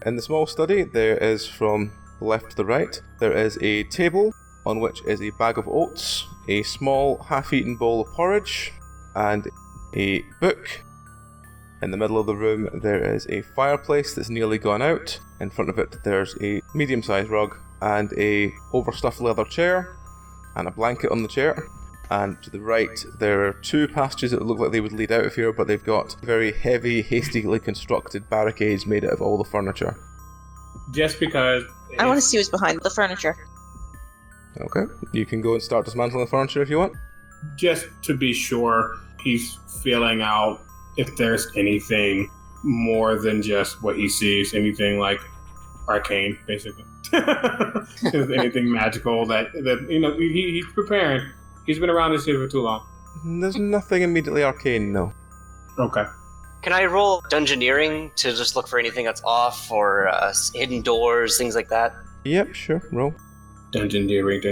In the small study, there is, from left to the right, there is a table on which is a bag of oats, a small half-eaten bowl of porridge, and a book. In the middle of the room, there is a fireplace that's nearly gone out. In front of it, there's a medium-sized rug and a overstuffed leather chair and a blanket on the chair. And to the right, there are 2 passages that look like they would lead out of here, but they've got very heavy, hastily constructed barricades made out of all the furniture. Just because... I want to see what's behind the furniture. Okay, you can go and start dismantling the furniture if you want. Just to be sure, he's feeling out if there's anything more than just what he sees, anything like arcane, basically. If there's anything magical that he's preparing. He's been around this here for too long. There's nothing immediately arcane, no. Okay. Can I roll Dungeoneering to just look for anything that's off or hidden doors, things like that? Yep, sure, roll. Dungeoneering.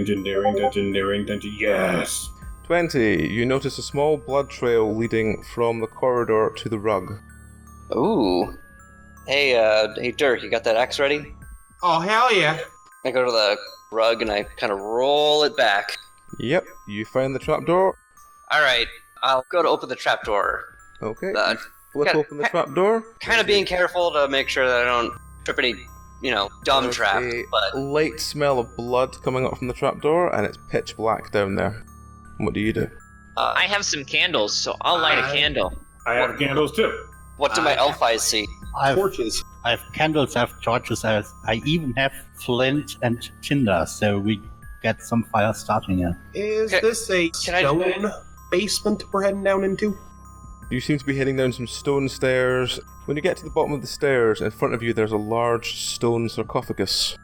Yes! 20. You notice a small blood trail leading from the corridor to the rug. Ooh. Hey, Dirk, you got that axe ready? Oh, hell yeah. I go to the rug and I kind of roll it back. Yep, you find the trapdoor. Alright, I'll go to open the trapdoor. Okay, you flip open the trapdoor. Kind of being careful to make sure that I don't trip any, dumb There's trap. a But light smell of blood coming up from the trapdoor, and it's pitch black down there. What do you do? I have some candles, so I'll light a candle. I have candles too. What do my elf eyes see? Torches. I have candles, I have torches, I even have flint and tinder, so we get some fire starting here. Is this a stone basement we're heading down into? You seem to be heading down some stone stairs. When you get to the bottom of the stairs, in front of you there's a large stone sarcophagus.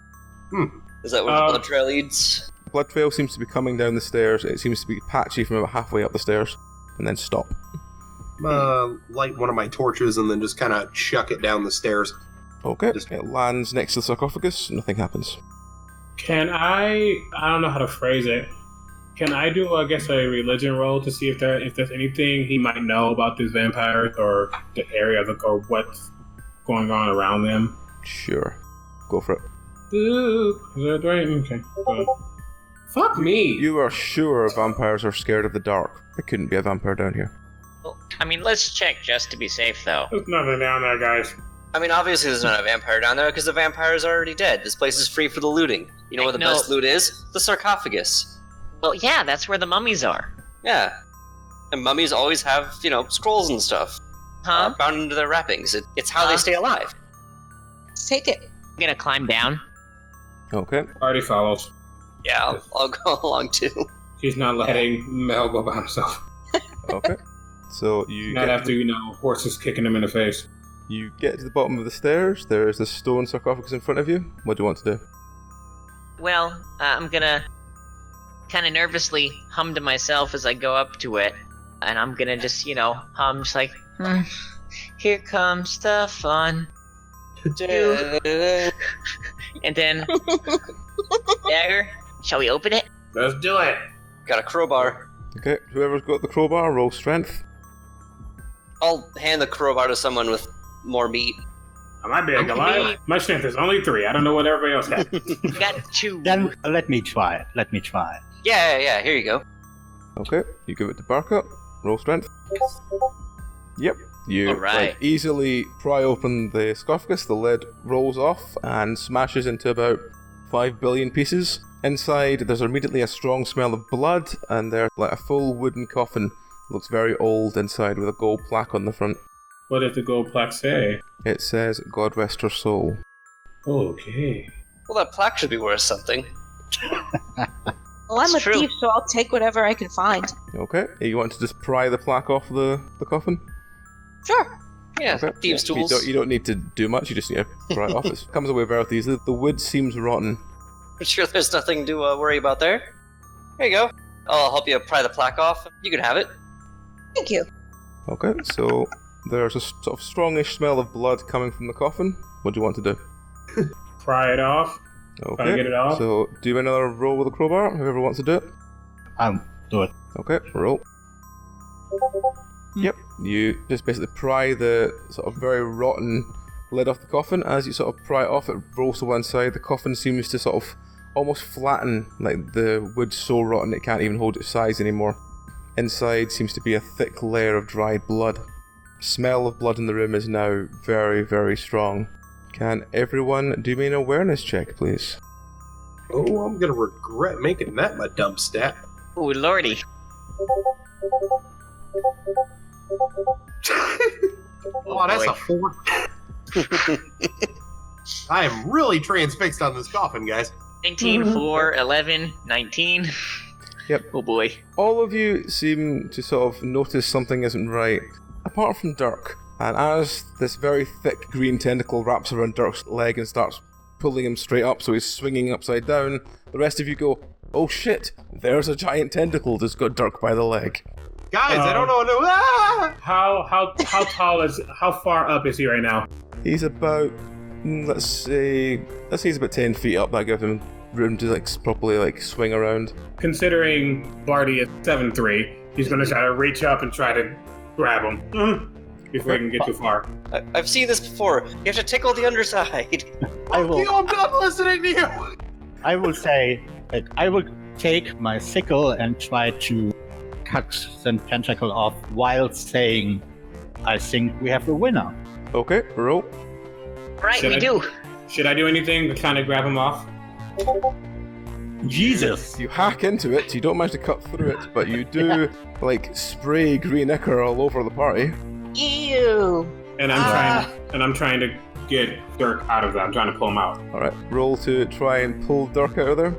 Is that where the blood trail leads? The blood trail seems to be coming down the stairs. It seems to be patchy from about halfway up the stairs, and then stop. Light one of my torches and then just kind of chuck it down the stairs. Okay, it lands next to the sarcophagus, nothing happens. Can I don't know how to phrase it. Can I do, I guess, a religion roll to see if there's anything he might know about these vampires or the area or what's going on around them? Sure. Go for it. Ooh, is that right? Okay. Fuck me! You are sure vampires are scared of the dark. There couldn't be a vampire down here. Well, let's check just to be safe, though. There's nothing down there, guys. Obviously there's not a vampire down there because the vampires are already dead. This place is free for the looting. You know where the best loot is? The sarcophagus. Well, yeah, that's where the mummies are. Yeah. And mummies always have, scrolls and stuff. Bound into their wrappings. It's how they stay alive. Take it. I'm gonna climb down. Okay. Already follows. Yeah, I'll go along too. He's not letting Mel go by himself. Okay. So you Not after, horses kicking him in the face. You get to the bottom of the stairs. There is a stone sarcophagus in front of you. What do you want to do? Well, I'm gonna kind of nervously hum to myself as I go up to it. And I'm gonna just, hum just like, here comes the fun. And then, dagger, shall we open it? Let's do it. Got a crowbar. Okay, whoever's got the crowbar, roll strength. I'll hand the crowbar to someone with more meat. I might be a Goliath. My strength is only 3. I don't know what everybody else has. You got 2. Then let me try. Yeah, here you go. Okay, you give it to Berca. Roll strength. Yep. You Alright. easily pry open the sarcophagus. The lid rolls off and smashes into about 5 billion pieces. Inside, there's immediately a strong smell of blood, and there's a full wooden coffin. Looks very old inside with a gold plaque on the front. What does the gold plaque say? It says, God rest her soul. Okay. Well, that plaque should be worth something. Well, I'm It's a true. thief, so I'll take whatever I can find. Okay. You want to just pry the plaque off the coffin? Sure. Yeah, Okay. thieves' You tools. don't need to do much, you just need to pry it off. It comes away very easily. The wood seems rotten. I'm sure there's nothing to worry about there. Here you go. I'll help you pry the plaque off. You can have it. Thank you. Okay, so there's a sort of strongish smell of blood coming from the coffin. What do you want to do? Pry it off. Okay. Get it off. So do another roll with a crowbar, whoever wants to do it. Do it. Okay, roll. Yep, you just basically pry the sort of very rotten lid off the coffin. As you sort of pry it off, it rolls to one side. The coffin seems to sort of almost flatten, like the wood's so rotten it can't even hold its size anymore. Inside seems to be a thick layer of dried blood. Smell of blood in the room is now very, very strong. Can everyone do me an awareness check, please? Oh, I'm gonna regret making that my dumb stat. Oh, lordy. Oh, that's boy. a 4. I am really transfixed on this coffin, guys. 19, 4, 11, 19. Yep. Oh boy. All of you seem to sort of notice something isn't right, apart from Dirk. And as this very thick green tentacle wraps around Dirk's leg and starts pulling him straight up so he's swinging upside down, the rest of you go, oh shit, there's a giant tentacle that's got Dirk by the leg. Guys, I don't know. Ah! How tall is? How far up is he right now? He's about, let's say he's about 10 feet up. That gives him room to properly swing around. Considering Barty is 7'3", he's gonna try to reach up and try to grab him before he can get too far. I've seen this before. You have to tickle the underside. I'm done listening to you. I will say, I will take my sickle and try to cut the tentacle off while saying, I think we have a winner. Okay, roll. Right, we do. Should I do anything to kind of grab him off? Jesus! You hack into it, you don't manage to cut through it, but you do, spray green ichor all over the party. Ew. And I'm trying to get Dirk out of that. I'm trying to pull him out. Alright, roll to try and pull Dirk out of there.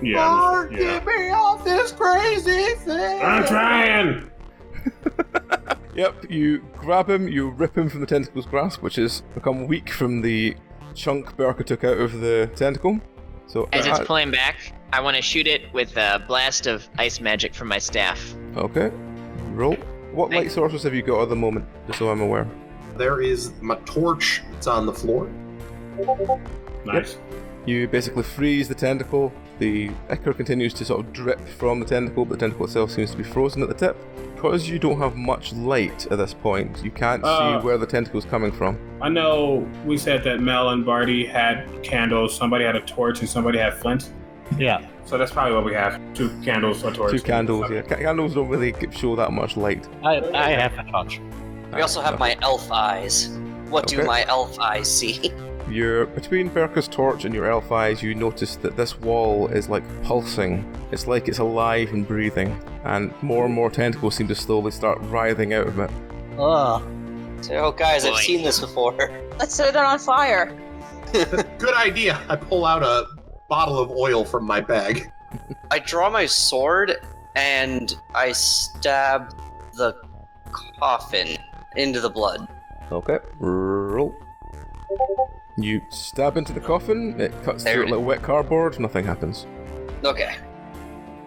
Yeah. Get me off this crazy thing. I'm trying. Yep, you grab him, you rip him from the tentacle's grasp, which has become weak from the chunk Berca took out of the tentacle. So As it's pulling back, I want to shoot it with a blast of ice magic from my staff. Okay, roll. What light sources have you got at the moment, just so I'm aware? There is my torch. It's on the floor. Nice. Yep. You basically freeze the tentacle. The ichor continues to sort of drip from the tentacle, but the tentacle itself seems to be frozen at the tip. Because you don't have much light at this point, you can't see where the tentacle's coming from. I know we said that Mel and Barty had candles. Somebody had a torch and somebody had flint. Yeah. So that's probably what we have. 2 candles, a torch. 2 candles, yeah. Candles don't really show that much light. I have a torch. We also have my elf eyes. What do Okay. my elf eyes see? You're between Berca's torch and your elf eyes, you notice that this wall is pulsing. It's like it's alive and breathing, and more tentacles seem to slowly start writhing out of it. Ugh. So, guys, I've Boy. seen this before. Let's set it on fire. Good idea. I pull out a bottle of oil from my bag. I draw my sword and I stab the coffin into the blood. Okay, roll. You stab into the coffin, it cuts There through it it like wet cardboard, nothing happens. Okay.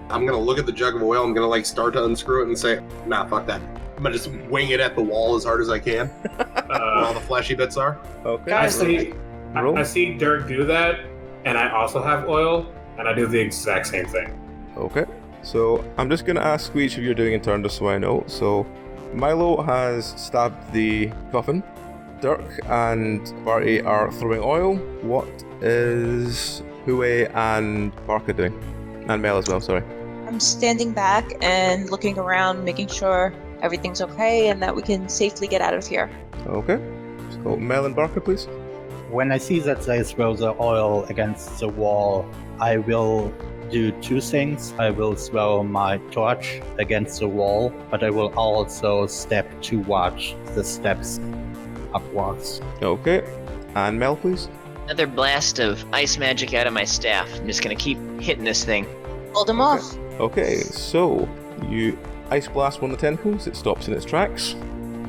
I'm gonna look at the jug of oil. I'm gonna start to unscrew it and say, nah, fuck that. I'm gonna just wing it at the wall as hard as I can, where all the fleshy bits are. Okay, I see. roll. I see Dirk do that, and I also have oil, and I do the exact same thing. Okay, so I'm just going to ask each of you are doing in turn just so I know. So Milo has stabbed the coffin. Dirk and Barty are throwing oil. What is Hue and Barca doing? And Mel as well, sorry. I'm standing back and looking around, making sure everything's okay and that we can safely get out of here. Okay, so Mel and Barca, please. When I see that they throw the oil against the wall, I will do two things. I will throw my torch against the wall, but I will also step towards the steps upwards. Okay. And Mel, please. Another blast of ice magic out of my staff. I'm just gonna keep hitting this thing. Hold him off. Okay, so you ice blast one of the tentacles, it stops in its tracks.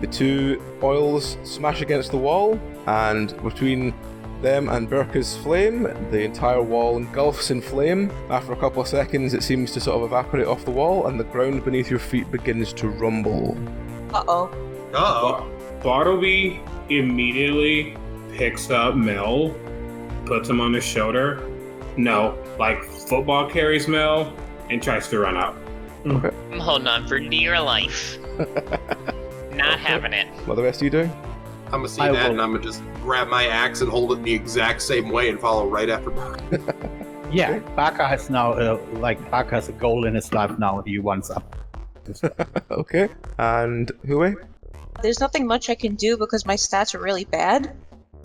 The two oils smash against the wall, and between them and Berca's flame, the entire wall engulfs in flame. After a couple of seconds, it seems to sort of evaporate off the wall, and the ground beneath your feet begins to rumble. Uh-oh. Uh-oh. Bartleby immediately picks up Mel, puts him on his shoulder. No, like football carries Mel, and tries to run out. Okay. I'm holding on for dear life. Not having it. What are the rest of you doing? I'm gonna see that, and I'm gonna just grab my axe and hold it the exact same way and follow right after Barca. Yeah, Barca has now, Barca has a goal in his life now. He wants up. Okay. And Hue? There's nothing much I can do because my stats are really bad.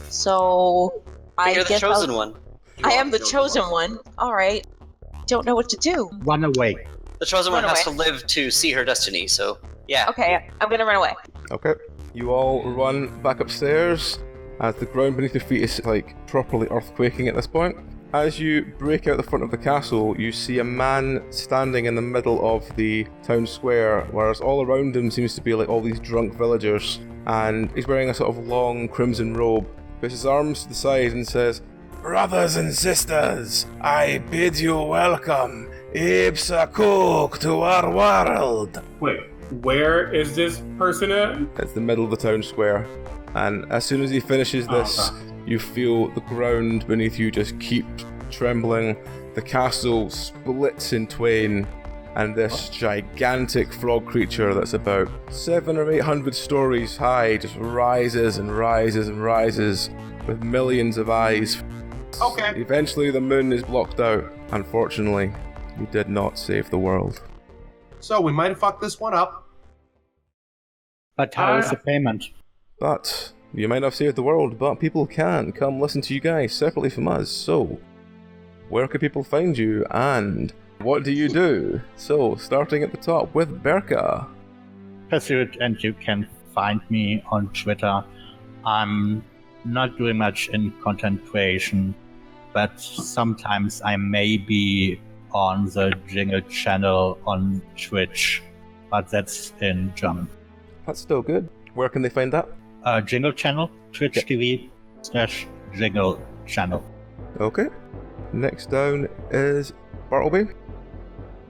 So I You're the guess chosen one. I am the chosen one. All right. Don't know what to do. Run away. The chosen one Run has to away. live to see her destiny, so yeah. Okay, I'm gonna run away. Okay. You all run back upstairs as the ground beneath your feet is properly earthquaking at this point. As you break out the front of the castle, you see a man standing in the middle of the town square, whereas all around him seems to be all these drunk villagers, and he's wearing a sort of long crimson robe. Puts his arms to the side and says, Brothers and sisters, I bid you welcome, Ibsa Cook, to our world. Wait, where is this person at? it's the middle of the town square. And as soon as he finishes this, you feel the ground beneath you just keep trembling. The castle splits in twain, and this gigantic frog creature that's about 700 or 800 stories high just rises and rises and rises with millions of eyes. Okay. Eventually the moon is blocked out. Unfortunately, you did not save the world. So we might have fucked this one up. But how is the payment? But you might not have saved the world, but people can come listen to you guys separately from us. So, where can people find you, and what do you do? So, starting at the top with Berca. Pasuht, and you can find me on Twitter. I'm not doing much in content creation, but sometimes I may be on the Jingle channel on Twitch, but that's in German. That's still good. Where can they find that? Jingle channel, twitch.tv/Jingle channel. Okay. Next down is Bartleby.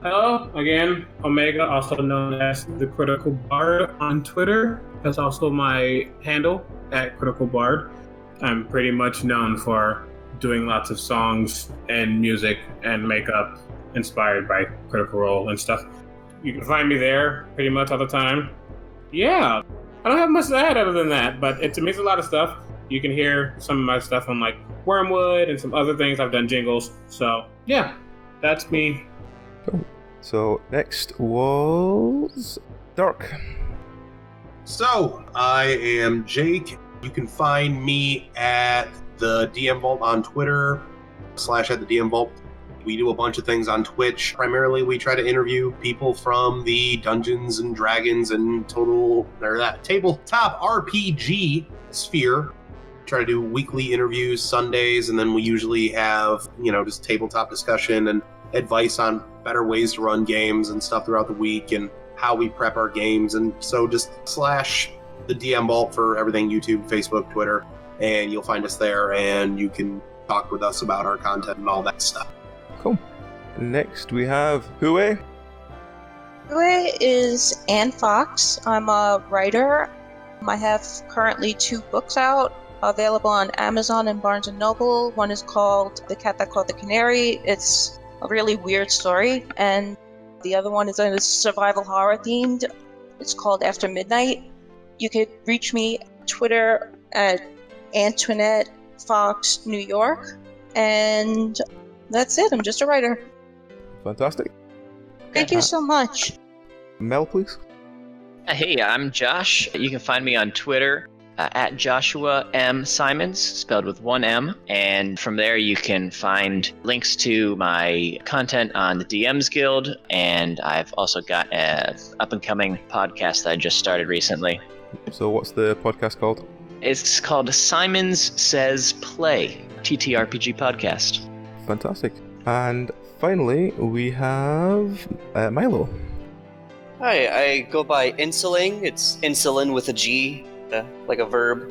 Hello, again, Omega, also known as the Critical Bard on Twitter. That's also my handle, @CriticalBard. I'm pretty much known for doing lots of songs and music and makeup inspired by Critical Role and stuff. You can find me there pretty much all the time. Yeah, I don't have much to add other than that, but it makes a lot of stuff. You can hear some of my stuff on Wormwood and some other things. I've done jingles. So yeah, that's me. Cool. So next was Dirk. So I am Jake. You can find me at the theDMVault on Twitter /@theDMVault. We do a bunch of things on Twitch. Primarily, we try to interview people from the Dungeons and Dragons and tabletop RPG sphere. Try to do weekly interviews Sundays, and then we usually have, just tabletop discussion and advice on better ways to run games and stuff throughout the week and how we prep our games. And so just /theDMVault for everything: YouTube, Facebook, Twitter, and you'll find us there, and you can talk with us about our content and all that stuff. Cool. Next we have Hue. Hue is Anne Fox. I'm a writer. I have currently 2 books out, available on Amazon and Barnes & Noble. One is called The Cat That Caught the Canary. It's a really weird story. And the other one is a survival horror themed. It's called After Midnight. You could reach me on Twitter at Antoinette Fox New York. And that's it. I'm just a writer. Fantastic. Thank you so much. Mel, please. Hey, I'm Josh. You can find me on Twitter at Joshua M. Simons, spelled with one M. And from there, you can find links to my content on the DM's Guild. And I've also got an up-and-coming podcast that I just started recently. So what's the podcast called? It's called Simons Says Play, TTRPG podcast. Fantastic. And finally, we have Milo. Hi, I go by Insuling. It's insulin with a G, like a verb.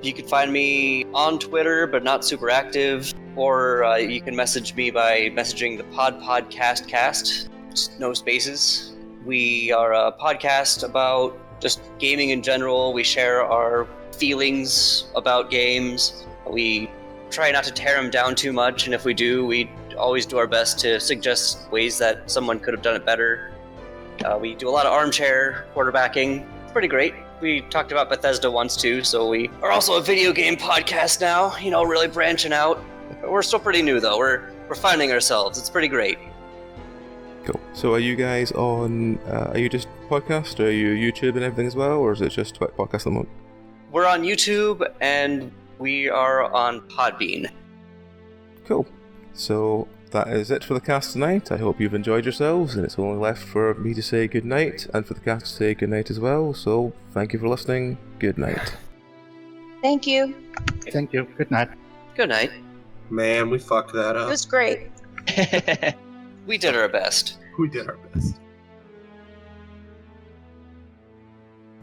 You can find me on Twitter, but not super active. Or you can message me by messaging the podcast cast, just no spaces. We are a podcast about just gaming in general. We share our feelings about games. We try not to tear them down too much, and if we do, we always do our best to suggest ways that someone could have done it better. We do a lot of armchair quarterbacking. It's pretty great. We talked about Bethesda once too, so we are also a video game podcast now, you know, really branching out. We're still pretty new though. We're finding ourselves. It's pretty great. Cool. So are you guys on, are you just podcast, or are you YouTube and everything as well, or is it just podcast at the moment? We're on YouTube and we are on Podbean. Cool. So that is it for the cast tonight. I hope you've enjoyed yourselves, and it's only left for me to say good night and for the cast to say good night as well. So thank you for listening. Good night. Thank you. Thank you. Good night. Good night. Man, we fucked that It up. was great. We did our best. We did our best.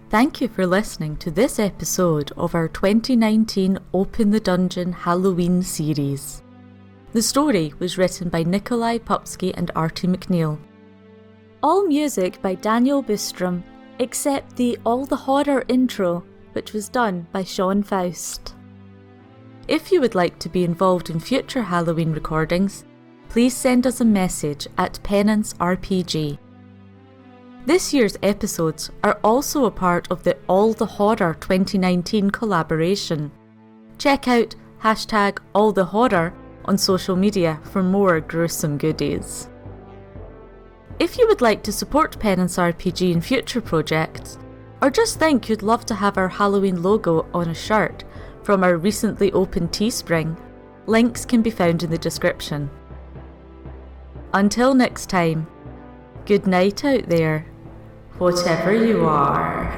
Thank you for listening to this episode of our 2019 Open the Dungeon Halloween series. The story was written by Nikolai Pupsky and Artie McNeil. All music by Daniel Bistrom, except the All the Horror intro, which was done by Sean Faust. If you would like to be involved in future Halloween recordings, please send us a message at Penance RPG. This year's episodes are also a part of the All the Horror 2019 collaboration. Check out #AllTheHorror on social media for more gruesome goodies. If you would like to support Penance RPG in future projects, or just think you'd love to have our Halloween logo on a shirt from our recently opened Teespring, links can be found in the description. Until next time, good night out there, whatever you are.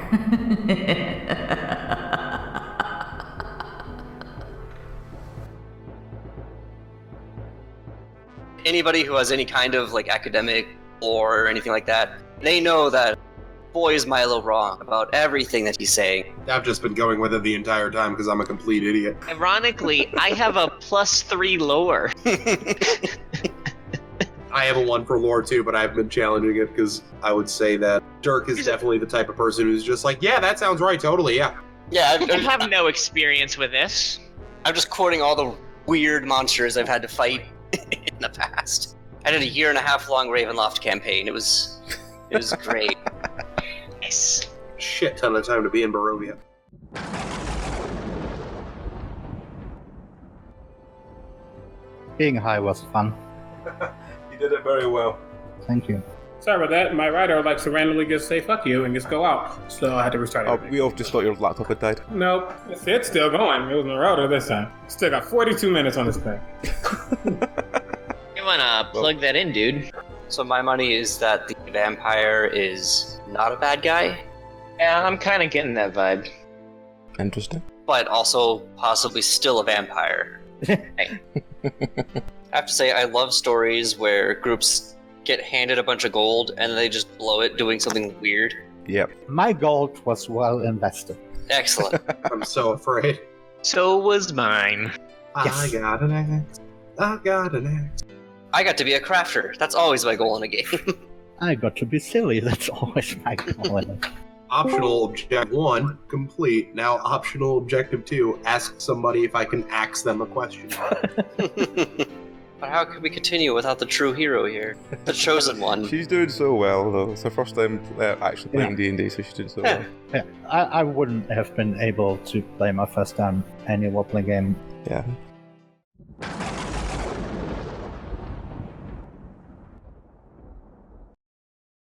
Anybody who has any kind of like academic or anything like that, they know that boy is Milo wrong about everything that he's saying. I've just been going with it the entire time because I'm a complete idiot. Ironically, I have a +3 lore. I have a 1 for lore too, but I've been challenging it because I would say that Dirk is definitely the type of person who's just like, yeah, that sounds right, totally, yeah. Yeah, I have no experience with this. I'm just quoting all the weird monsters I've had to fight in the past. I did a 1.5 long Ravenloft campaign. It was great. Nice. Shit ton of time to be in Barovia. Being high was fun. You did it very well. Thank you. Sorry about that. My writer likes to randomly just say "fuck you" and just go out, so I had to restart everything. We all just thought your laptop had died. Nope, it's still going. It was in the router this time. Still got 42 minutes on this thing. You wanna plug that in, dude? So my money is that the vampire is not a bad guy, Yeah, I'm kind of getting that vibe. Interesting. but also possibly still a vampire. Hey. I have to say, I love stories where groups get handed a bunch of gold and they just blow it doing something weird. Yep. My gold was well invested. Excellent. I'm so afraid. So was mine. Yes. I got an axe. I got an axe. I got to be a crafter. That's always my goal in a game. I got to be silly. That's always my goal. Optional objective 1, complete. Now optional objective 2, ask somebody if I can ask them a question. But how can we continue without the true hero here? The chosen one. She's doing so well, though. It's her first time actually playing D&D, so she's doing so well. Yeah, I wouldn't have been able to play my first time any role-playing game. Yeah.